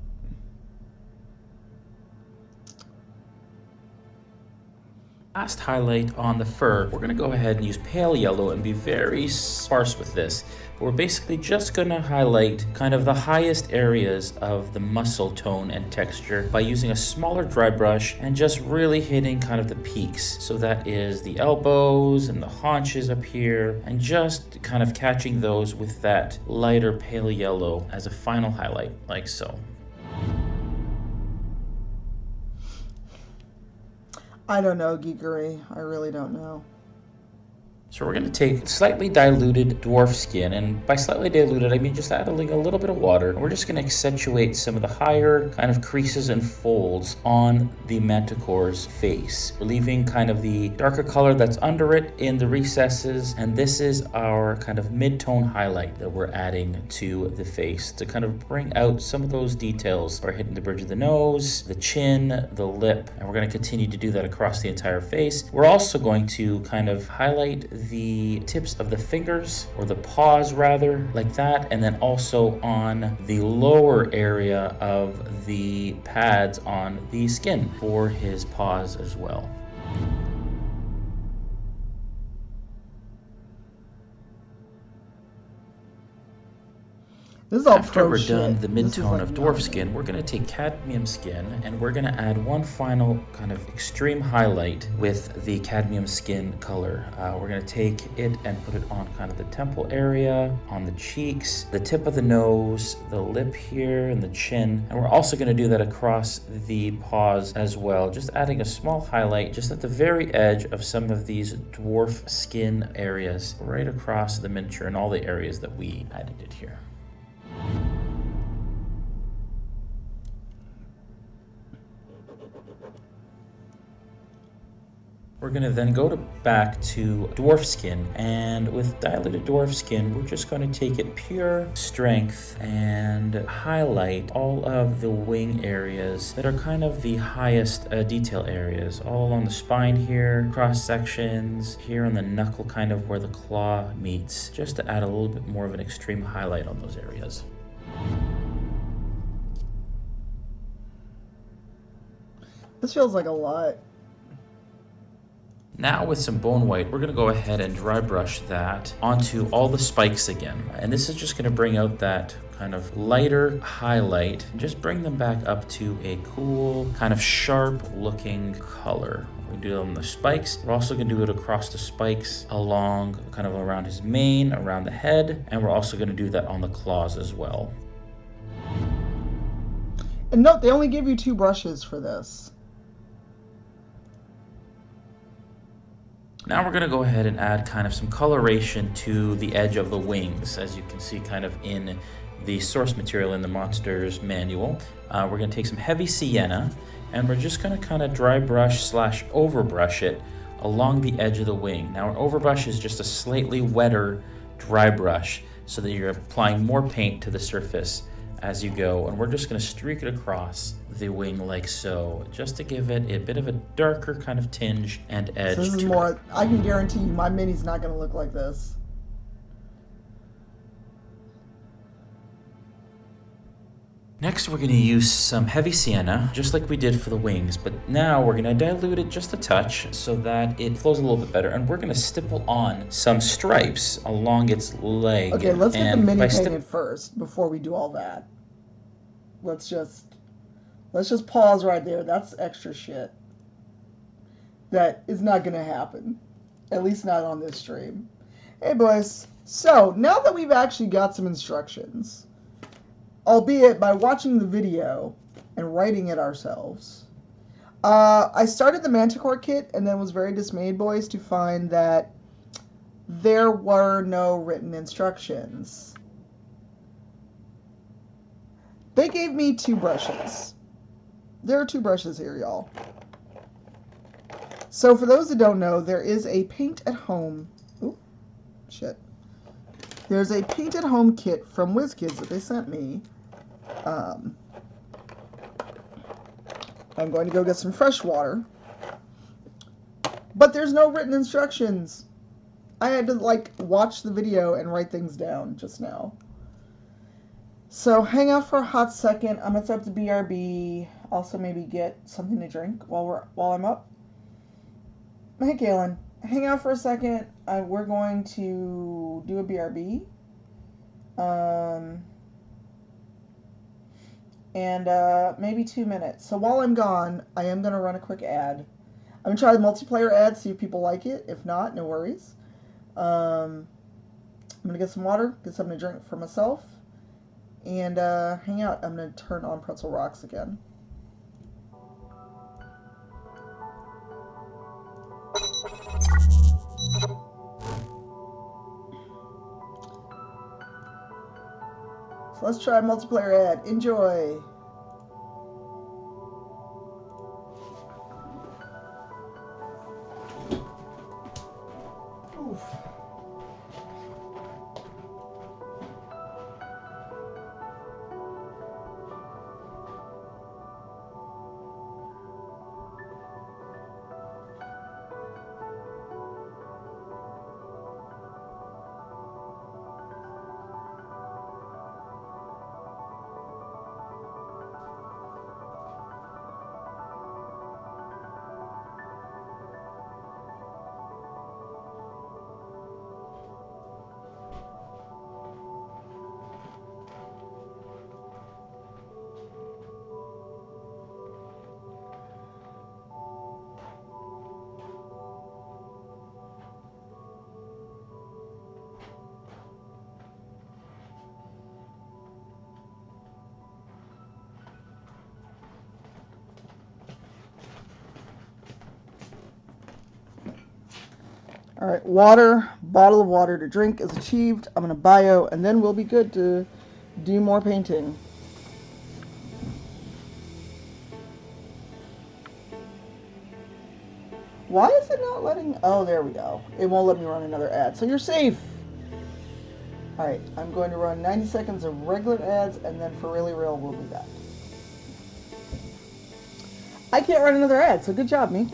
Last highlight on the fur, we're going to go ahead and use pale yellow and be very sparse with this. We're basically just going to highlight kind of the highest areas of the muscle tone and texture by using a smaller dry brush and just really hitting kind of the peaks. So that is the elbows and the haunches up here, and just kind of catching those with that lighter pale yellow as a final highlight, like so. I don't know, geekery. I really don't know. So we're going to take slightly diluted dwarf skin, and by slightly diluted I mean just adding a little bit of water. And we're just going to accentuate some of the higher kind of creases and folds on the manticore's face, leaving kind of the darker color that's under it in the recesses. And this is our kind of mid-tone highlight that we're adding to the face to kind of bring out some of those details by hitting the bridge of the nose, the chin, the lip, and we're going to continue to do that across the entire face. We're also going to kind of highlight the tips of the fingers, or the paws rather, like that, and then also on the lower area of the pads on the skin for his paws as well. This is all After pro we're shit. done the This is mid-tone like of not dwarf me. skin, we're going to take cadmium skin and we're going to add one final kind of extreme highlight with the cadmium skin color. We're going to take it and put it on kind of the temple area, on the cheeks, the tip of the nose, the lip here, and the chin. And we're also going to do that across the paws as well, just adding a small highlight just at the very edge of some of these dwarf skin areas, right across the miniature and all the areas that we added it here. We're going to then go back to dwarf skin, and with diluted dwarf skin, we're just going to take it pure strength and highlight all of the wing areas that are kind of the highest detail areas, all along the spine here, cross sections, here on the knuckle kind of where the claw meets, just to add a little bit more of an extreme highlight on those areas. This feels like a lot. Now with some bone white, we're going to go ahead and dry brush that onto all the spikes again. And this is just going to bring out that kind of lighter highlight and just bring them back up to a cool, kind of sharp looking color. We do it on the spikes. We're also going to do it across the spikes along, kind of around his mane, around the head, and we're also going to do that on the claws as well. And note, they only give you 2 brushes for this. Now we're going to go ahead and add kind of some coloration to the edge of the wings, as you can see kind of in the source material in the Monsters manual. We're going to take some heavy sienna, and we're just going to kind of dry brush / overbrush it along the edge of the wing. Now an overbrush is just a slightly wetter dry brush so that you're applying more paint to the surface as you go, and we're just going to streak it across the wing like so, just to give it a bit of a darker kind of tinge and edge. So this is more, I can guarantee you my mini's not going to look like this. Next, we're going to use some heavy sienna, just like we did for the wings, but now we're going to dilute it just a touch so that it flows a little bit better, and we're going to stipple on some stripes along its leg. Okay, let's get the mini painted first before we do all that. Let's just pause right there. That's extra shit. That is not going to happen. At least not on this stream. Hey boys, so now that we've actually got some instructions, albeit by watching the video and writing it ourselves, I started the Manticore kit and then was very dismayed, boys, to find that there were no written instructions. They gave me 2 brushes. There are 2 brushes here, y'all. So for those that don't know, there is a paint at home. Ooh, shit. There's a paint at home kit from WizKids that they sent me. I'm going to go get some fresh water. But there's no written instructions. I had to, like, watch the video and write things down just now. So hang out for a hot second. I'm gonna set up the BRB. Also maybe get something to drink while I'm up. Hey Galen, hang out for a second. We're going to do a BRB. And maybe 2 minutes. So while I'm gone, I am gonna run a quick ad. I'm gonna try the multiplayer ad, see if people like it. If not, no worries. I'm gonna get some water, get something to drink for myself, and hang out. I'm going to turn on Pretzel Rocks again. So let's try multiplayer ad. Enjoy! Oof. All right, water, bottle of water to drink is achieved. I'm going to bio, and then we'll be good to do more painting. Why is it not letting... Oh, there we go. It won't let me run another ad. So you're safe. All right, I'm going to run 90 seconds of regular ads, and then for Really Real, we'll be back. I can't run another ad, so good job, me.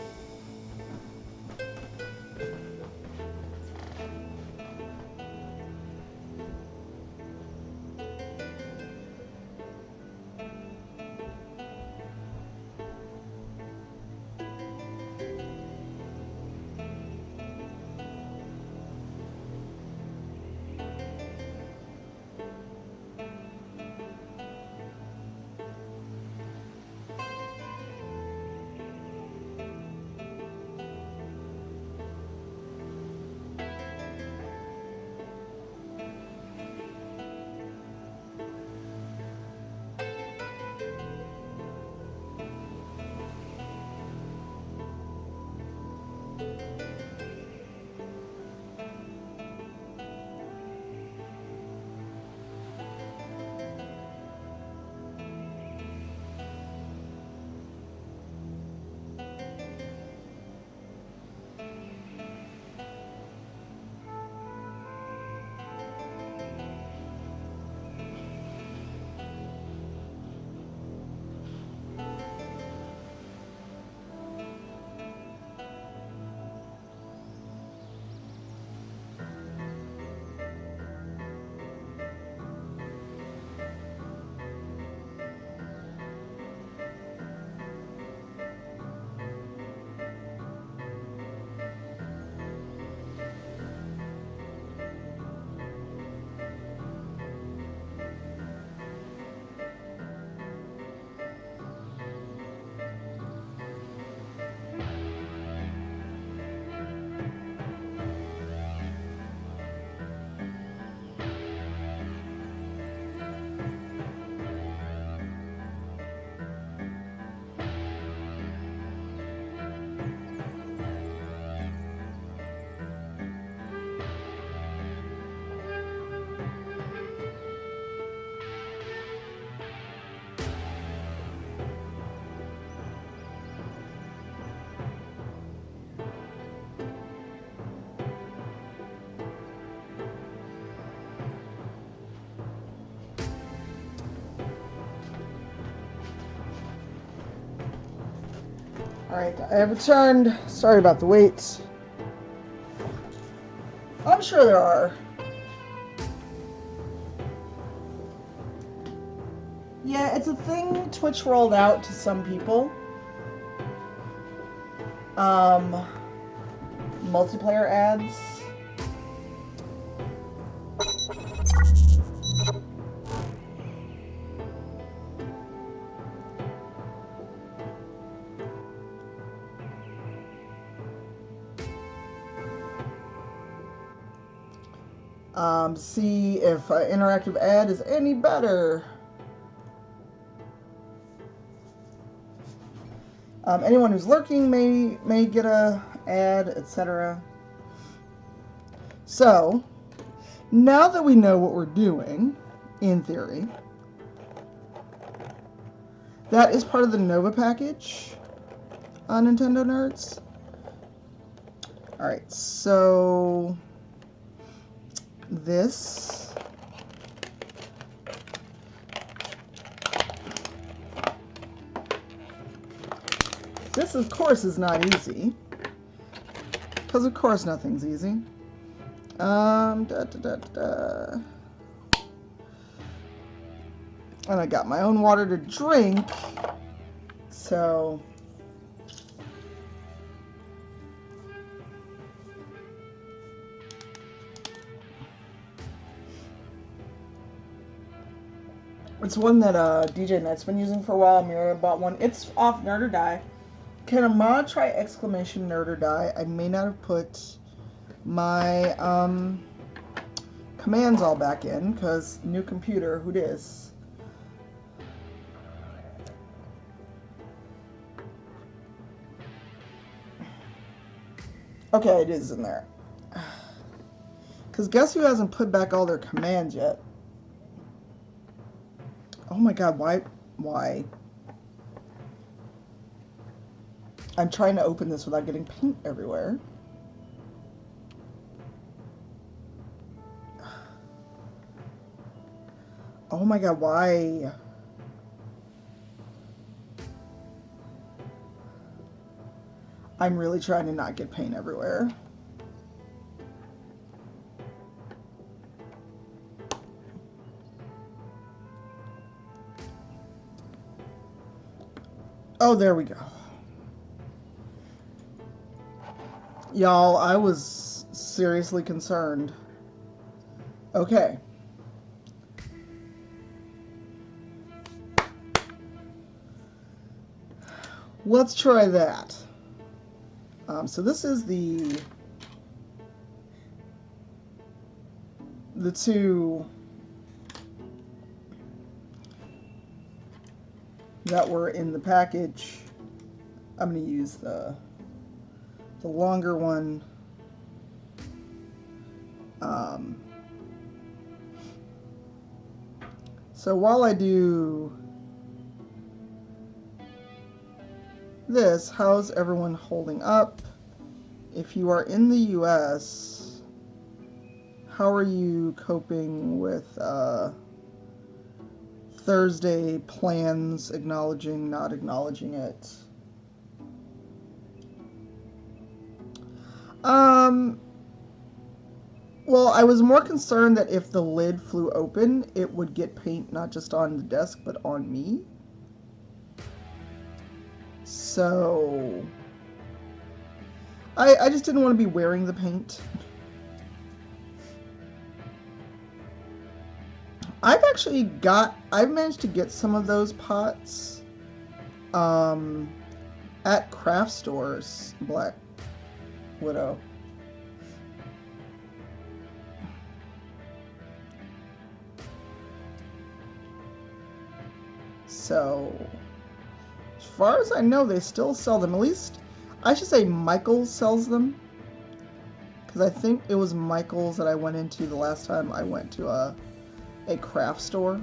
All right, I have returned. Sorry about the wait. I'm sure there are. Yeah, it's a thing Twitch rolled out to some people. Multiplayer ads. See if an interactive ad is any better. Anyone who's lurking may get a ad, etc. So, now that we know what we're doing, in theory, that is part of the Nova package on Nintendo Nerds. Alright, so this of course is not easy, because of course nothing's easy. And I got my own water to drink, so it's one that DJ Knight's been using for a while. Mira bought one. It's off Nerd or Die. Can a mod try exclamation Nerd or Die? I may not have put my commands all back in, because new computer, who dis? Okay, it is in there. Because guess who hasn't put back all their commands yet? Oh my god, why? Why? I'm trying to open this without getting paint everywhere. Oh my god, why? I'm really trying to not get paint everywhere. Oh, there we go. Y'all, I was seriously concerned. Okay. Let's try that. So this is the two that were in the package. I'm going to use the longer one. So while I do this, how's everyone holding up? If you are in the US, how are you coping with Thursday plans, acknowledging, not acknowledging it? Well, I was more concerned that if the lid flew open, it would get paint not just on the desk, but on me. So I just didn't want to be wearing the paint. I've managed to get some of those pots at craft stores, Black Widow. So, as far as I know, they still sell them. At least, I should say Michael's sells them. Because I think it was Michael's that I went into the last time I went to a craft store.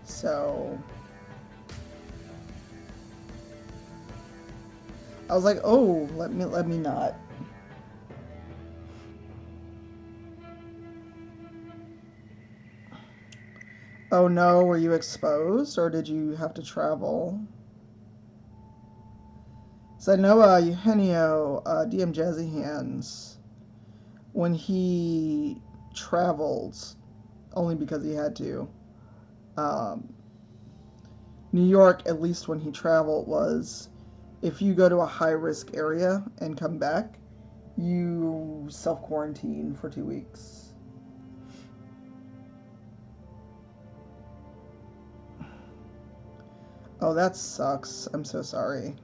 So I was like, oh, let me not. Oh no, were you exposed or did you have to travel? So I know Eugenio, DM Jazzy Hands, when he traveled, only because he had to, New York, at least when he traveled, was if you go to a high-risk area and come back, you self-quarantine for 2 weeks. Oh, that sucks. I'm so sorry.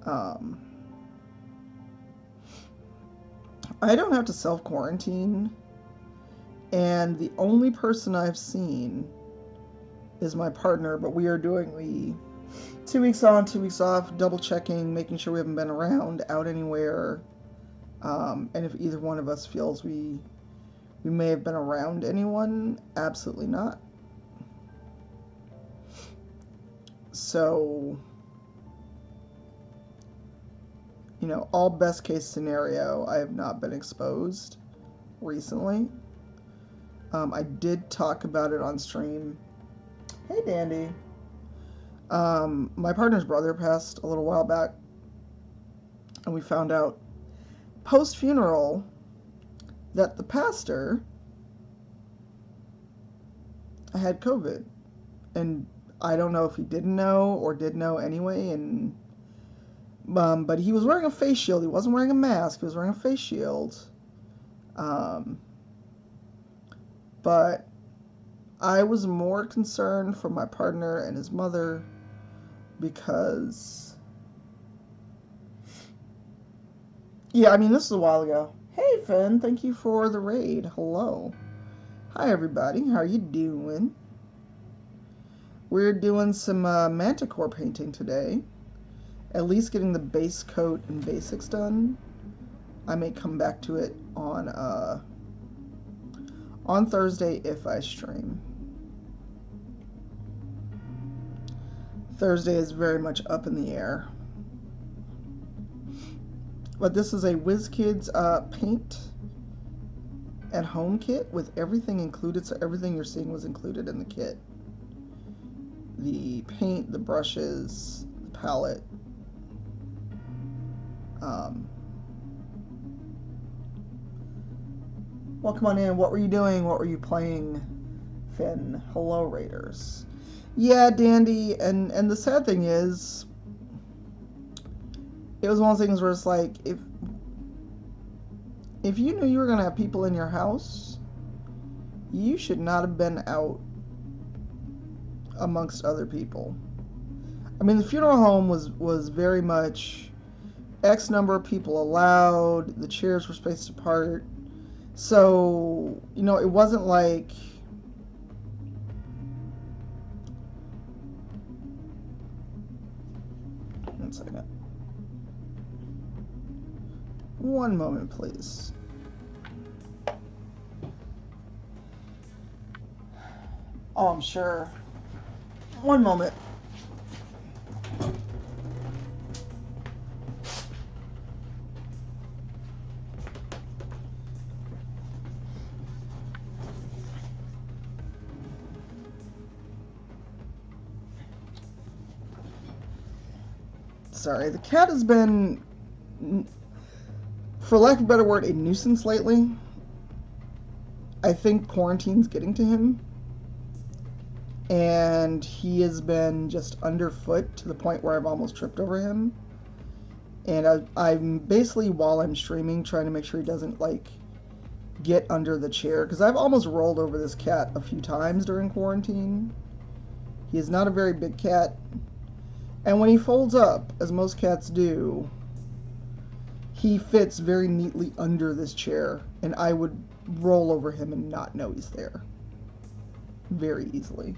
I don't have to self-quarantine, and the only person I've seen is my partner, but we are doing the 2 weeks on, 2 weeks off, double checking, making sure we haven't been around, out anywhere, and if either one of us feels we may have been around anyone, absolutely not. So, you know, all best case scenario, I have not been exposed recently. I did talk about it on stream. Hey, Dandy. My partner's brother passed a little while back, and we found out post-funeral that the pastor had COVID, and I don't know if he didn't know or did know anyway, and but he was wearing a face shield. He wasn't wearing a mask. He was wearing a face shield. But I was more concerned for my partner and his mother because, yeah, I mean, this is a while ago. Hey Finn, thank you for the raid. Hello. Hi everybody, how are you doing? We're doing some manticore painting today. At least getting the base coat and basics done. I may come back to it on Thursday if I stream. Thursday is very much up in the air. But this is a WizKids paint at home kit with everything included, so everything you're seeing was included in the kit. The paint, the brushes, the palette. Welcome on in. What were you doing? What were you playing, Finn? Hello, Raiders. Yeah, Dandy, and the sad thing is, it was one of those things where it's like, if you knew you were gonna have people in your house, you should not have been out amongst other people. I mean, the funeral home was very much X number of people allowed, the chairs were spaced apart, so, you know, it wasn't like, one second. One moment, please. Oh, I'm sure. One moment. Sorry, the cat has been, for lack of a better word, a nuisance lately. I think quarantine's getting to him. And he has been just underfoot to the point where I've almost tripped over him. And I'm basically, while I'm streaming, trying to make sure he doesn't, like, get under the chair. Because I've almost rolled over this cat a few times during quarantine. He is not a very big cat. And when he folds up, as most cats do, he fits very neatly under this chair. And I would roll over him and not know he's there. Very easily.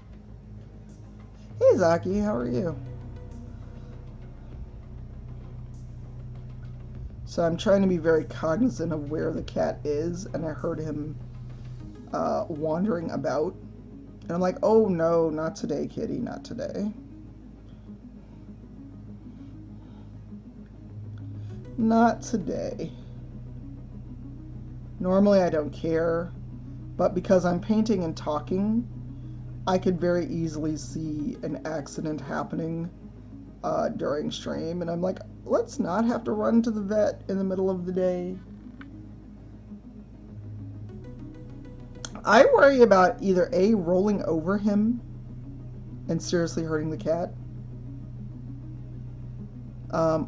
Hey Zaki, how are you? So I'm trying to be very cognizant of where the cat is, and I heard him wandering about. And I'm like, oh no, not today, kitty, not today. Not today. Normally I don't care, but because I'm painting and talking, I could very easily see an accident happening during stream, and I'm like, let's not have to run to the vet in the middle of the day. I worry about either A, rolling over him and seriously hurting the cat,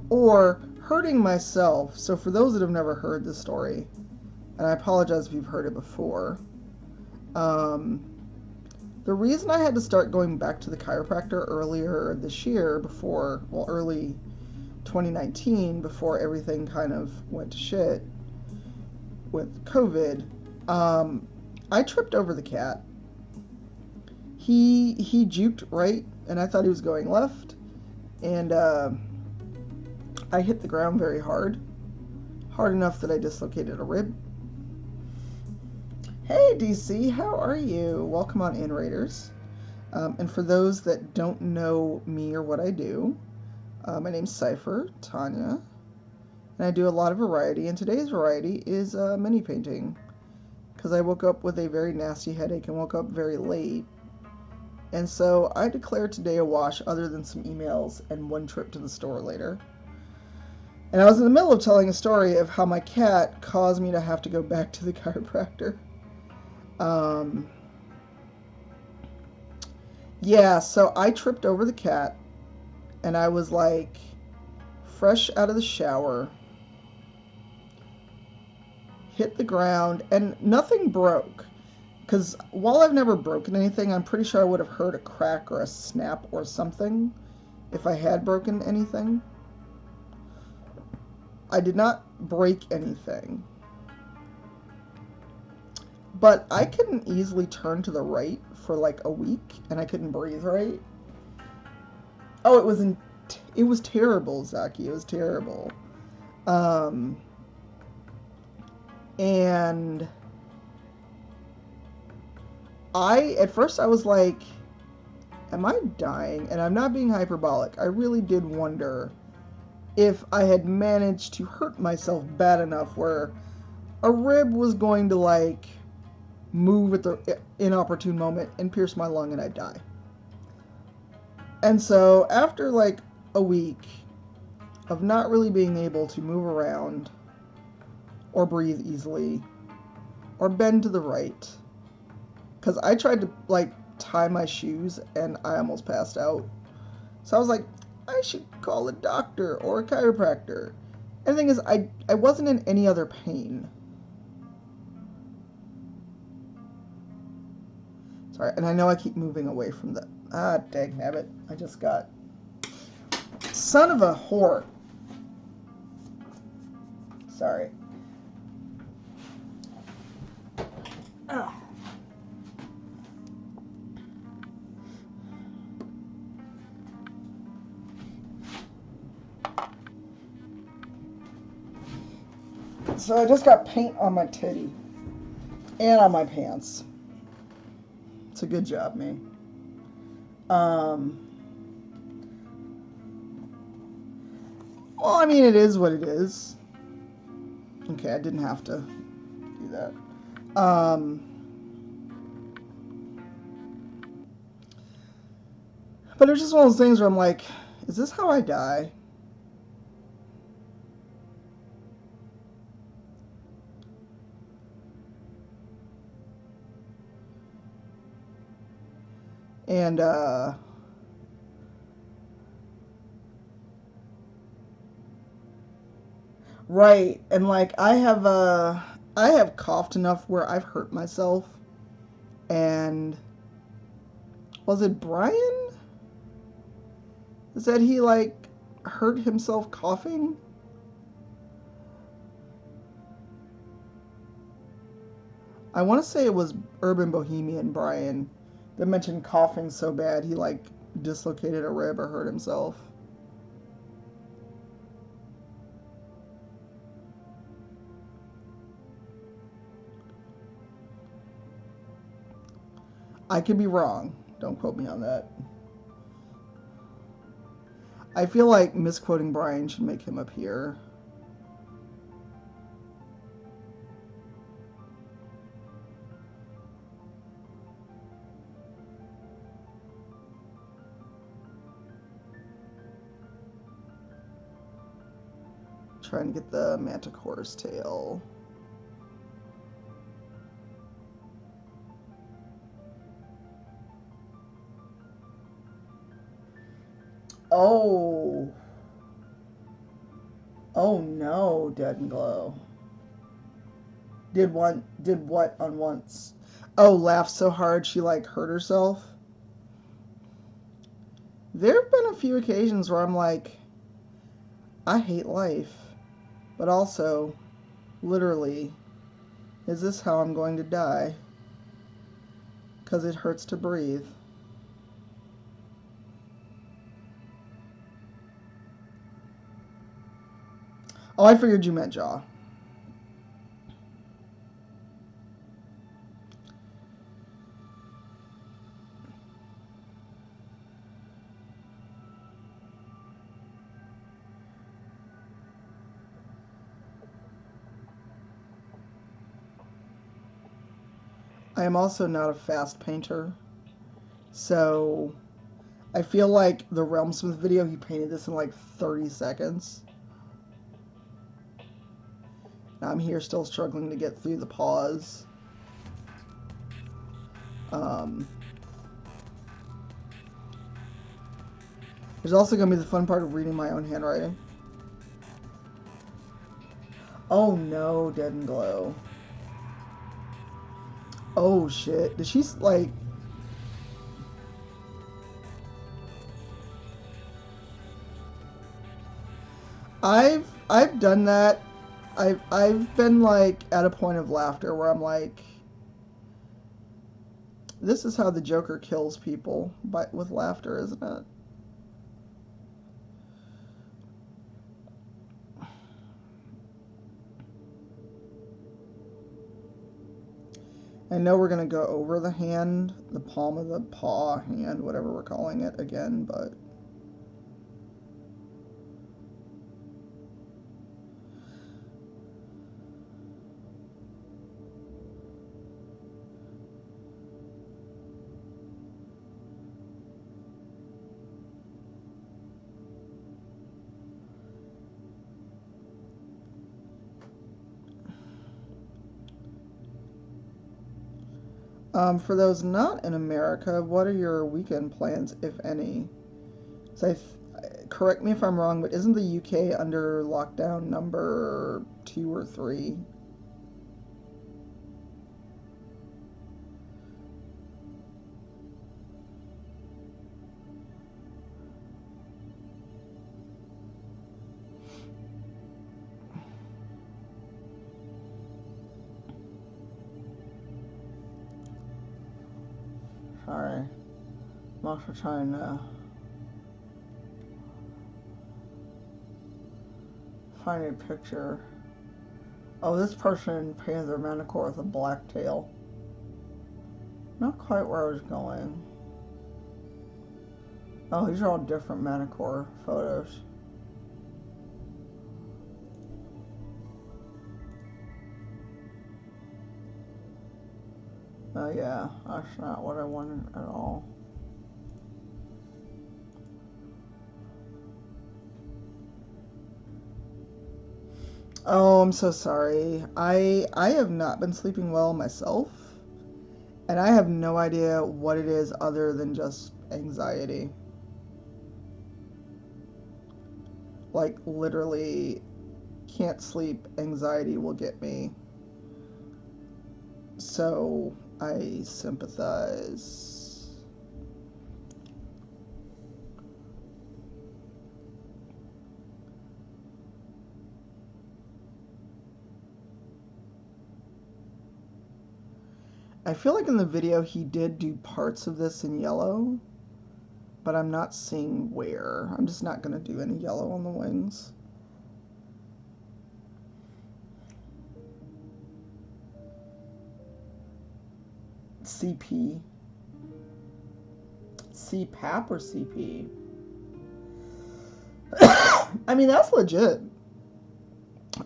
or hurting myself. So for those that have never heard this story, and I apologize if you've heard it before, the reason I had to start going back to the chiropractor earlier this year, early 2019, before everything kind of went to shit with COVID, I tripped over the cat. He juked right, and I thought he was going left, and I hit the ground very hard enough that I dislocated a rib. Hey DC, how are you? Welcome on in, Raiders. And for those that don't know me or what I do, my name's Cypher, Tanya, and I do a lot of variety, and today's variety is mini painting, because I woke up with a very nasty headache and woke up very late, and so I declared today a wash other than some emails and one trip to the store later. And I was in the middle of telling a story of how my cat caused me to have to go back to the chiropractor. Yeah, so I tripped over the cat, and I was like fresh out of the shower, hit the ground, and nothing broke. Because while I've never broken anything, I'm pretty sure I would have heard a crack or a snap or something if I had broken anything. I did not break anything. But I couldn't easily turn to the right for like a week, and I couldn't breathe right. Oh, it was terrible, Zaki. It was terrible. Um, and at first I was like, am I dying? And I'm not being hyperbolic. I really did wonder if I had managed to hurt myself bad enough where a rib was going to like move at the inopportune moment and pierce my lung and I'd die. And so after like a week of not really being able to move around or breathe easily or bend to the right, because I tried to like tie my shoes and I almost passed out. So I was like, I should call a doctor or a chiropractor. And the thing is, I wasn't in any other pain. Sorry, and I know I keep moving away from the... Ah, dagnabbit. I just got... Son of a whore. Sorry. Ugh. So I just got paint on my titty. And on my pants. It's a good job, me. Well, I mean, it is what it is. Okay, I didn't have to do that. But it's just one of those things where I'm like, is this how I die? And, right, and like, I have coughed enough where I've hurt myself, and, was it Brian? Said he, like, hurt himself coughing? I want to say it was Urban Bohemian Brian that mentioned coughing so bad he, like, dislocated a rib or hurt himself. I could be wrong. Don't quote me on that. I feel like misquoting Brian should make him appear. Trying to get the manticore's tail. Oh. Oh no, Dead and Glow. Did what on once? Oh, laughed so hard she like hurt herself. There have been a few occasions where I'm like, I hate life. But also, literally, is this how I'm going to die? Because it hurts to breathe. Oh, I figured you meant jaw. I am also not a fast painter, so I feel like the Realmsmith video, he painted this in like 30 seconds. I'm here still struggling to get through the pause. There's also going to be the fun part of reading my own handwriting. Oh no, Dead and Glow. Oh shit. Did she like... I've done that. I've been like at a point of laughter where I'm like, This is how the Joker kills people, with laughter, isn't it? I know we're going to go over the hand, the palm of the paw hand, whatever we're calling it again, but... for those not in America, what are your weekend plans, if any? So correct me if I'm wrong, but isn't the UK under lockdown number 2 or 3? Sorry. I'm also trying to find a picture. Oh, this person painted their manicore with a black tail. Not quite where I was going. Oh, these are all different manicore photos. Oh yeah, that's not what I wanted at all. Oh, I'm so sorry. I have not been sleeping well myself, and I have no idea what it is other than just anxiety. Like, literally, can't sleep, anxiety will get me. So, I sympathize. I feel like in the video he did do parts of this in yellow, but I'm not seeing where. I'm just not going to do any yellow on the wings. CP. CPAP or CP? I mean, that's legit.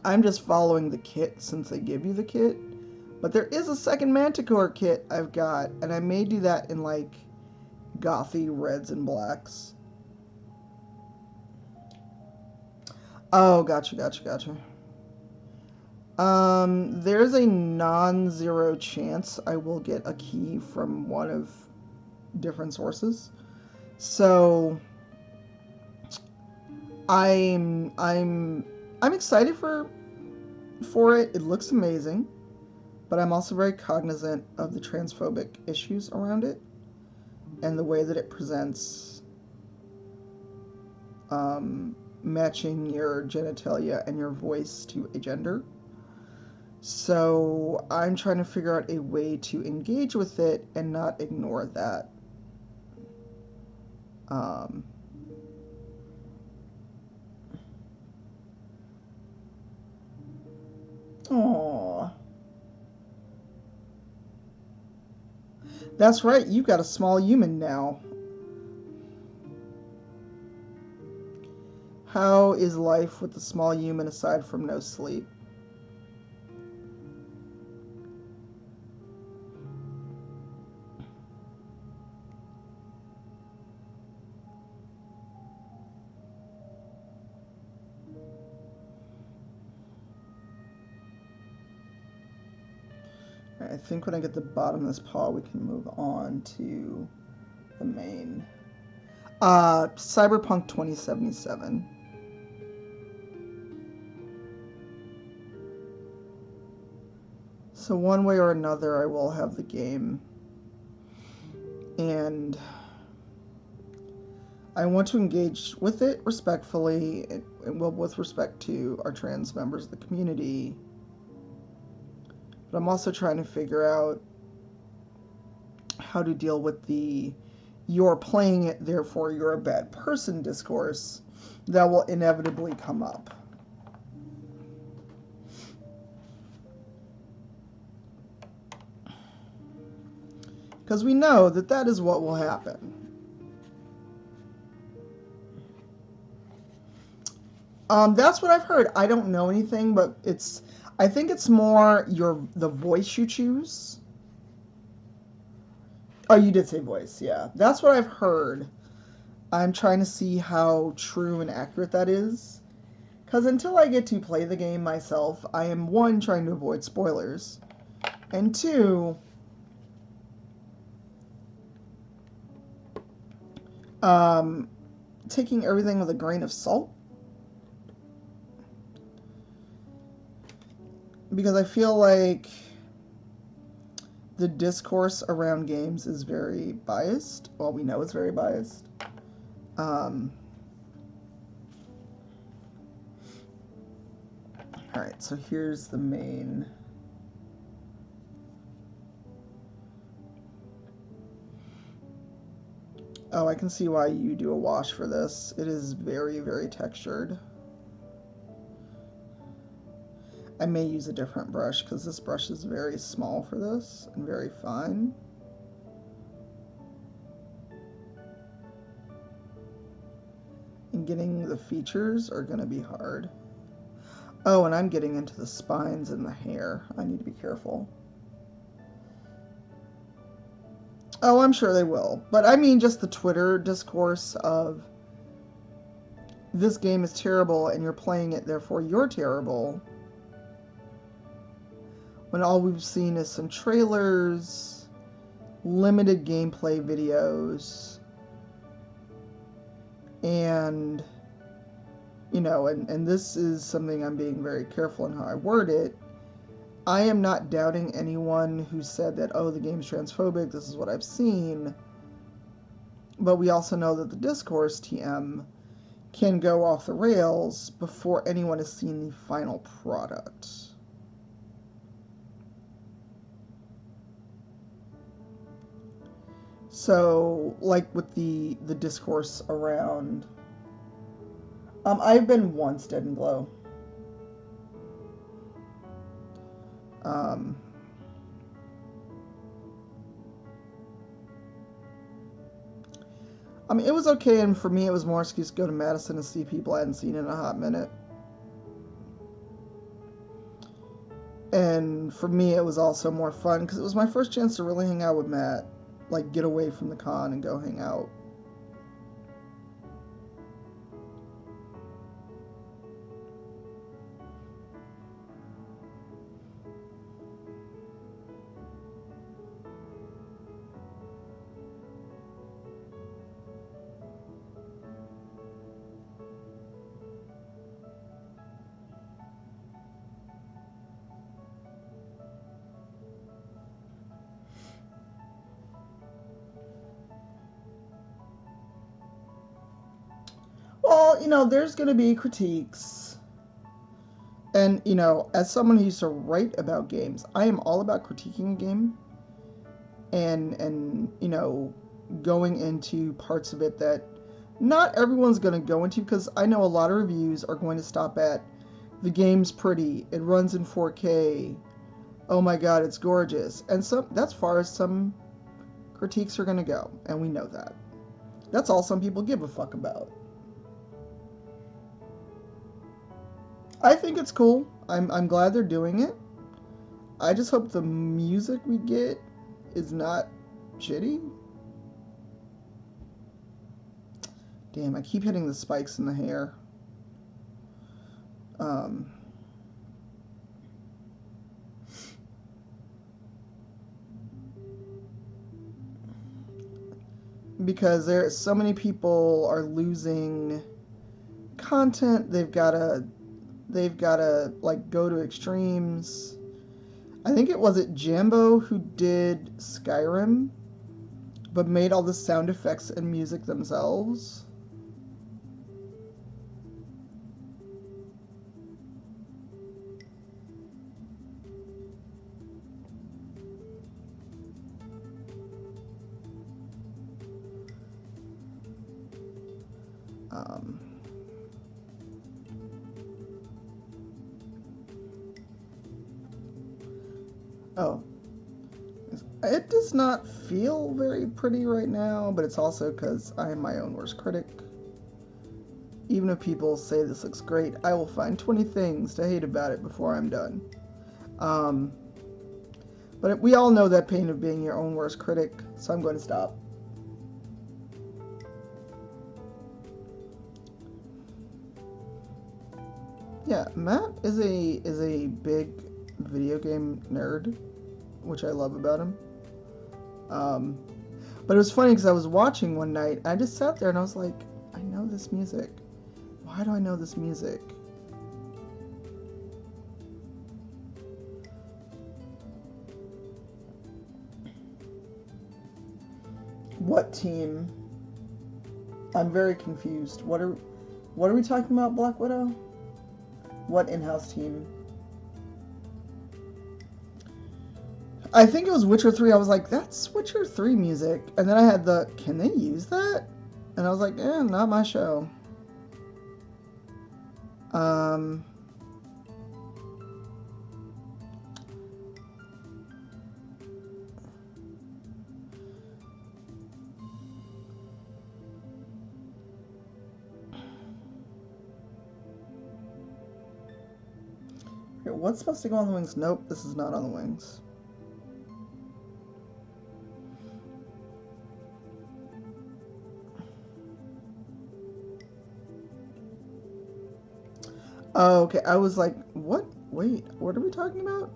I'm just following the kit since they give you the kit. But there is a second Manticore kit I've got, and I may do that in, like, gothy reds and blacks. Oh, gotcha. There's a non-zero chance I will get a key from one of different sources. So I'm excited for it. It looks amazing, but I'm also very cognizant of the transphobic issues around it and the way that it presents matching your genitalia and your voice to a gender. So I'm trying to figure out a way to engage with it and not ignore that. Aww. That's right, you've got a small human now. How is life with the small human aside from no sleep? I think when I get the bottom of this paw, we can move on to the main. Cyberpunk 2077. So one way or another, I will have the game. And I want to engage with it respectfully, and with respect to our trans members of the community. But I'm also trying to figure out how to deal with the "you're playing it, therefore you're a bad person" discourse that will inevitably come up. Because we know that that is what will happen. That's what I've heard. I don't know anything, but I think it's more the voice you choose. Oh, you did say voice, yeah. That's what I've heard. I'm trying to see how true and accurate that is. Because until I get to play the game myself, I am, one, trying to avoid spoilers, and two, taking everything with a grain of salt. Because I feel like the discourse around games is very biased. Well, we know it's very biased. Alright, so here's the main. Oh, I can see why you do a wash for this. It is very, very textured. I may use a different brush because this brush is very small for this and very fine. And getting the features are going to be hard. Oh, and I'm getting into the spines and the hair. I need to be careful. Oh, I'm sure they will. But I mean just the Twitter discourse of this game is terrible and you're playing it, therefore you're terrible. When all we've seen is some trailers, limited gameplay videos, and, you know, and this is something I'm being very careful in how I word it. I am not doubting anyone who said that, oh, the game's transphobic, this is what I've seen. But we also know that the discourse, TM, can go off the rails before anyone has seen the final product. So, like with the discourse around... I've been once Dead and Glow. I mean, it was okay, and for me it was more excuse to go to Madison and see people I hadn't seen in a hot minute. And for me it was also more fun, because it was my first chance to really hang out with Matt. Like, get away from the con and go hang out. Well, you know, there's going to be critiques. And, you know, as someone who used to write about games, I am all about critiquing a game. And you know, going into parts of it that not everyone's going to go into, because I know a lot of reviews are going to stop at, the game's pretty, it runs in 4K, oh my god, it's gorgeous. And so that's far as some critiques are going to go, and we know that. That's all some people give a fuck about. I think it's cool. I'm glad they're doing it. I just hope the music we get is not shitty. Damn, I keep hitting the spikes in the hair. Because there, so many people are losing content. They've gotta like go to extremes. I think it was Jambo who did Skyrim, but made all the sound effects and music themselves. Um, oh, it does not feel very pretty right now, but it's also because I am my own worst critic. Even if people say this looks great, I will find 20 things to hate about it before I'm done. But we all know that pain of being your own worst critic, so I'm going to stop. Yeah, Matt is a big video game nerd, which I love about him. But it was funny because I was watching one night, and I just sat there and I was like, I know this music. Why do I know this music? What team? I'm very confused. What are we talking about, Black Widow? What in-house team? I think it was Witcher 3. I was like, that's Witcher 3 music. And then I had the, can they use that? And I was like, not my show. Here, what's supposed to go on the wings? Nope, this is not on the wings. Oh, okay. I was like, what? Wait, what are we talking about?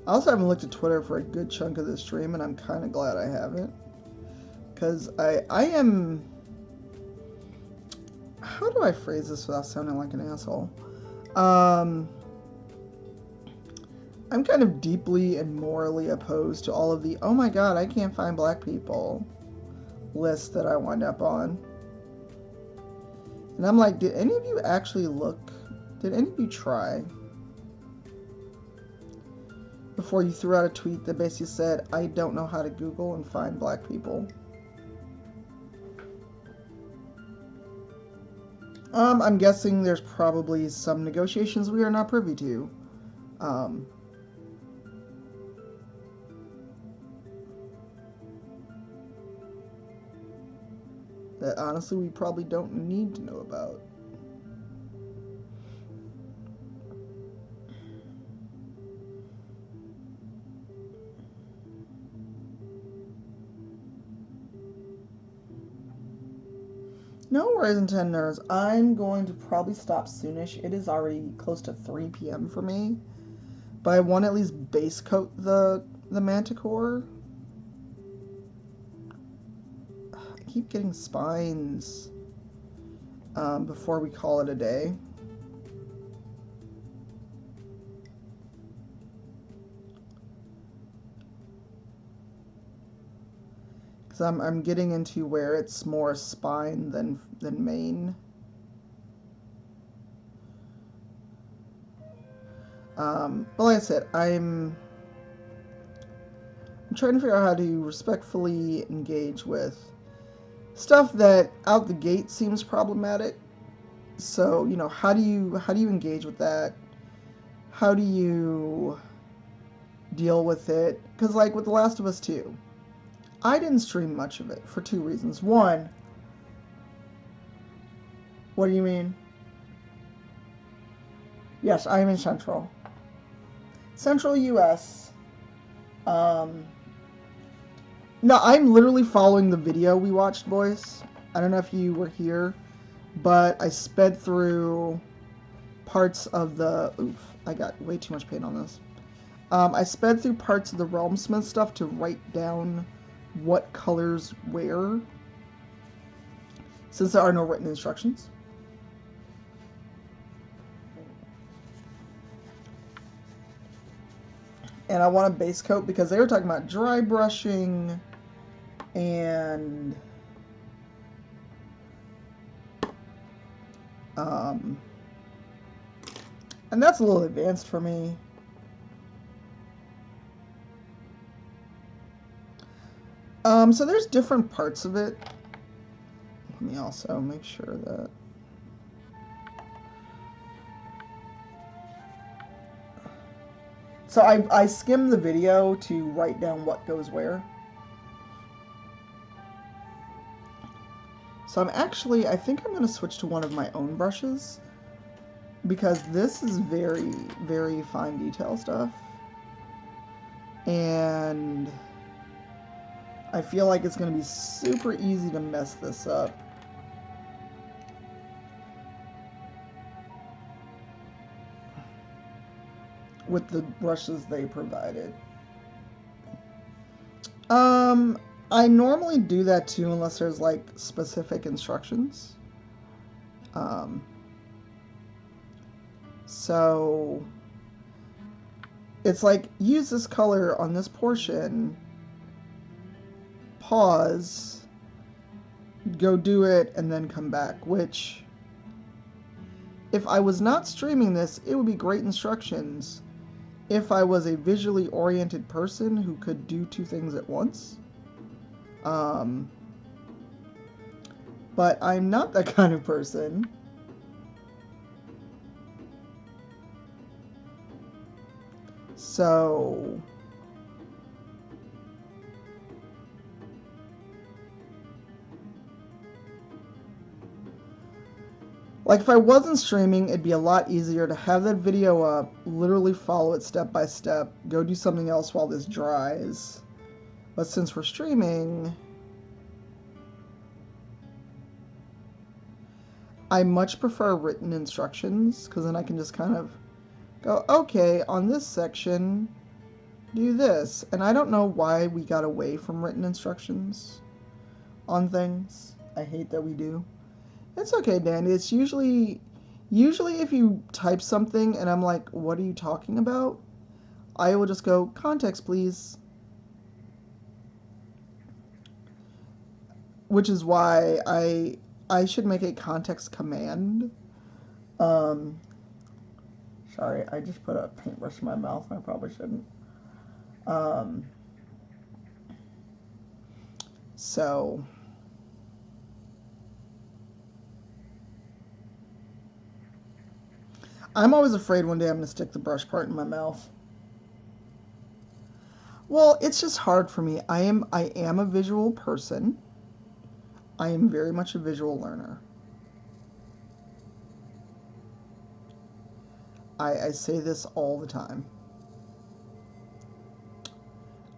I also haven't looked at Twitter for a good chunk of this stream, and I'm kind of glad I haven't. Because I am... How do I phrase this without sounding like an asshole? I'm kind of deeply and morally opposed to all of the, oh my god, I can't find black people lists that I wind up on. And I'm like, did any of you actually look? Did any of you try? Before you threw out a tweet that basically said, I don't know how to Google and find black people. I'm guessing there's probably some negotiations we are not privy to. That honestly we probably don't need to know about. No worries, 10 nerds. I'm going to probably stop soonish. It is already close to 3 p.m. for me. But I want to at least base coat the Manticore. I keep getting spines before we call it a day. Because I'm getting into where it's more spine than mane. But like I said, I'm trying to figure out how to respectfully engage with stuff that out the gate seems problematic. So, you know, how do you engage with that? How do you deal with it? Because like with The Last of Us 2, I didn't stream much of it for 2 reasons. One, what do you mean? Yes, I am in Central US. No, I'm literally following the video we watched, boys. I don't know if you were here, but I sped through parts of the... Oof, I got way too much paint on this. I sped through parts of the Realmsmith stuff to write down what colors where, since there are no written instructions. And I want a base coat because they were talking about dry brushing and And that's a little advanced for me. So there's different parts of it. Let me also make sure that... So I skimmed the video to write down what goes where. So I think I'm going to switch to one of my own brushes, because this is very, very fine detail stuff. And I feel like it's going to be super easy to mess this up. With the brushes they provided. I normally do that too, unless there's like specific instructions. So it's like, use this color on this portion, pause, go do it, and then come back, which, if I was not streaming this, it would be great instructions if I was a visually oriented person who could do two things at once. But I'm not that kind of person. So like, if I wasn't streaming, it'd be a lot easier to have that video up, literally follow it step by step, go do something else while this dries. But since we're streaming, I much prefer written instructions, because then I can just kind of go, okay, on this section, do this. And I don't know why we got away from written instructions on things. I hate that we do. It's okay, Danny. It's usually if you type something and I'm like, what are you talking about? I will just go, context, please. Which is why I should make a context command. Sorry, I just put a paintbrush in my mouth. I probably shouldn't. So I'm always afraid one day I'm going to stick the brush part in my mouth. Well, it's just hard for me. I am a visual person. I am very much a visual learner. I say this all the time.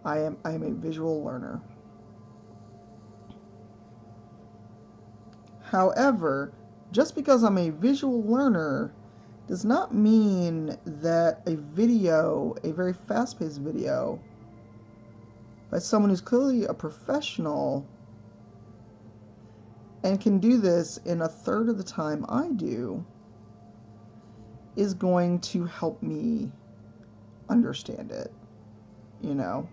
I am a visual learner. However, just because I'm a visual learner does not mean that a video, a very fast-paced video, by someone who's clearly a professional and can do this in a third of the time I do, is going to help me understand it, you know?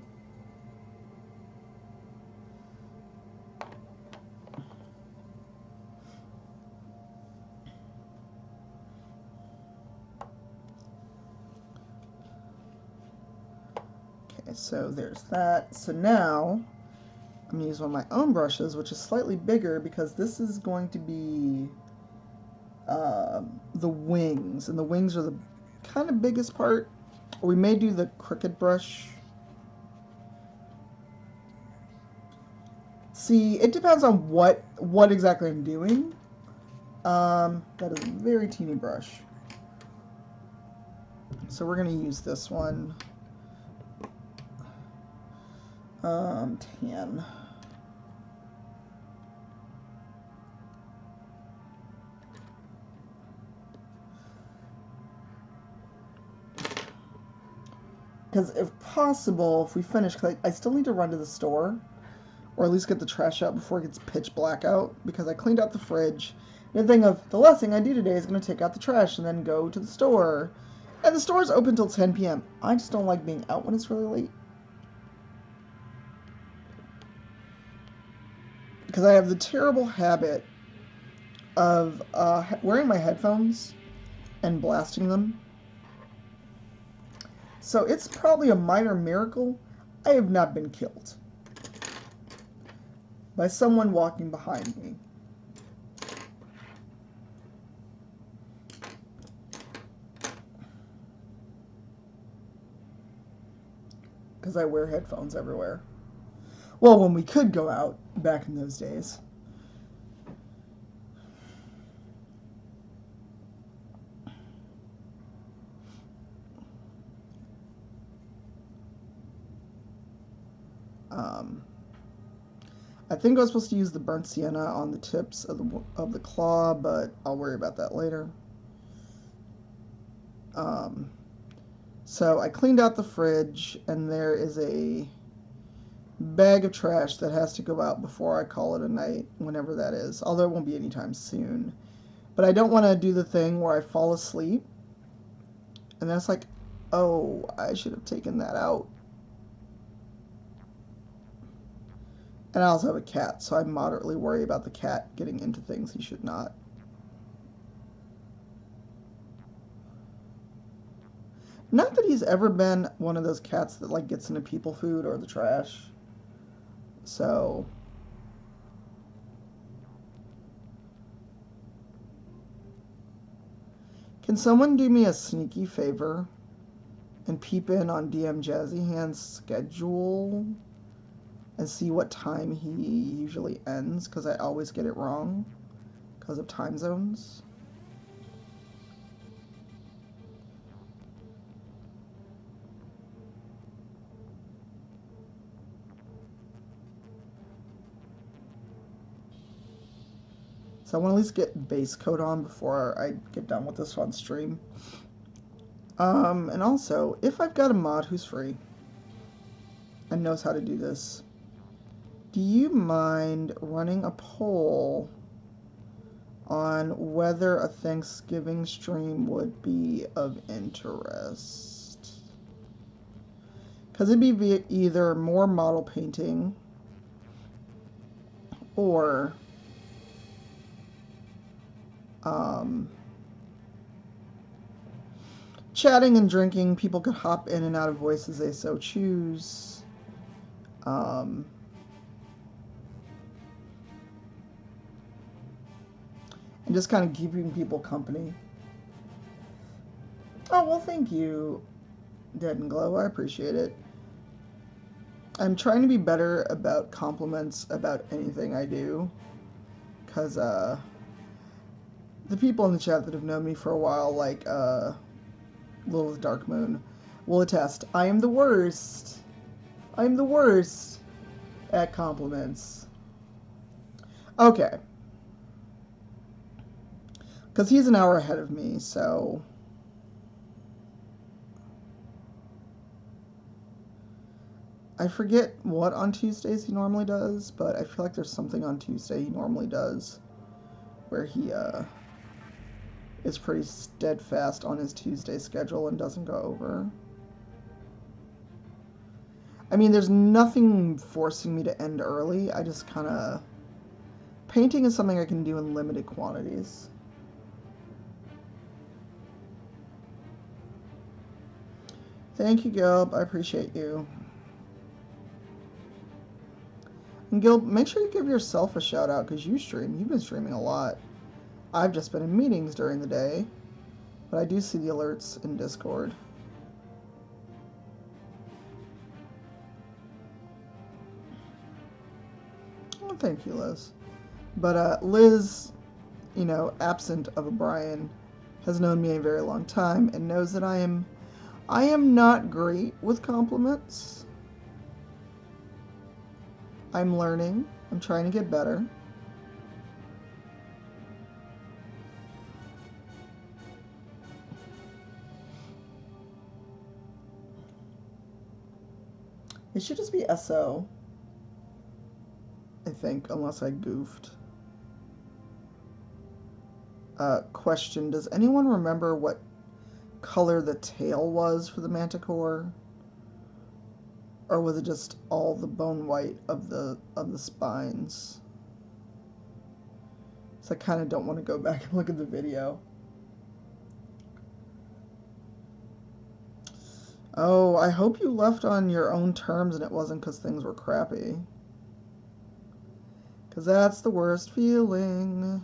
Okay, so there's that. So now I'm going to use one of my own brushes, which is slightly bigger because this is going to be the wings, and the wings are the kind of biggest part. We may do the crooked brush. See, it depends on what exactly I'm doing. That is a very teeny brush. So we're going to use this one. Tan. Because if possible, if we finish, cause I still need to run to the store, or at least get the trash out before it gets pitch black out, because I cleaned out the fridge. And the last thing I do today is going to take out the trash and then go to the store. And the store's open till 10 p.m. I just don't like being out when it's really late. Because I have the terrible habit of wearing my headphones and blasting them So it's probably a minor miracle I have not been killed by someone walking behind me. Because I wear headphones everywhere. Well, when we could go out back in those days. I think I was supposed to use the burnt sienna on the tips of the claw, but I'll worry about that later. So I cleaned out the fridge, and there is a bag of trash that has to go out before I call it a night, whenever that is. Although it won't be anytime soon. But I don't want to do the thing where I fall asleep, and that's like, oh, I should have taken that out. And I also have a cat, so I moderately worry about the cat getting into things he should not. Not that he's ever been one of those cats that like gets into people food or the trash. So can someone do me a sneaky favor and peep in on DM Jazzy Hand's schedule and see what time he usually ends? Because I always get it wrong because of time zones. So I want to at least get base coat on before I get done with this on stream. And also, if I've got a mod who's free and knows how to do this, do you mind running a poll on whether a Thanksgiving stream would be of interest? Because it'd be either more model painting or chatting and drinking. People could hop in and out of voice as they so choose. And just kind of keeping people company. Oh, well, thank you, Dead and Glow. I appreciate it. I'm trying to be better about compliments about anything I do. Because, the people in the chat that have known me for a while, like, Lilith Dark Moon, will attest. I am the worst. I am the worst at compliments. Okay. Because he's an hour ahead of me, so... I forget what on Tuesdays he normally does, but I feel like there's something on Tuesday he normally does where he, is pretty steadfast on his Tuesday schedule and doesn't go over. I mean, there's nothing forcing me to end early. I just kind of... Painting is something I can do in limited quantities. Thank you, Gilb. I appreciate you. And Gilb, make sure you give yourself a shout out because you stream. You've been streaming a lot. I've just been in meetings during the day, but I do see the alerts in Discord. Well, thank you, Liz. But Liz, you know, absent of a Brian, has known me a very long time and knows that I am not great with compliments. I'm learning. I'm trying to get better. It should just be SO, I think, unless I goofed. Question, does anyone remember what color the tail was for the Manticore? Or was it just all the bone white of the spines? So I kind of don't want to go back and look at the video. Oh, I hope you left on your own terms and it wasn't because things were crappy. Because that's the worst feeling.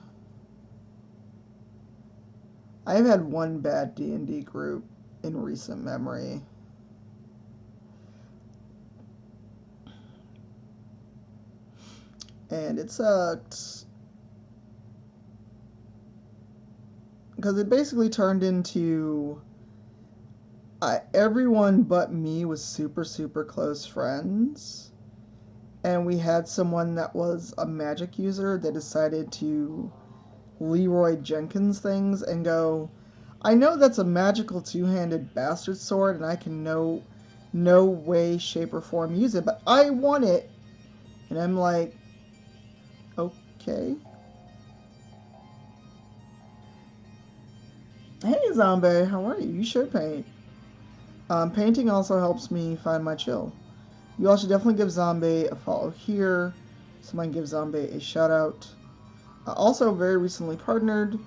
I've had one bad D&D group in recent memory. And it sucked. Because it basically turned into... everyone but me was super, super close friends. And we had someone that was a magic user that decided to Leroy Jenkins things and go, I know that's a magical two-handed bastard sword and I can no way, shape, or form use it, but I want it. And I'm like, okay. Hey, Zombie, how are you? You should paint. Painting also helps me find my chill. You all should definitely give Zombie a follow here. Someone give Zombie a shout out. Also, very recently partnered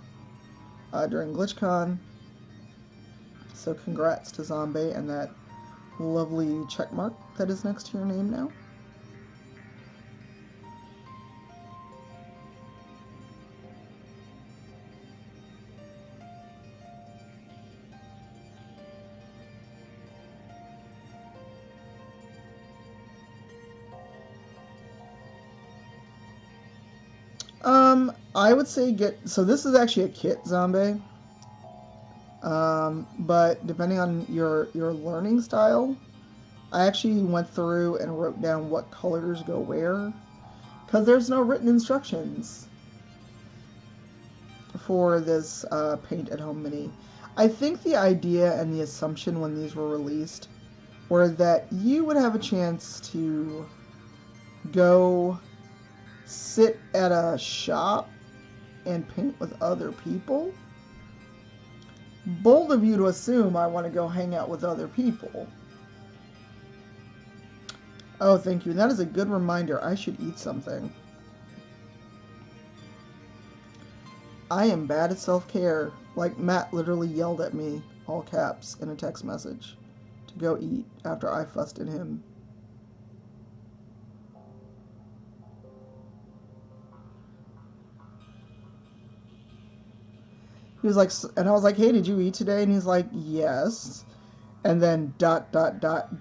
during GlitchCon. So congrats to Zombie and that lovely check mark that is next to your name now. I would say so this is actually a kit, Zombie. But depending on your learning style, I actually went through and wrote down what colors go where, because there's no written instructions for this Paint at Home Mini. I think the idea and the assumption when these were released were that you would have a chance to go sit at a shop and paint with other people. Bold of you to assume I want to go hang out with other people. Oh, thank you. And that is a good reminder. I should eat something. I am bad at self-care. Like, Matt literally yelled at me, all caps, in a text message, to go eat after I fussed at him. He was like, and I was like, hey, did you eat today? And he's like, yes. And then ...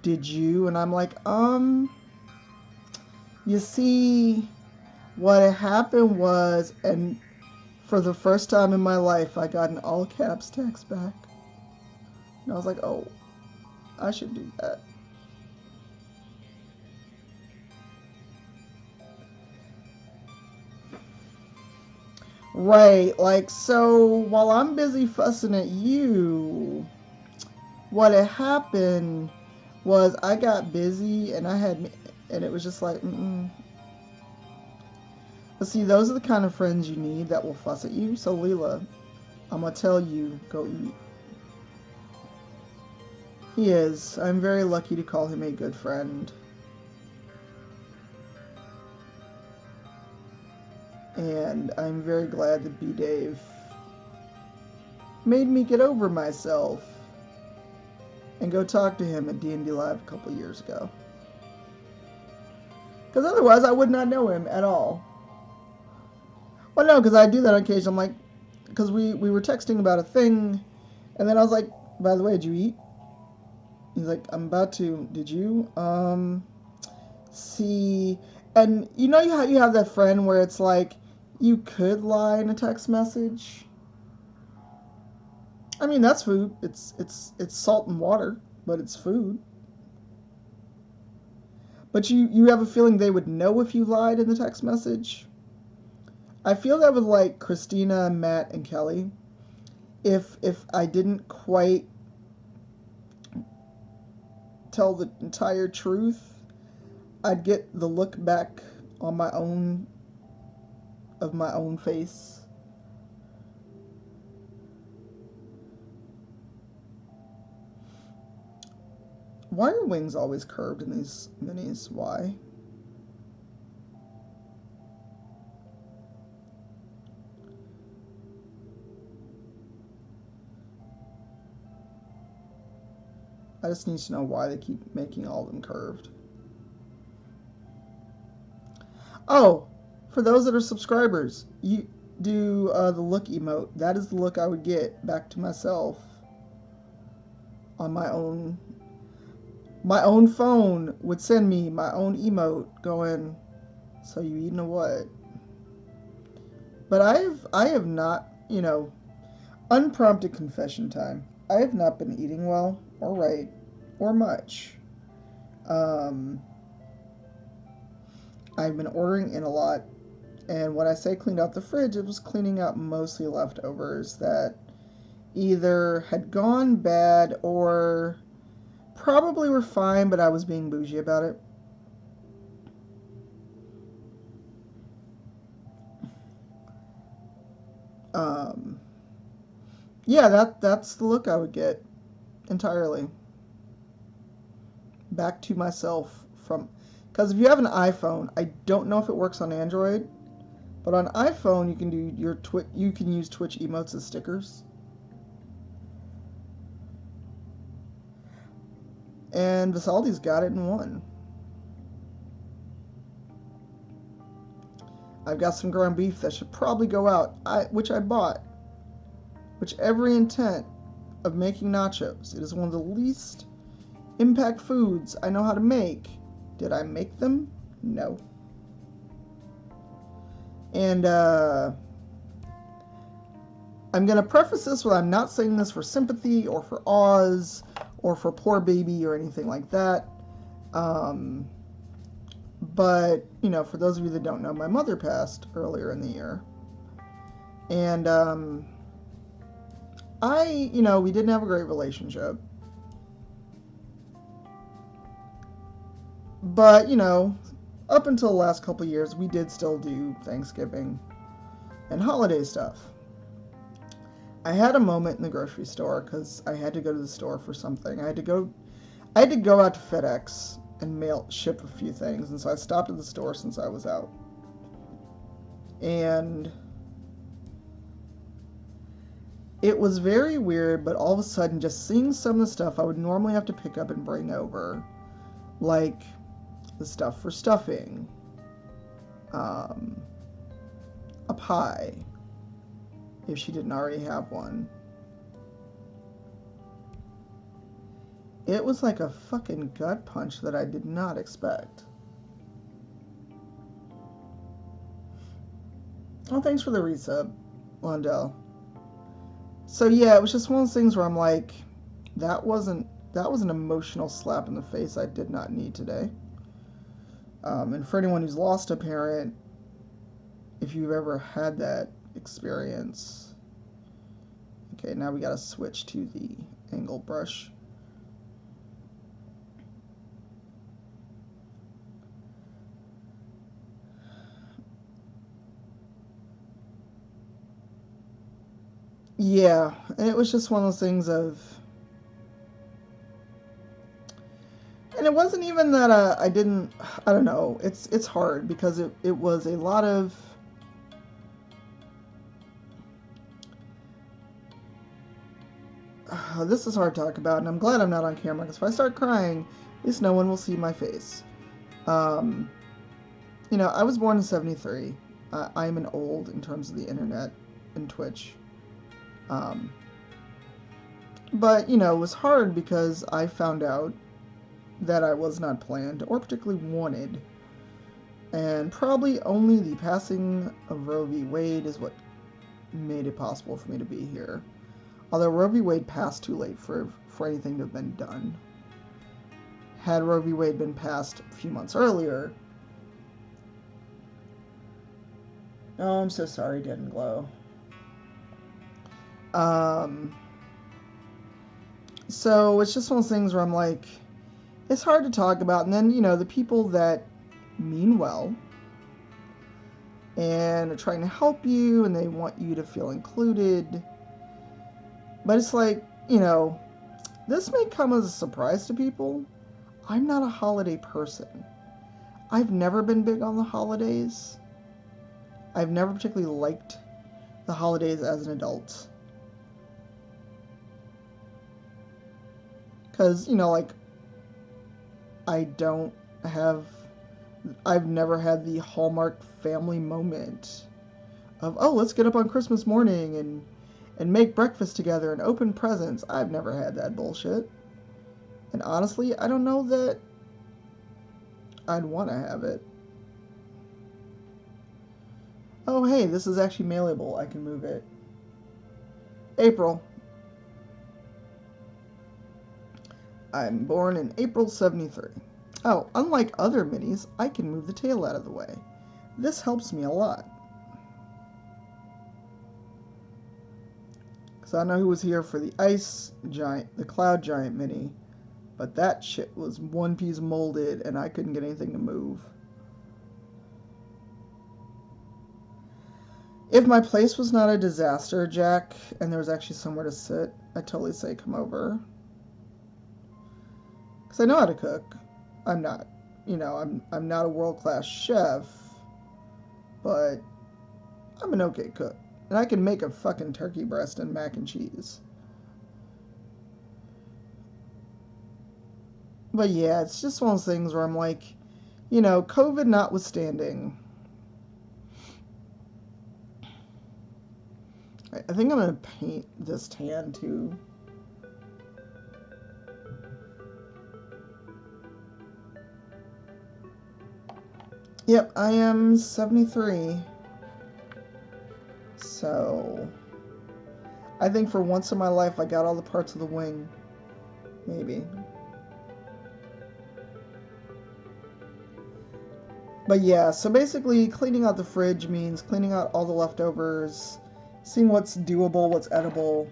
did you? And I'm like, you see, what happened was, and for the first time in my life, I got an all caps text back. And I was like, oh, I should do that. Right, like, so while I'm busy fussing at you, what had happened was I got busy and and it was just like, But see, those are the kind of friends you need that will fuss at you. So, Leela, I'm gonna tell you, go eat. He is. I'm very lucky to call him a good friend. And I'm very glad that B-Dave made me get over myself and go talk to him at D&D Live a couple years ago. Because otherwise I would not know him at all. Well, no, because I do that on occasion. I'm like, because we were texting about a thing, and then I was like, by the way, did you eat? He's like, I'm about to. Did you? See, and you know how you have that friend where it's like, you could lie in a text message. I mean, that's food. It's salt and water, but it's food. But you have a feeling they would know if you lied in the text message. I feel that with like Christina, Matt, and Kelly. If I didn't quite tell the entire truth, I'd get the look back on my own face. Why are wings always curved in these minis? Why? I just need to know why they keep making all of them curved. Oh, for those that are subscribers, you do the look emote. That is the look I would get back to myself on my own. My own phone would send me my own emote going, "So you eating a what?" But I have not, unprompted confession time. I have not been eating well or right or much. I've been ordering in a lot, and when I say cleaned out the fridge, it was cleaning out mostly leftovers that either had gone bad or probably were fine, but I was being bougie about it. Yeah, that's the look I would get entirely. Back to myself from, because if you have an iPhone, I don't know if it works on Android, but on iPhone you can do you can use Twitch emotes as stickers. And Visaldi's got it in one. I've got some ground beef that should probably go out, which I bought, which every intent of making nachos. It is one of the least impact foods I know how to make. Did I make them? No. And I'm going to preface this with I'm not saying this for sympathy or for Oz or for poor baby or anything like that. But, for those of you that don't know, my mother passed earlier in the year. And we didn't have a great relationship. But, up until the last couple of years, we did still do Thanksgiving and holiday stuff. I had a moment in the grocery store because I had to go to the store for something. I had to go out to FedEx and ship a few things, and so I stopped at the store since I was out. And it was very weird, but all of a sudden just seeing some of the stuff I would normally have to pick up and bring over, like the stuff for stuffing, a pie, if she didn't already have one. It was like a fucking gut punch that I did not expect. Oh, thanks for the resub, Londell. So yeah, it was just one of those things where I'm like, that was an emotional slap in the face I did not need today. And for anyone who's lost a parent, if you've ever had that experience. Okay, now we gotta switch to the angle brush. Yeah, and it was just one of those things of, and it wasn't even that I don't know, it's hard because it was a lot of, this is hard to talk about, and I'm glad I'm not on camera, because if I start crying, at least no one will see my face. I was born in 73. I am an old in terms of the internet and Twitch. But, it was hard because I found out that I was not planned or particularly wanted. And probably only the passing of Roe v. Wade is what made it possible for me to be here. Although Roe v. Wade passed too late for anything to have been done. Had Roe v. Wade been passed a few months earlier... Oh, I'm so sorry, Dead and Glow. So it's just one of those things where I'm like, it's hard to talk about. And then, the people that mean well and are trying to help you and they want you to feel included. But it's like, this may come as a surprise to people. I'm not a holiday person. I've never been big on the holidays. I've never particularly liked the holidays as an adult. Because, you know, like, I've never had the Hallmark family moment of, oh, let's get up on Christmas morning and make breakfast together and open presents. I've never had that bullshit. And honestly, I don't know that I'd want to have it. Oh, hey, this is actually malleable. I can move it. April. I'm born in April 73. Oh, unlike other minis, I can move the tail out of the way. This helps me a lot. Because I don't know who was here for the the Cloud Giant mini, but that shit was one piece molded and I couldn't get anything to move. If my place was not a disaster, Jack, and there was actually somewhere to sit, I'd totally say come over. Because I know how to cook. I'm not, you know, I'm not a world-class chef, but I'm an okay cook. And I can make a fucking turkey breast and mac and cheese. But yeah, it's just one of those things where I'm like, you know, COVID notwithstanding, I think I'm going to paint this tan too. Yep, I am 73. So, I think for once in my life I got all the parts of the wing. Maybe. But yeah, so basically cleaning out the fridge means cleaning out all the leftovers, seeing what's doable, what's edible.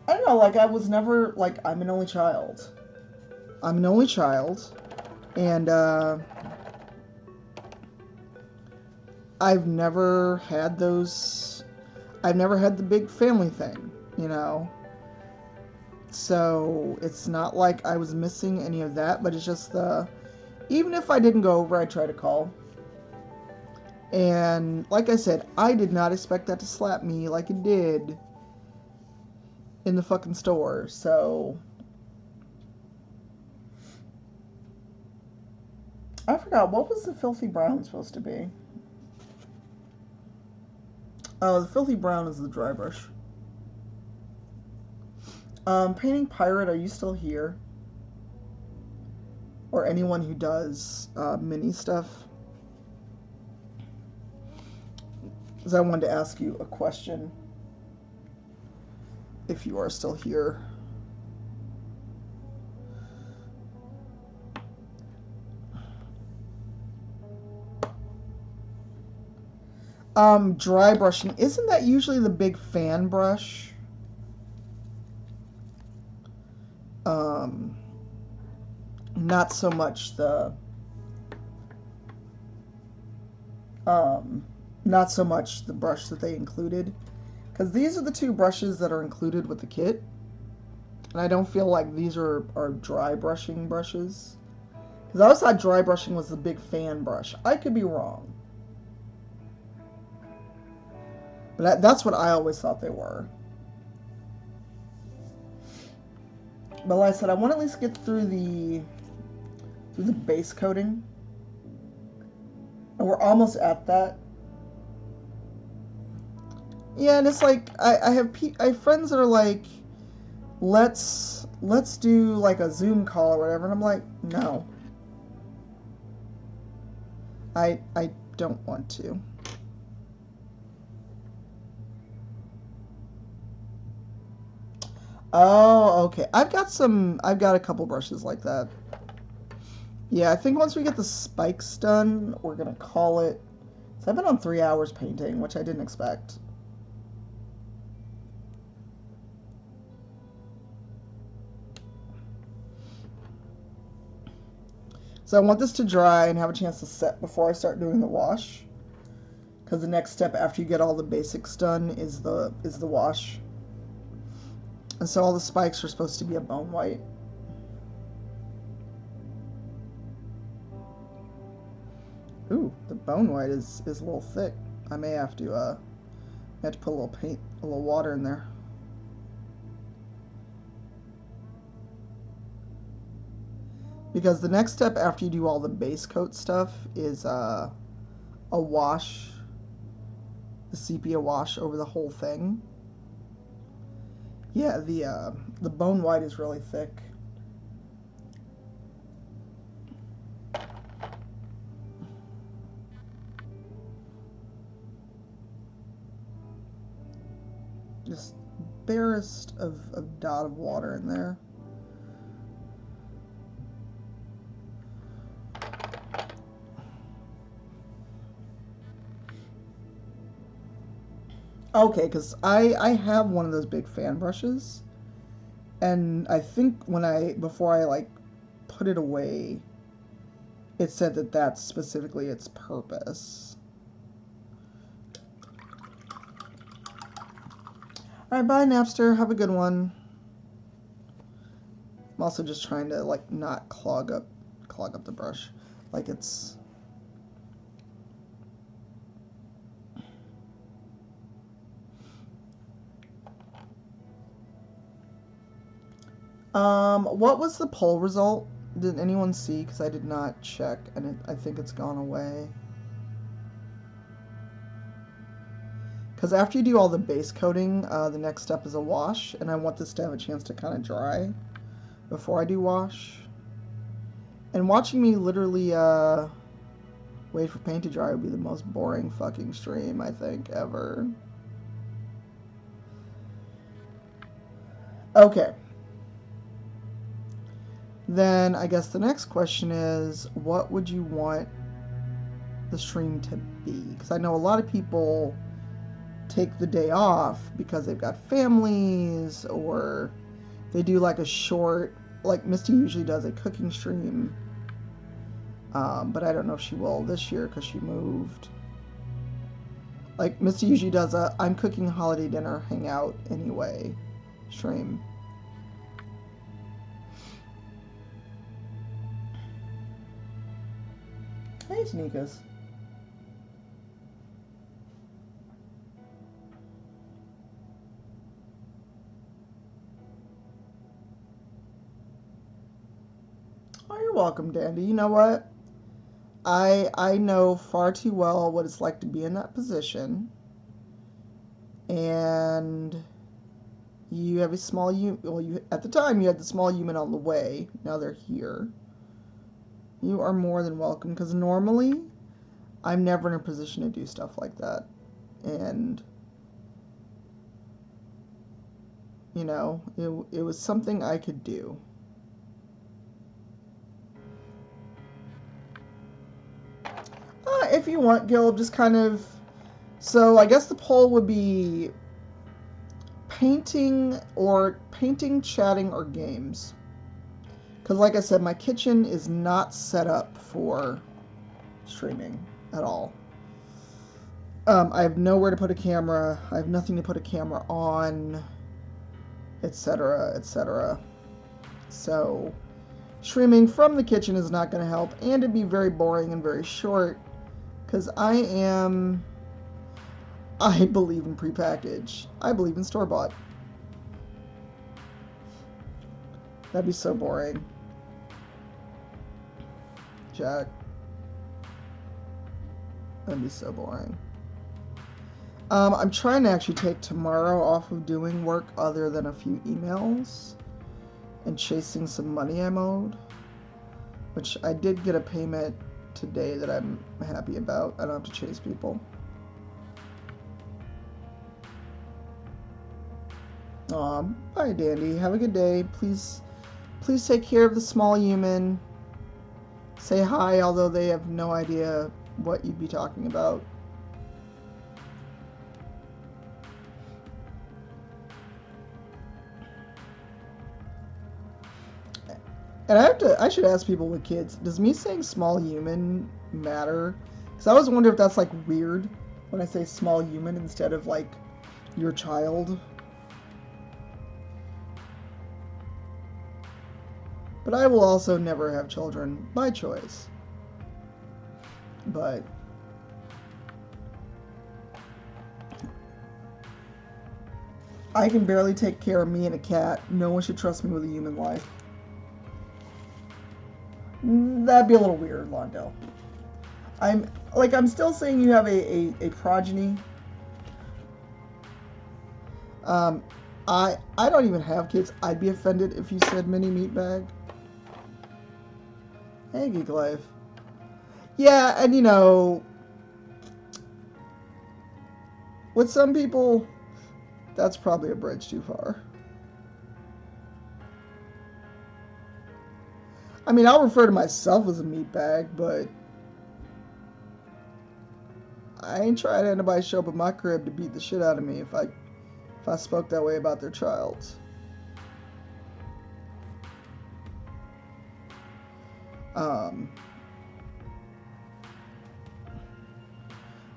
I don't know, like I was never, like, I'm an only child. I'm an only child, and I've never had the big family thing, you know? So, it's not like I was missing any of that, but it's just even if I didn't go over, I try to call. And, like I said, I did not expect that to slap me like it did in the fucking store, so... I forgot, what was the Filthy Brown supposed to be? Oh, the Filthy Brown is the dry brush. Painting Pirate, are you still here? Or anyone who does mini stuff? Because I wanted to ask you a question. If you are still here. Dry brushing. Isn't that usually the big fan brush? Not so much the... not so much the brush that they included. Because these are the two brushes that are included with the kit. And I don't feel like these are dry brushing brushes. Because I always thought dry brushing was the big fan brush. I could be wrong. But that's what I always thought they were. But like I said, I want to at least get through the base coating. And we're almost at that. Yeah, and it's like, I have friends that are like, let's do like a Zoom call or whatever. And I'm like, no. I don't want to. Oh, okay. I've got a couple brushes like that. Yeah, I think once we get the spikes done, we're gonna call it. So I've been on 3 hours painting, which I didn't expect. So I want this to dry and have a chance to set before I start doing the wash. Because the next step after you get all the basics done is the wash. And so all the spikes are supposed to be a bone white. Ooh, the bone white is a little thick. I may have to put a little water in there. Because the next step after you do all the base coat stuff is a wash, the sepia wash over the whole thing. Yeah, the bone white is really thick. Just barest of dot of water in there. Okay, because I have one of those big fan brushes, and I think before I like put it away, it said that that's specifically its purpose. Alright, bye Napster, have a good one. I'm also just trying to like not clog up the brush. Like it's what was the poll result? Did anyone see? Because I did not check, and I think it's gone away. Because after you do all the base coating, the next step is a wash, and I want this to have a chance to kind of dry before I do wash. And watching me literally wait for paint to dry would be the most boring fucking stream, I think, ever. Okay. Then I guess the next question is, what would you want the stream to be? Because I know a lot of people take the day off because they've got families, or they do like a short, like Misty usually does a cooking stream, but I don't know if she will this year because she moved. Like Misty usually does a I'm cooking holiday dinner hangout anyway stream. Hey, Sneakers. Oh, you're welcome, Dandy. You know what? I know far too well what it's like to be in that position. And you have a small human. Well, at the time you had the small human on the way. Now they're here. You are more than welcome, because normally I'm never in a position to do stuff like that. And, you know, it was something I could do. If you want, Gil, just kind of... So I guess the poll would be painting, chatting, or games. Because like I said, my kitchen is not set up for streaming at all. I have nowhere to put a camera. I have nothing to put a camera on, etc., etc. So streaming from the kitchen is not going to help, and it'd be very boring and very short, because I believe in prepackaged. I believe in store-bought. That'd be so boring. Jack. That'd be so boring. I'm trying to actually take tomorrow off of doing work other than a few emails and chasing some money I'm owed, which I did get a payment today that I'm happy about. I don't have to chase people. Bye, Dandy. Have a good day. Please take care of the small human. Say hi, although they have no idea what you'd be talking about. And I should ask people with kids, does me saying small human matter? Because I always wonder if that's like weird when I say small human instead of like your child. But I will also never have children by choice. But I can barely take care of me and a cat. No one should trust me with a human life. That'd be a little weird, Londo. I'm still saying you have a progeny. I don't even have kids. I'd be offended if you said mini meatbag. Hey, Geek Life. Yeah, and with some people, that's probably a bridge too far. I mean, I'll refer to myself as a meatbag, but I ain't trying to anybody show up at my crib to beat the shit out of me if I spoke that way about their child.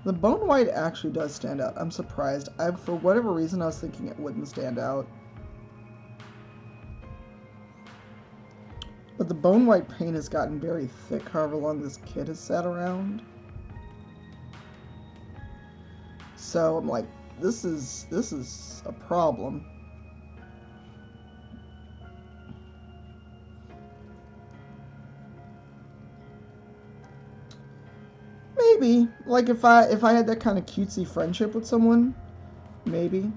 The bone white actually does stand out. I'm surprised. For whatever reason, I was thinking it wouldn't stand out. But the bone white paint has gotten very thick however long this kit has sat around. So I'm like, this is a problem. Maybe. Like if I had that kind of cutesy friendship with someone, maybe.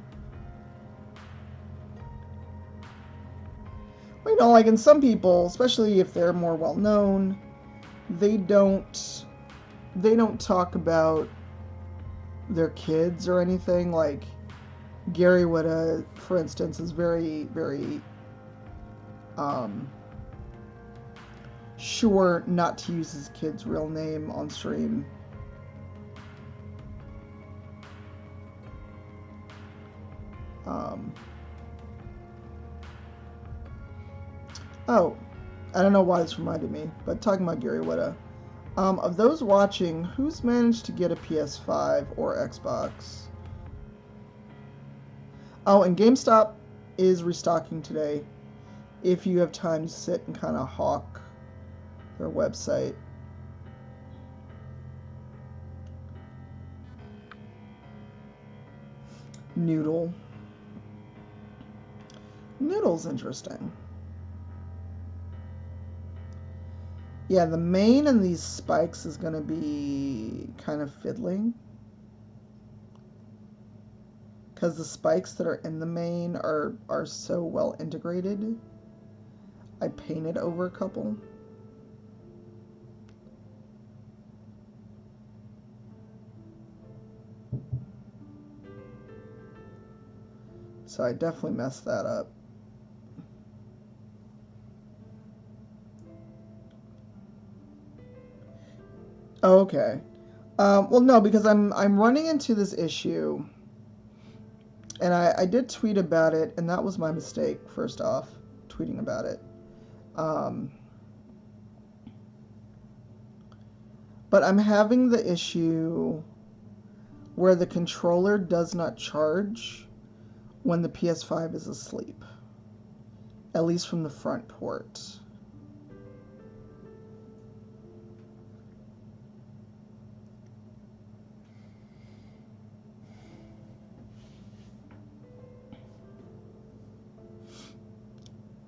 Well, like in some people, especially if they're more well known, they don't talk about their kids or anything. Like Gary Whitta, for instance, is very, very sure not to use his kid's real name on stream. Oh, I don't know why this reminded me, but talking about Gary Whitta, of those watching, who's managed to get a PS5 or Xbox? Oh, and GameStop is restocking today. If you have time to sit and kind of hawk their website. Noodle's interesting. Yeah, the main in these spikes is going to be kind of fiddling. Because the spikes that are in the main are so well integrated. I painted over a couple. So I definitely messed that up. Oh, okay. Well, no, because I'm running into this issue, and I did tweet about it, and that was my mistake. First off, tweeting about it. But I'm having the issue where the controller does not charge when the PS5 is asleep, at least from the front port.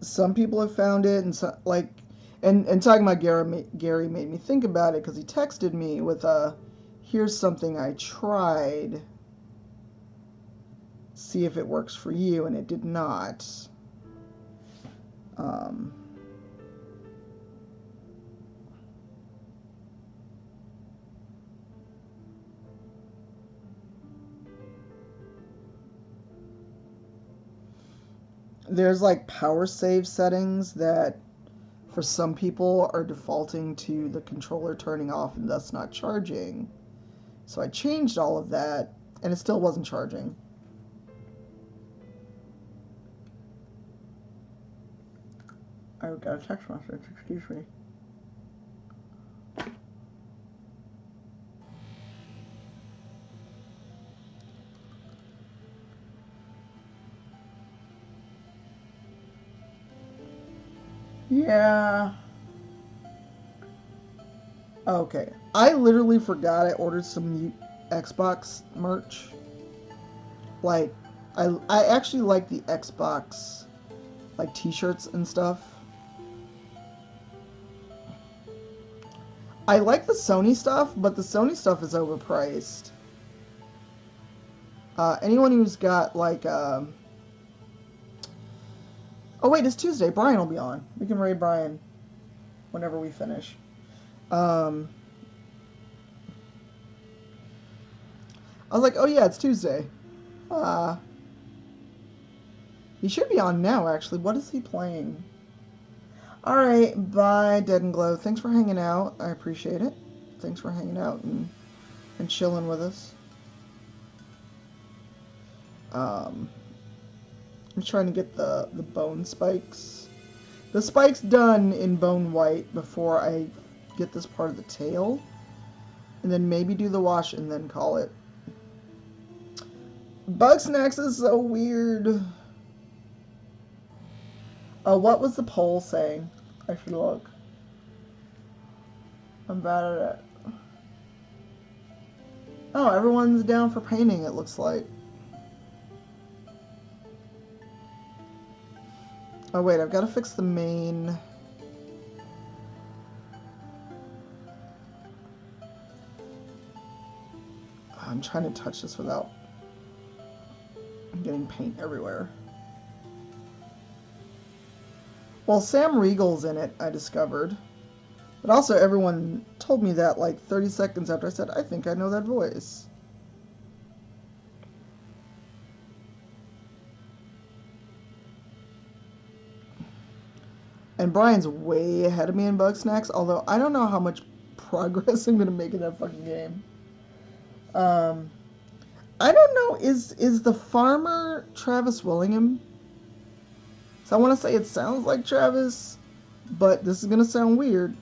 Some people have found it, and so, and talking about Gary made me think about it because he texted me with here's something I tried, see if it works for you, and it did not. There's like power save settings that for some people are defaulting to the controller turning off and thus not charging. So I changed all of that and it still wasn't charging. I got a text message, excuse me. Yeah. Okay. I literally forgot I ordered some Xbox merch. Like, I actually like the Xbox, like, t-shirts and stuff. I like the Sony stuff, but the Sony stuff is overpriced. Anyone who's got like, oh wait, it's Tuesday. Brian will be on. We can raid Brian whenever we finish. I was like, oh yeah, it's Tuesday. He should be on now, actually. What is he playing? Alright, bye, Dead and Glow. Thanks for hanging out. I appreciate it. Thanks for hanging out and chilling with us. I'm trying to get the bone spikes. The spikes done in bone white before I get this part of the tail. And then maybe do the wash and then call it. Bug Snacks is so weird. What was the poll saying? I should look. I'm bad at it. Oh, everyone's down for painting, it looks like. Oh wait, I've got to fix the main. I'm trying to touch this without getting paint everywhere. Well, Sam Riegel's in it, I discovered. But also everyone told me that like 30 seconds after I said, I think I know that voice. And Brian's way ahead of me in Bug Snacks, although I don't know how much progress I'm going to make in that fucking game. I don't know, is the farmer Travis Willingham? So I want to say it sounds like Travis, but this is going to sound weird.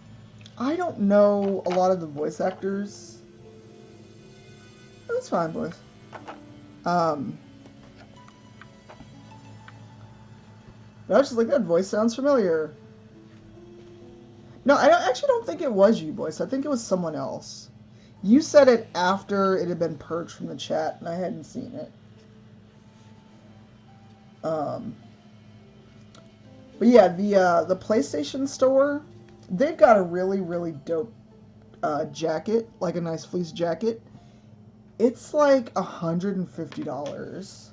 I don't know a lot of the voice actors. That's fine, boys. But I was just like, that voice sounds familiar. No, I actually don't think it was you, boys. I think it was someone else. You said it after it had been purged from the chat, and I hadn't seen it. But yeah, the PlayStation Store, they've got a really, really dope jacket, like a nice fleece jacket. It's like $150.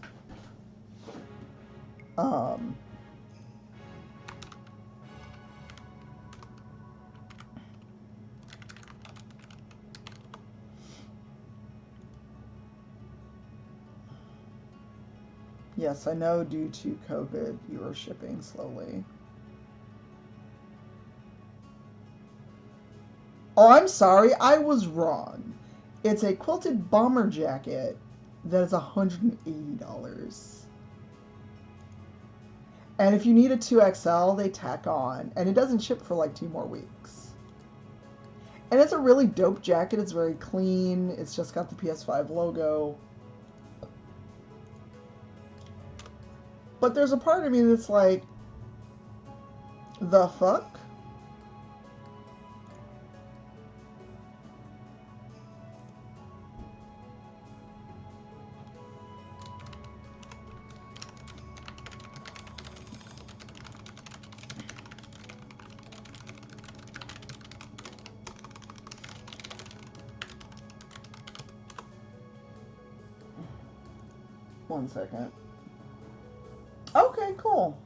Yes, I know due to COVID, you are shipping slowly. Oh, I'm sorry, I was wrong. It's a quilted bomber jacket that is $180. And if you need a 2XL, they tack on. And it doesn't ship for like 2 more weeks. And it's a really dope jacket. It's very clean. It's just got the PS5 logo. But there's a part of me that's like, the fuck? One second. Okay, cool.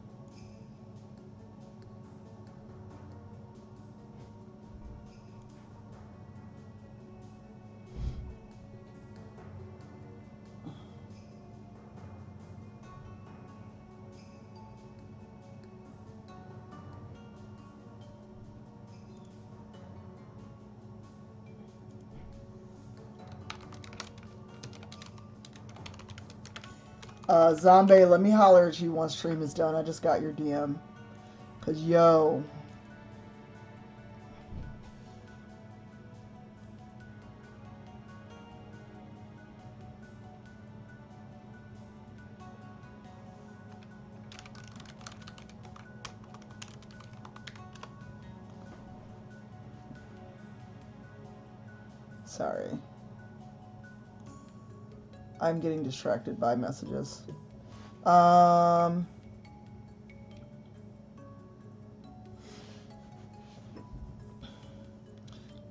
Zombie, let me holler at you once stream is done. I just got your DM. Cause yo. Sorry. I'm getting distracted by messages.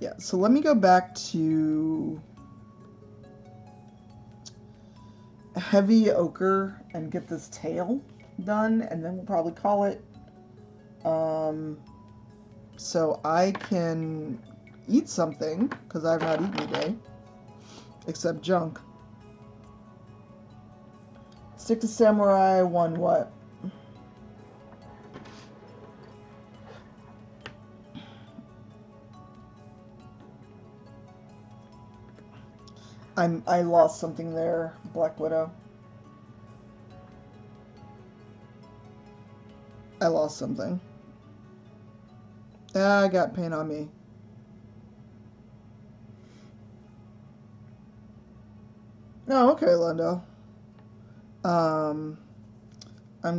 Yeah, so let me go back to heavy ochre and get this tail done, and then we'll probably call it. So I can eat something, because I've not eaten today, except junk. Stick to samurai, one what? I lost something there, Black Widow. I lost something. I got paint on me. Oh, okay, Lindo. I'm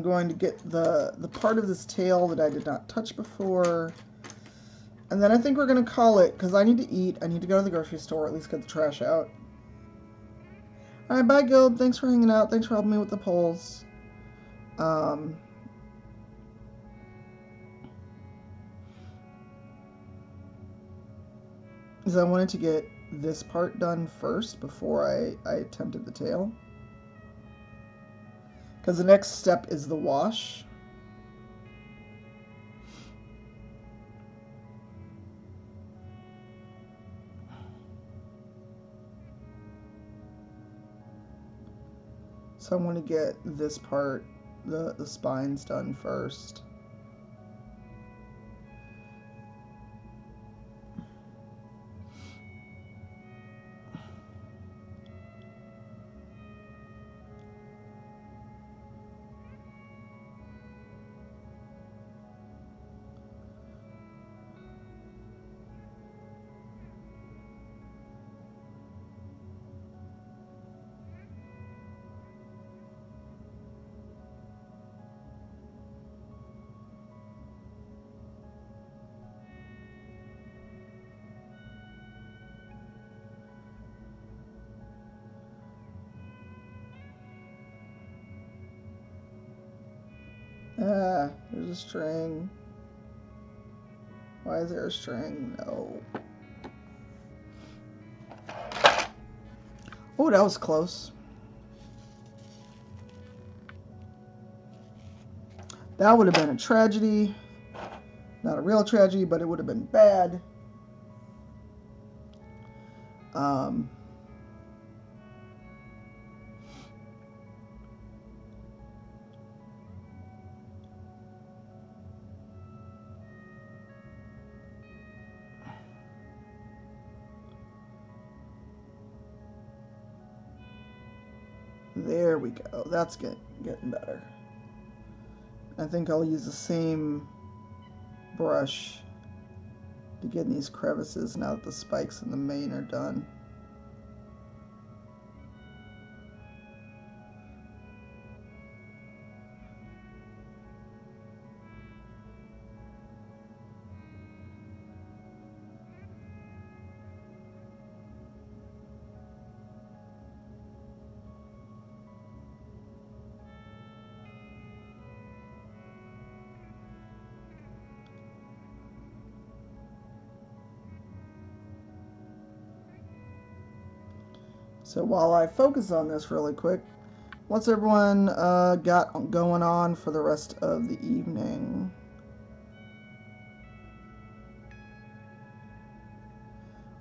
going to get the part of this tail that I did not touch before. And then I think we're going to call it, because I need to eat. I need to go to the grocery store, at least get the trash out. Alright, bye, Guild. Thanks for hanging out. Thanks for helping me with the polls. Because I wanted to get this part done first before I attempted the tail. Because the next step is the wash. So I want to get this part, the spines, done first. Ah, there's a string. Why is there a string? No. Oh, that was close. That would have been a tragedy. Not a real tragedy, but it would have been bad. There we go. That's getting better. I think I'll use the same brush to get in these crevices now that the spikes in the mane are done. So while I focus on this really quick, what's everyone got going on for the rest of the evening?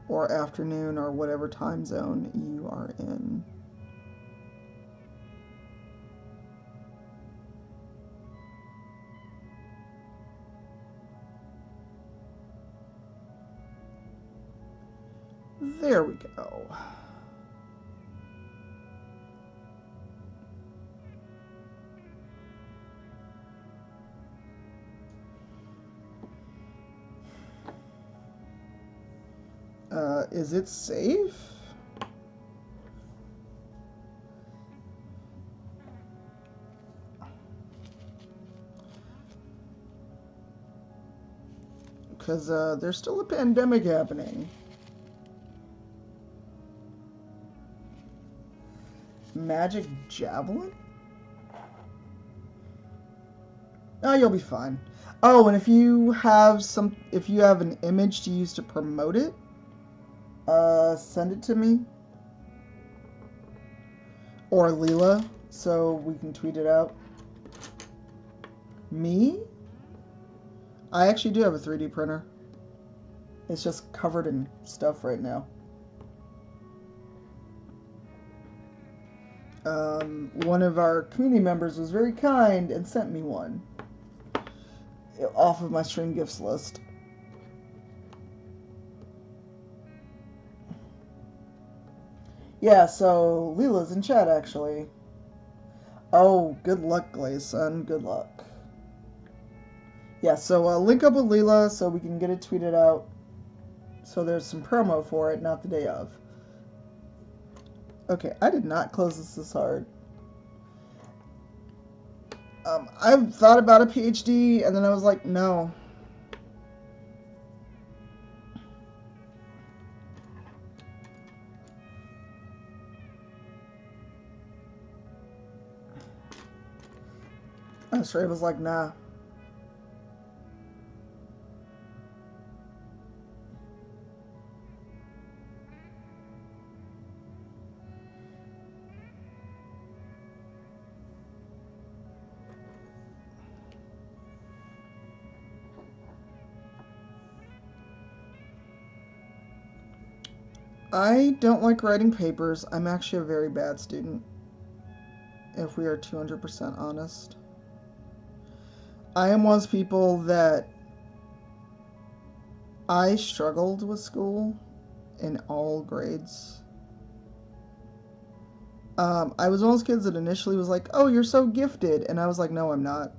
Or afternoon, or whatever time zone you are in. There we go. Is it safe? Because there's still a pandemic happening. Magic javelin? Oh, you'll be fine. Oh, and if you have an image to use to promote it, Send it to me. Or Leela, so we can tweet it out. Me? I actually do have a 3D printer. It's just covered in stuff right now. One of our community members was very kind and sent me one off of my stream gifts list. Yeah, so Leela's in chat actually. Oh, good luck, Glaze, son. Good luck. Yeah, so link up with Leela so we can get it tweeted out. So there's some promo for it, not the day of. Okay, I did not close this hard. I've thought about a PhD, and then I was like, no. I straight was like, nah. I don't like writing papers. I'm actually a very bad student, if we are 200% honest. I am one of those people that I struggled with school in all grades. I was one of those kids that initially was like, oh, you're so gifted. And I was like, no, I'm not.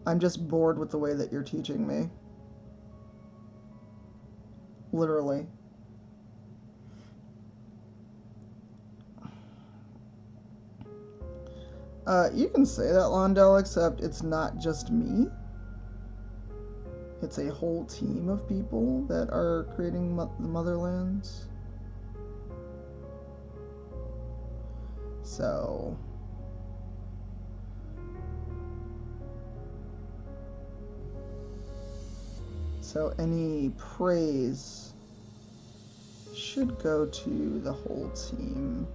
I'm just bored with the way that you're teaching me. Literally. You can say that, Londell, except it's not just me. It's a whole team of people that are creating the Motherlands. So... So any praise should go to the whole team.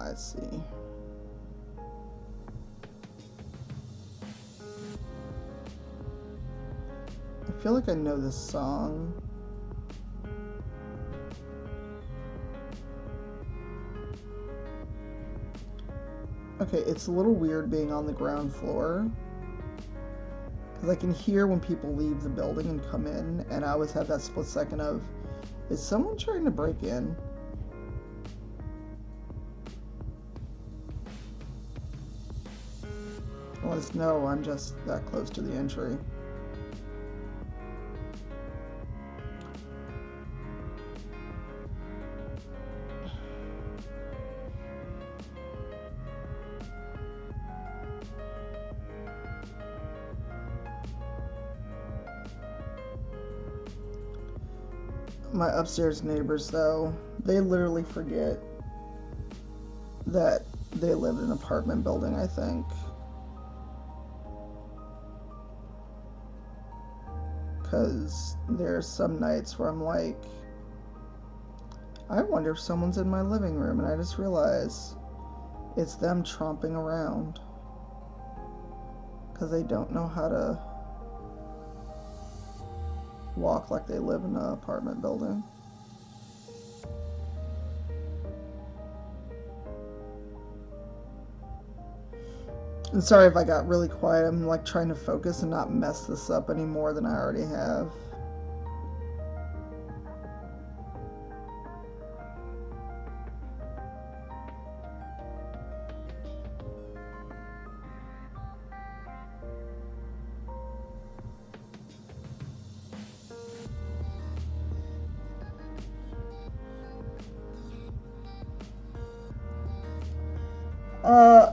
Let's see. I feel like I know this song. Okay, it's a little weird being on the ground floor, because I can hear when people leave the building and come in, and I always have that split second of, is someone trying to break in? Unless, no, I'm just that close to the entry. My upstairs neighbors, though, they literally forget that they live in an apartment building, I think. Because there's some nights where I'm like, I wonder if someone's in my living room, and I just realize it's them tromping around. Because they don't know how to walk like they live in an apartment building. And sorry if I got really quiet. I'm like trying to focus and not mess this up any more than I already have.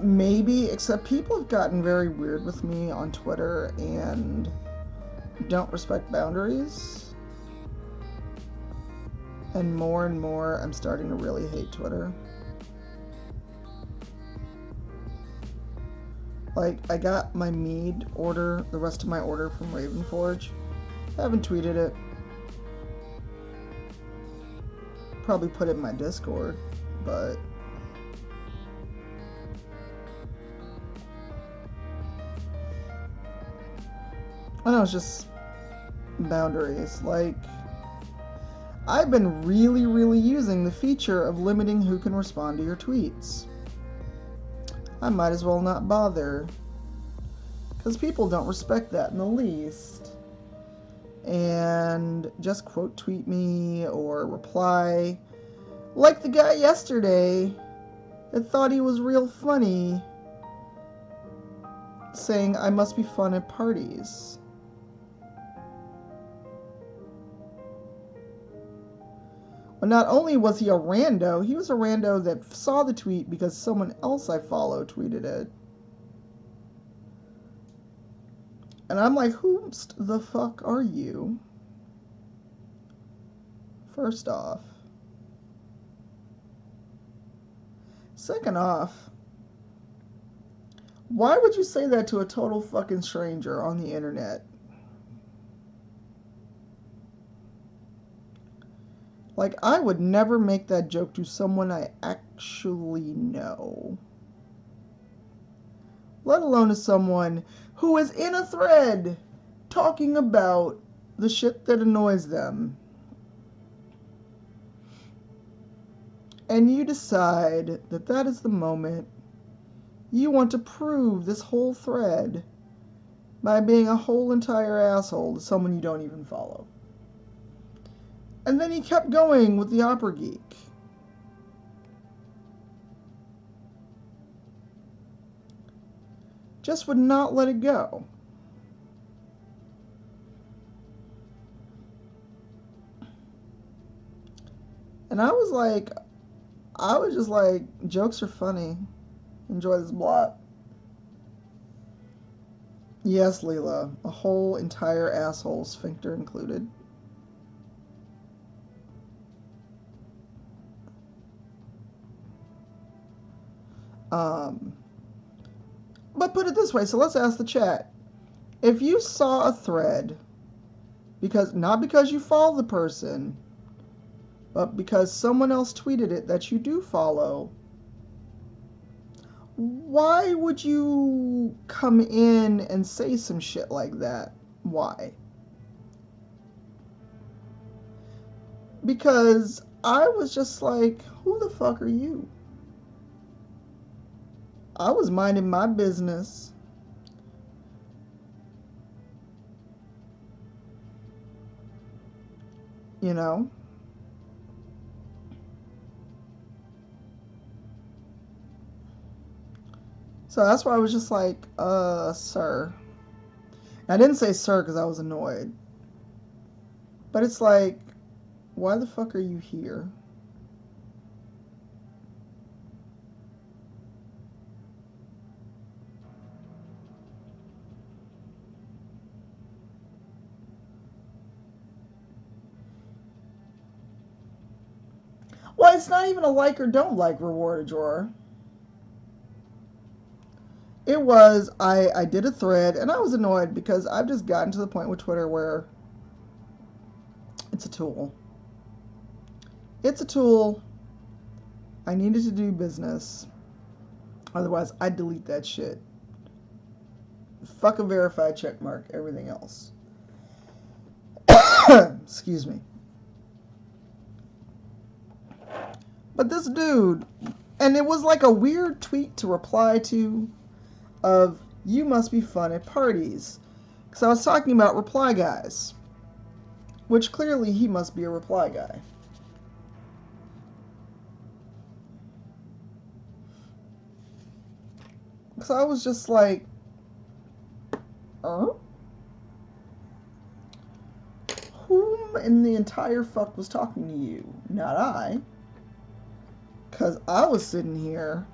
Maybe, except people have gotten very weird with me on Twitter, and don't respect boundaries. And more, I'm starting to really hate Twitter. Like, I got my mead order, the rest of my order from Ravenforge. I haven't tweeted it. Probably put it in my Discord, but I know, it's just boundaries. Like, I've been really using the feature of limiting who can respond to your tweets. I might as well not bother, because people don't respect that in the least. And just quote tweet me or reply, like the guy yesterday that thought he was real funny, saying I must be fun at parties. Well, not only was he a rando, he was a rando that saw the tweet because someone else I follow tweeted it. And I'm like, who the fuck are you? First off. Second off, why would you say that to a total fucking stranger on the internet? Like, I would never make that joke to someone I actually know. Let alone to someone who is in a thread talking about the shit that annoys them. And you decide that that is the moment you want to prove this whole thread by being a whole entire asshole to someone you don't even follow. And then he kept going with the Opera Geek. Just would not let it go. And I was just like, jokes are funny. Enjoy this blot. Yes, Leela, a whole entire asshole, sphincter included. But put it this way, so let's ask the chat. If you saw a thread, not because you follow the person, but because someone else tweeted it that you do follow, why would you come in and say some shit like that? Why? Because I was just like, who the fuck are you? I was minding my business. You know? So that's why I was just like, sir. And I didn't say sir because I was annoyed. But it's like, why the fuck are you here? Well, it's not even a like or don't like reward drawer. It was, I did a thread, and I was annoyed because I've just gotten to the point with Twitter where it's a tool. It's a tool. I needed to do business. Otherwise, I'd delete that shit. Fuck a verified check mark, everything else. Excuse me. But this dude, and it was like a weird tweet to reply to of, you must be fun at parties. Because I was talking about reply guys. Which clearly he must be a reply guy. Because I was just like, whom in the entire fuck was talking to you? Not I. Because I was sitting here.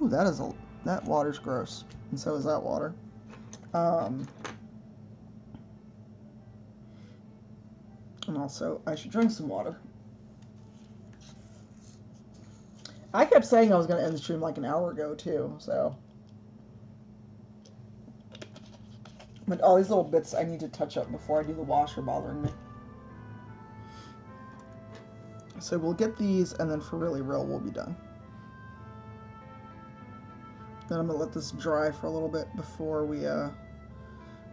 Ooh, that water's gross. And so is that water. And also, I should drink some water. I kept saying I was going to end the stream like an hour ago, too, so. But all these little bits I need to touch up before I do the wash are bothering me. So we'll get these, and then for really real, we'll be done. Then I'm going to let this dry for a little bit before we,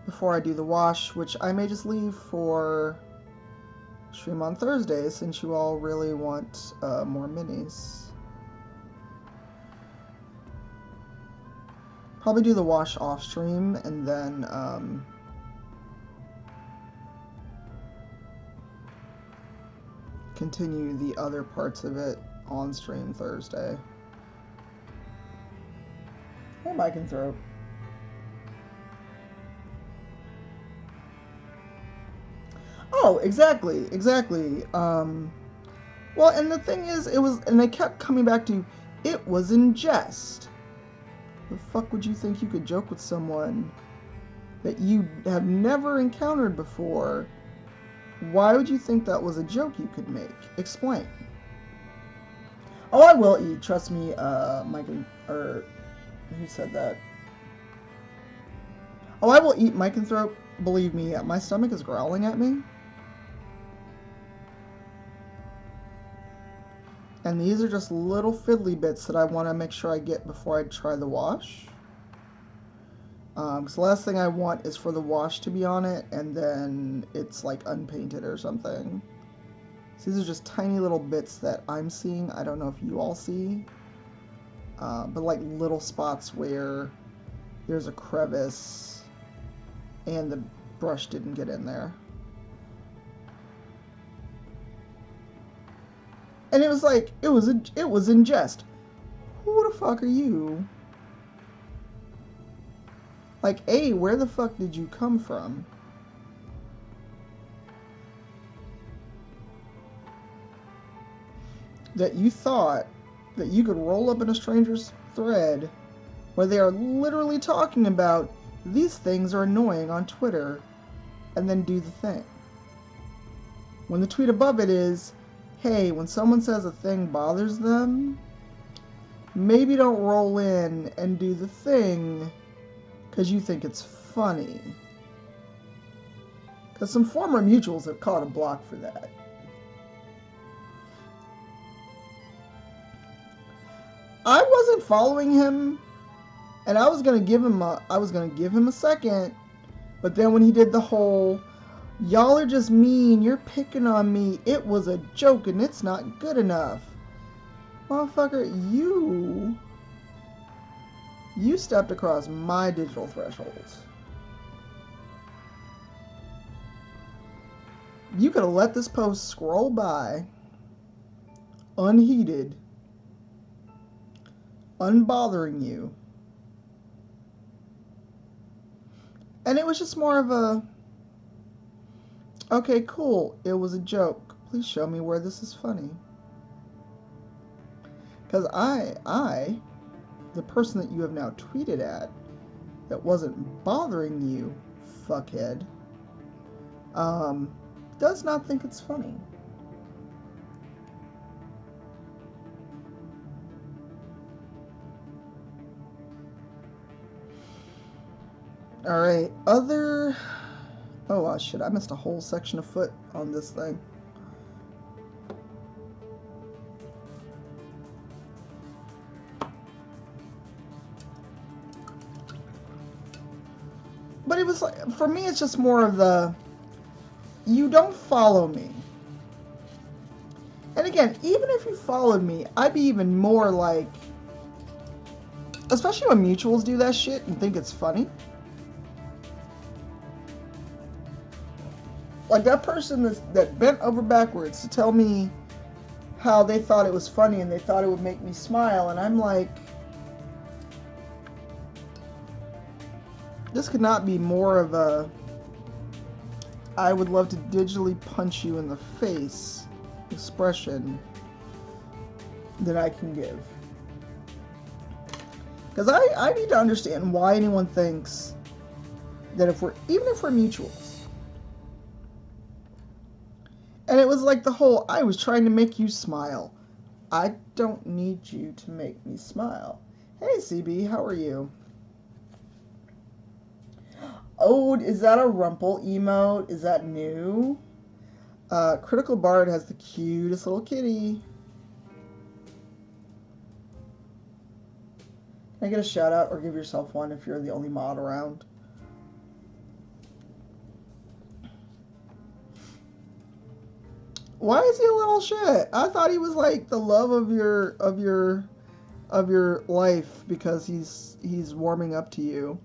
before I do the wash, which I may just leave for stream on Thursday, since you all really want more minis. Probably do the wash off stream, and then continue the other parts of it on stream Thursday. Hey, Mike and Throat. Oh, exactly. Well, and the thing is, it was, and they kept coming back to, it was in jest. The fuck would you think you could joke with someone that you have never encountered before? Why would you think that was a joke you could make? Explain. Oh, I will eat. Trust me, Mike, or who said that? Oh, I will eat, Mike and Throat. Believe me, my stomach is growling at me. And these are just little fiddly bits that I want to make sure I get before I try the wash. Because the last thing I want is for the wash to be on it, and then it's like unpainted or something. So these are just tiny little bits that I'm seeing. I don't know if you all see. But like little spots where there's a crevice and the brush didn't get in there. And it was like, it was in jest. Who the fuck are you? Like, A, where the fuck did you come from? That you thought that you could roll up in a stranger's thread where they are literally talking about these things are annoying on Twitter and then do the thing. When the tweet above it is, hey, when someone says a thing bothers them, maybe don't roll in and do the thing because you think it's funny. Because some former mutuals have caught a block for that. I wasn't following him, and I was gonna give him a second, but then when he did the whole, y'all are just mean, you're picking on me, it was a joke and it's not good enough. Motherfucker, you stepped across my digital thresholds. You could have let this post scroll by, unheeded, unbothering you. And it was just more of a, okay, cool, it was a joke. Please show me where this is funny. Because I, the person that you have now tweeted at, that wasn't bothering you, fuckhead, does not think it's funny. Alright, oh shit, I missed a whole section of foot on this thing. But it was like, for me, it's just more of the, you don't follow me. And again, even if you followed me, I'd be even more like, especially when mutuals do that shit and think it's funny. Like that person that bent over backwards to tell me how they thought it was funny and they thought it would make me smile, and I'm like, this could not be more of a, I would love to digitally punch you in the face expression that I can give. Because I need to understand why anyone thinks that even if we're mutuals, was like the whole, I was trying to make you smile. I don't need you to make me smile. Hey, CB, how are you? Oh, is that a Rumple emote? Is that new? Critical Bard has the cutest little kitty. Can I get a shout out or give yourself one if you're the only mod around? Why is he a little shit? I thought he was like the love of your life because he's warming up to you.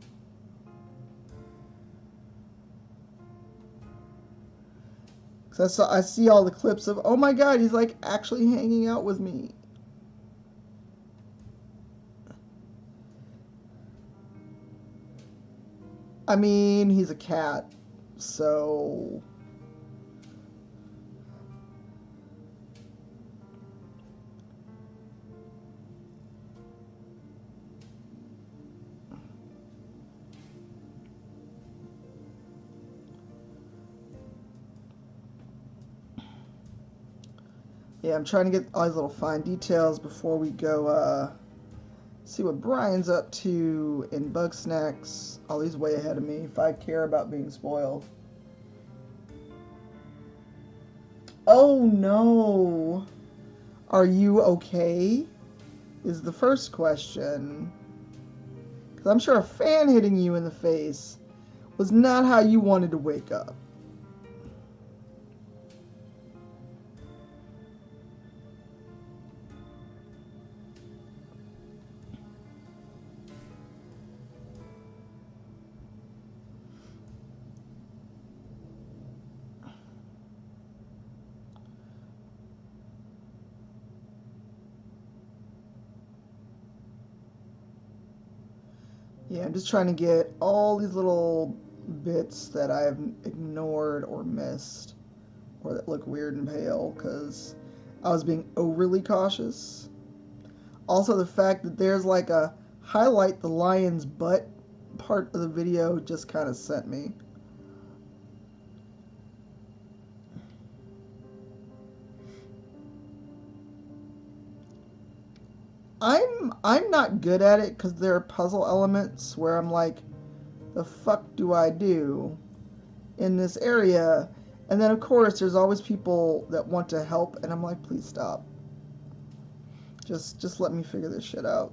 Cause I see all the clips of, oh my god, he's like actually hanging out with me. I mean, he's a cat, so... Yeah, I'm trying to get all these little fine details before we go, see what Brian's up to in Bug Snacks. Oh, he's way ahead of me if I care about being spoiled. Oh no! Are you okay? Is the first question. Because I'm sure a fan hitting you in the face was not how you wanted to wake up. Yeah, I'm just trying to get all these little bits that I've ignored or missed or that look weird and pale because I was being overly cautious. Also, the fact that there's like a highlight the lion's butt part of the video just kind of sent me. I'm not good at it because there are puzzle elements where I'm like, the fuck do I do in this area? And then of course there's always people that want to help and I'm like, please stop. Just let me figure this shit out.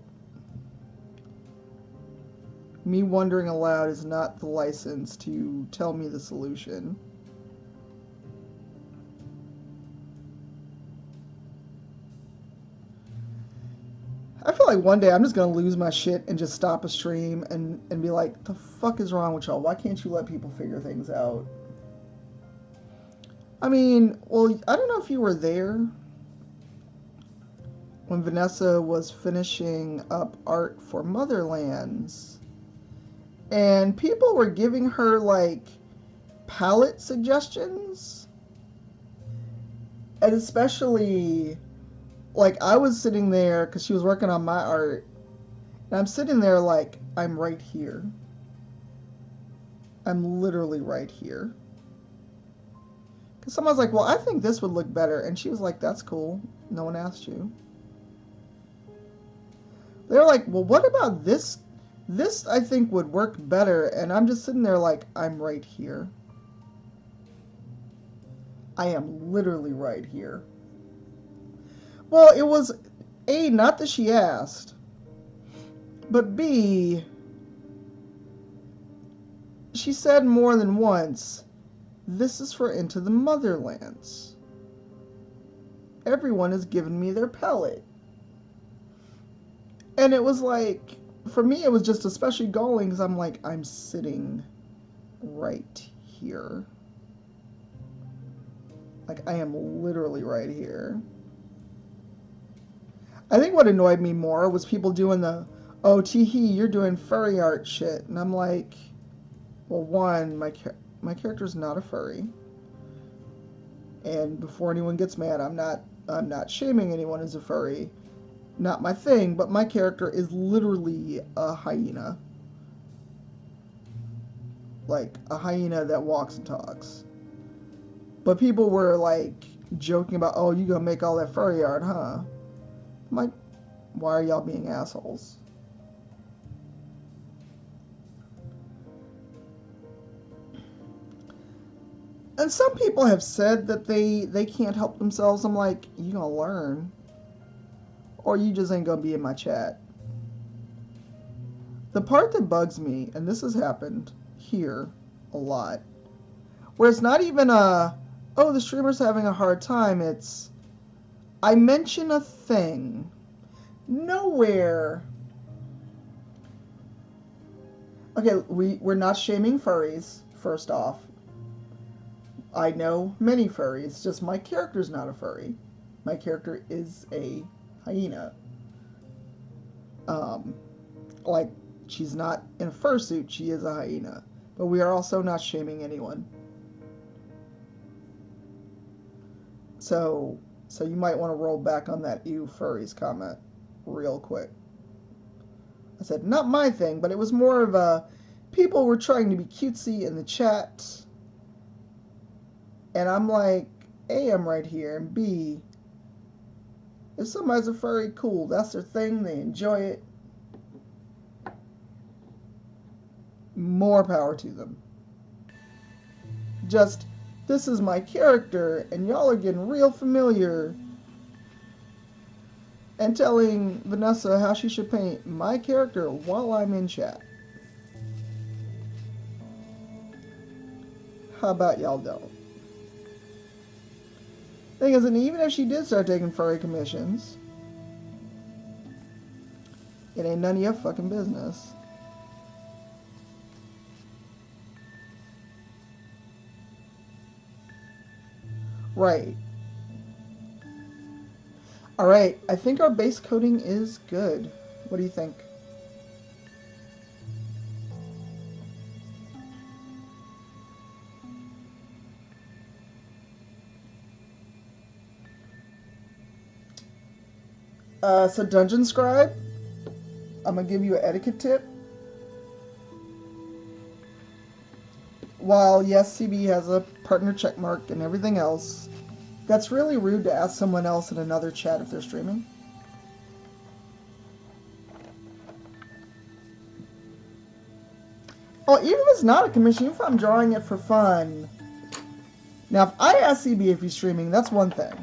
Me wondering aloud is not the license to tell me the solution. I feel like one day I'm just gonna lose my shit and just stop a stream and be like, the fuck is wrong with y'all? Why can't you let people figure things out? I mean, well, I don't know if you were there when Vanessa was finishing up art for Motherlands. And people were giving her, like, palette suggestions. And especially, like, I was sitting there, because she was working on my art, and I'm sitting there like, I'm right here. I'm literally right here. Because someone's like, well, I think this would look better. And she was like, that's cool. No one asked you. They're like, well, what about this? This, I think, would work better. And I'm just sitting there like, I'm right here. I am literally right here. Well, it was, A, not that she asked. But B, she said more than once, this is for Into the Motherlands. Everyone has given me their palette. And it was like, for me, it was just especially galling because I'm like, I'm sitting right here. Like, I am literally right here. I think what annoyed me more was people doing the, oh, teehee, you're doing furry art shit. And I'm like, well, one, my character's not a furry. And before anyone gets mad, I'm not shaming anyone as a furry. Not my thing, but my character is literally a hyena. Like, a hyena that walks and talks. But people were, like, joking about, oh, you gonna make all that furry art, huh? I'm like, why are y'all being assholes? And some people have said that they can't help themselves. I'm like, you gonna learn, or you just ain't gonna be in my chat. The part that bugs me, and this has happened here a lot, where it's not even a, oh, the streamer's having a hard time. It's, I mention a thing. Nowhere. Okay, we're not shaming furries, first off. I know many furries, just my character's not a furry. My character is a hyena. Like, she's not in a fursuit, she is a hyena. But we are also not shaming anyone. So you might want to roll back on that ew furries comment real quick. I said, not my thing, but it was more of a, people were trying to be cutesy in the chat. And I'm like, A, I'm right here, and B, if somebody's a furry, cool, that's their thing, they enjoy it. More power to them. Just, this is my character, and y'all are getting real familiar and telling Vanessa how she should paint my character while I'm in chat. How about y'all don't? Thing is, and even if she did start taking furry commissions, it ain't none of your fucking business. Right. Alright, I think our base coating is good. What do you think? So Dungeon Scribe, I'm gonna give you an etiquette tip. While yes, CB has a partner checkmark and everything else, that's really rude to ask someone else in another chat if they're streaming. Oh, even if it's not a commission, even if I'm drawing it for fun. Now, if I ask CB if he's streaming, that's one thing.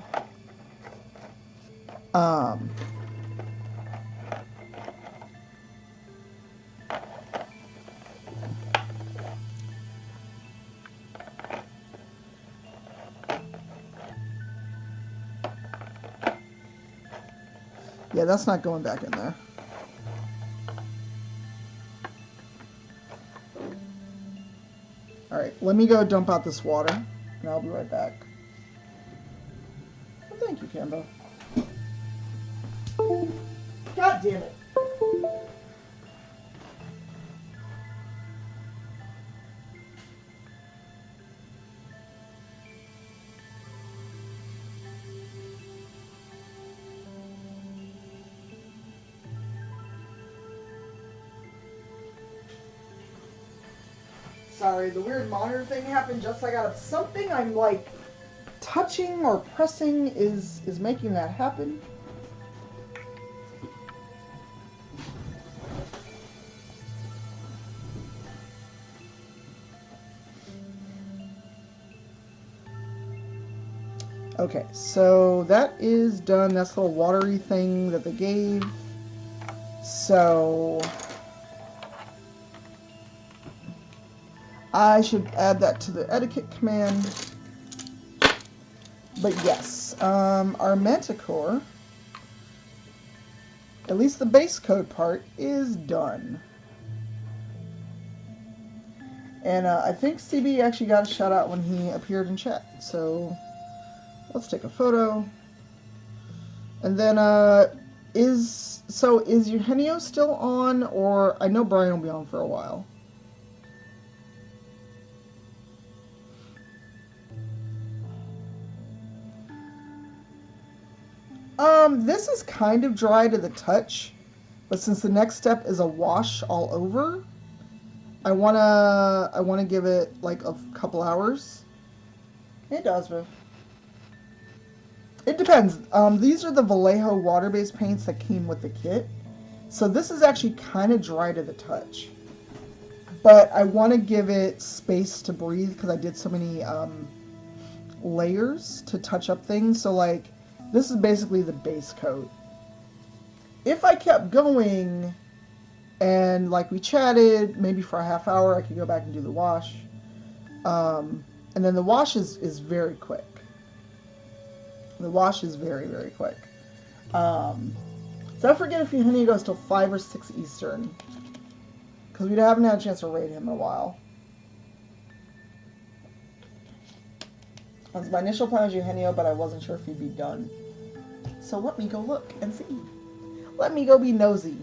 Yeah, that's not going back in there. Alright, let me go dump out this water, and I'll be right back. Well, thank you, Cambo. God damn it. Sorry, the weird monitor thing happened just like out of something I'm like touching or pressing is making that happen. Okay, so that is done. That's the little watery thing that they gave. So I should add that to the etiquette command. But yes, our Manticore, at least the base code part, is done. And I think CB actually got a shout out when he appeared in chat. So let's take a photo. And then is Eugenio still on, or I know Brian will be on for a while. This is kind of dry to the touch, but since the next step is a wash all over, I wanna give it like a couple hours. It does, bro. It depends. These are the Vallejo water-based paints that came with the kit. So this is actually kind of dry to the touch. But I want to give it space to breathe because I did so many layers to touch up things. So like, this is basically the base coat. If I kept going and like we chatted, maybe for a half hour, I could go back and do the wash. And then the wash is very quick. The wash is very, very quick. So don't forget if your honey goes till 5 or 6 Eastern. Because we haven't had a chance to raid him in a while. That's my initial plan was Eugenio, but I wasn't sure if he'd be done. So let me go look and see. Let me go be nosy.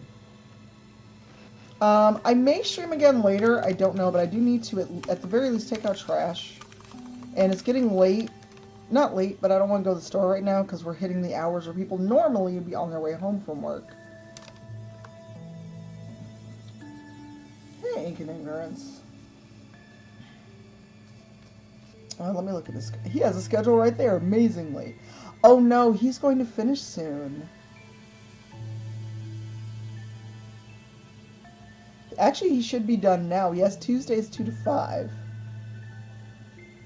I may stream again later. I don't know, but I do need to at the very least take out trash. And it's getting late. Not late, but I don't want to go to the store right now because we're hitting the hours where people normally would be on their way home from work. Hey, ink and ignorance. Let me look at this. He has a schedule right there, amazingly. Oh no, he's going to finish soon. Actually, he should be done now. He has Tuesdays 2 to 5.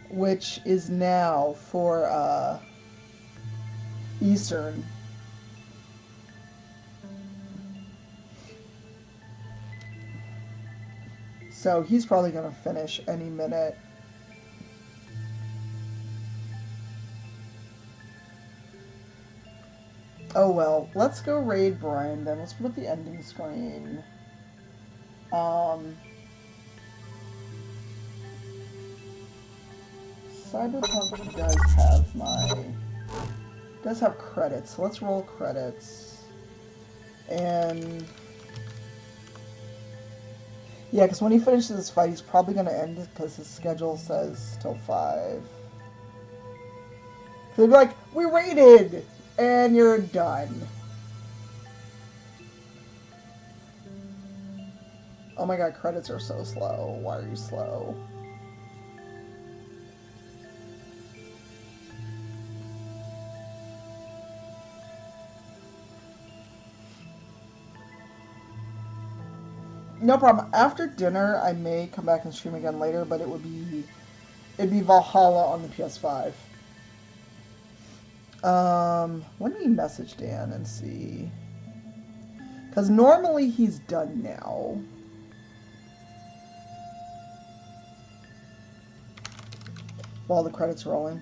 Which is now for Eastern. So he's probably going to finish any minute. Oh well, let's go raid Brian then. Let's put up the ending screen. Cyberpunk does have credits. So let's roll credits. And yeah, because when he finishes this fight, he's probably going to end it because his schedule says till 5. So they'd be like, we raided! And you're done. Oh my god, credits are so slow. Why are you slow? No problem. After dinner, I may come back and stream again later, but it'd be Valhalla on the PS5. Let me message Dan and see. Because normally he's done now. While the credits are rolling.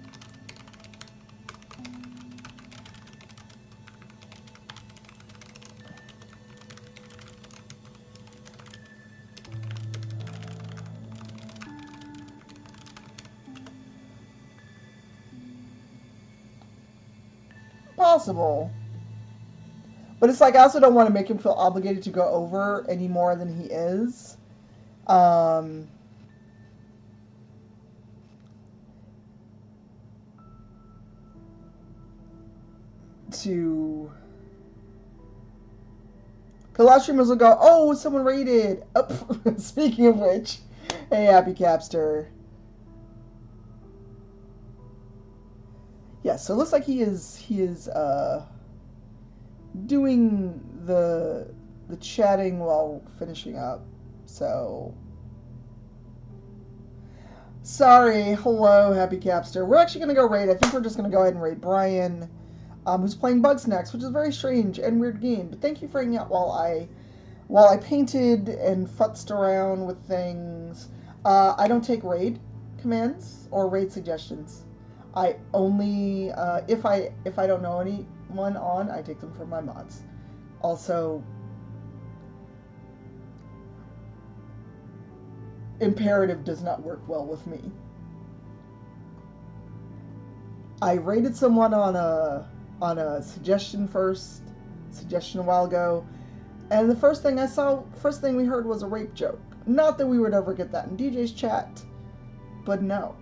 Possible. But it's like I also don't want to make him feel obligated to go over any more than he is. Because last streamers will go, oh, someone raided. Oh, speaking of which, hey, Happy Capster. Yeah, so it looks like he is doing the chatting while finishing up. So sorry, hello, Happy Capster. We're actually gonna go raid. I think we're just gonna go ahead and raid Brian, who's playing Bugsnax, which is a very strange and weird game. But thank you for hanging out while I painted and futzed around with things. I don't take raid commands or raid suggestions. I only, if I don't know anyone on, I take them from my mods. Also, imperative does not work well with me. I raided someone on a suggestion a while ago, and the first thing we heard was a rape joke. Not that we would ever get that in DJ's chat, but no.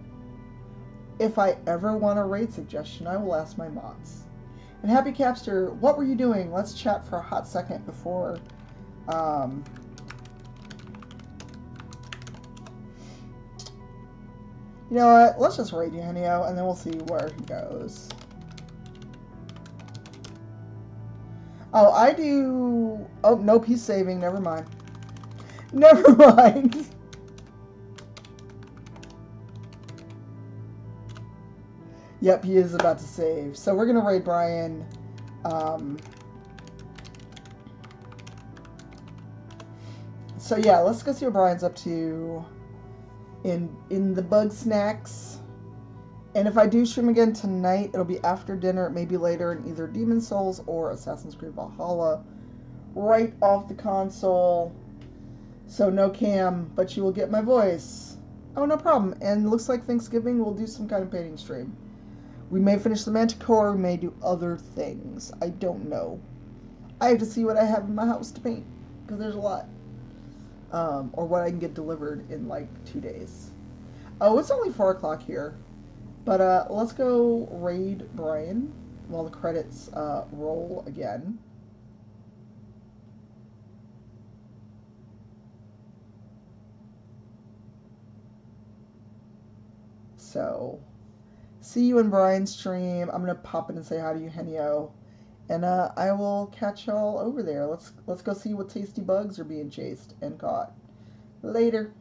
If I ever want a raid suggestion, I will ask my mods. And Happy Capster, what were you doing? Let's chat for a hot second before, you know what? Let's just raid Eugenio, and then we'll see where he goes. Oh, I do... Oh, nope, he's saving. Never mind. Never mind. Yep, he is about to save. So we're going to raid Brian. So yeah, let's go see what Brian's up to in the bug snacks. And if I do stream again tonight, it'll be after dinner. It may be later in either Demon's Souls or Assassin's Creed Valhalla. Right off the console. So no cam, but you will get my voice. Oh, no problem. And looks like Thanksgiving we'll do some kind of painting stream. We may finish the Manticore, we may do other things. I don't know. I have to see what I have in my house to paint, because there's a lot. Or what I can get delivered in like 2 days. Oh, it's only 4 o'clock here. But let's go raid Brian while the credits roll again. So, see you in Brian's stream. I'm gonna pop in and say hi to Eugenio, and I will catch y'all over there. Let's go see what tasty bugs are being chased and caught. Later.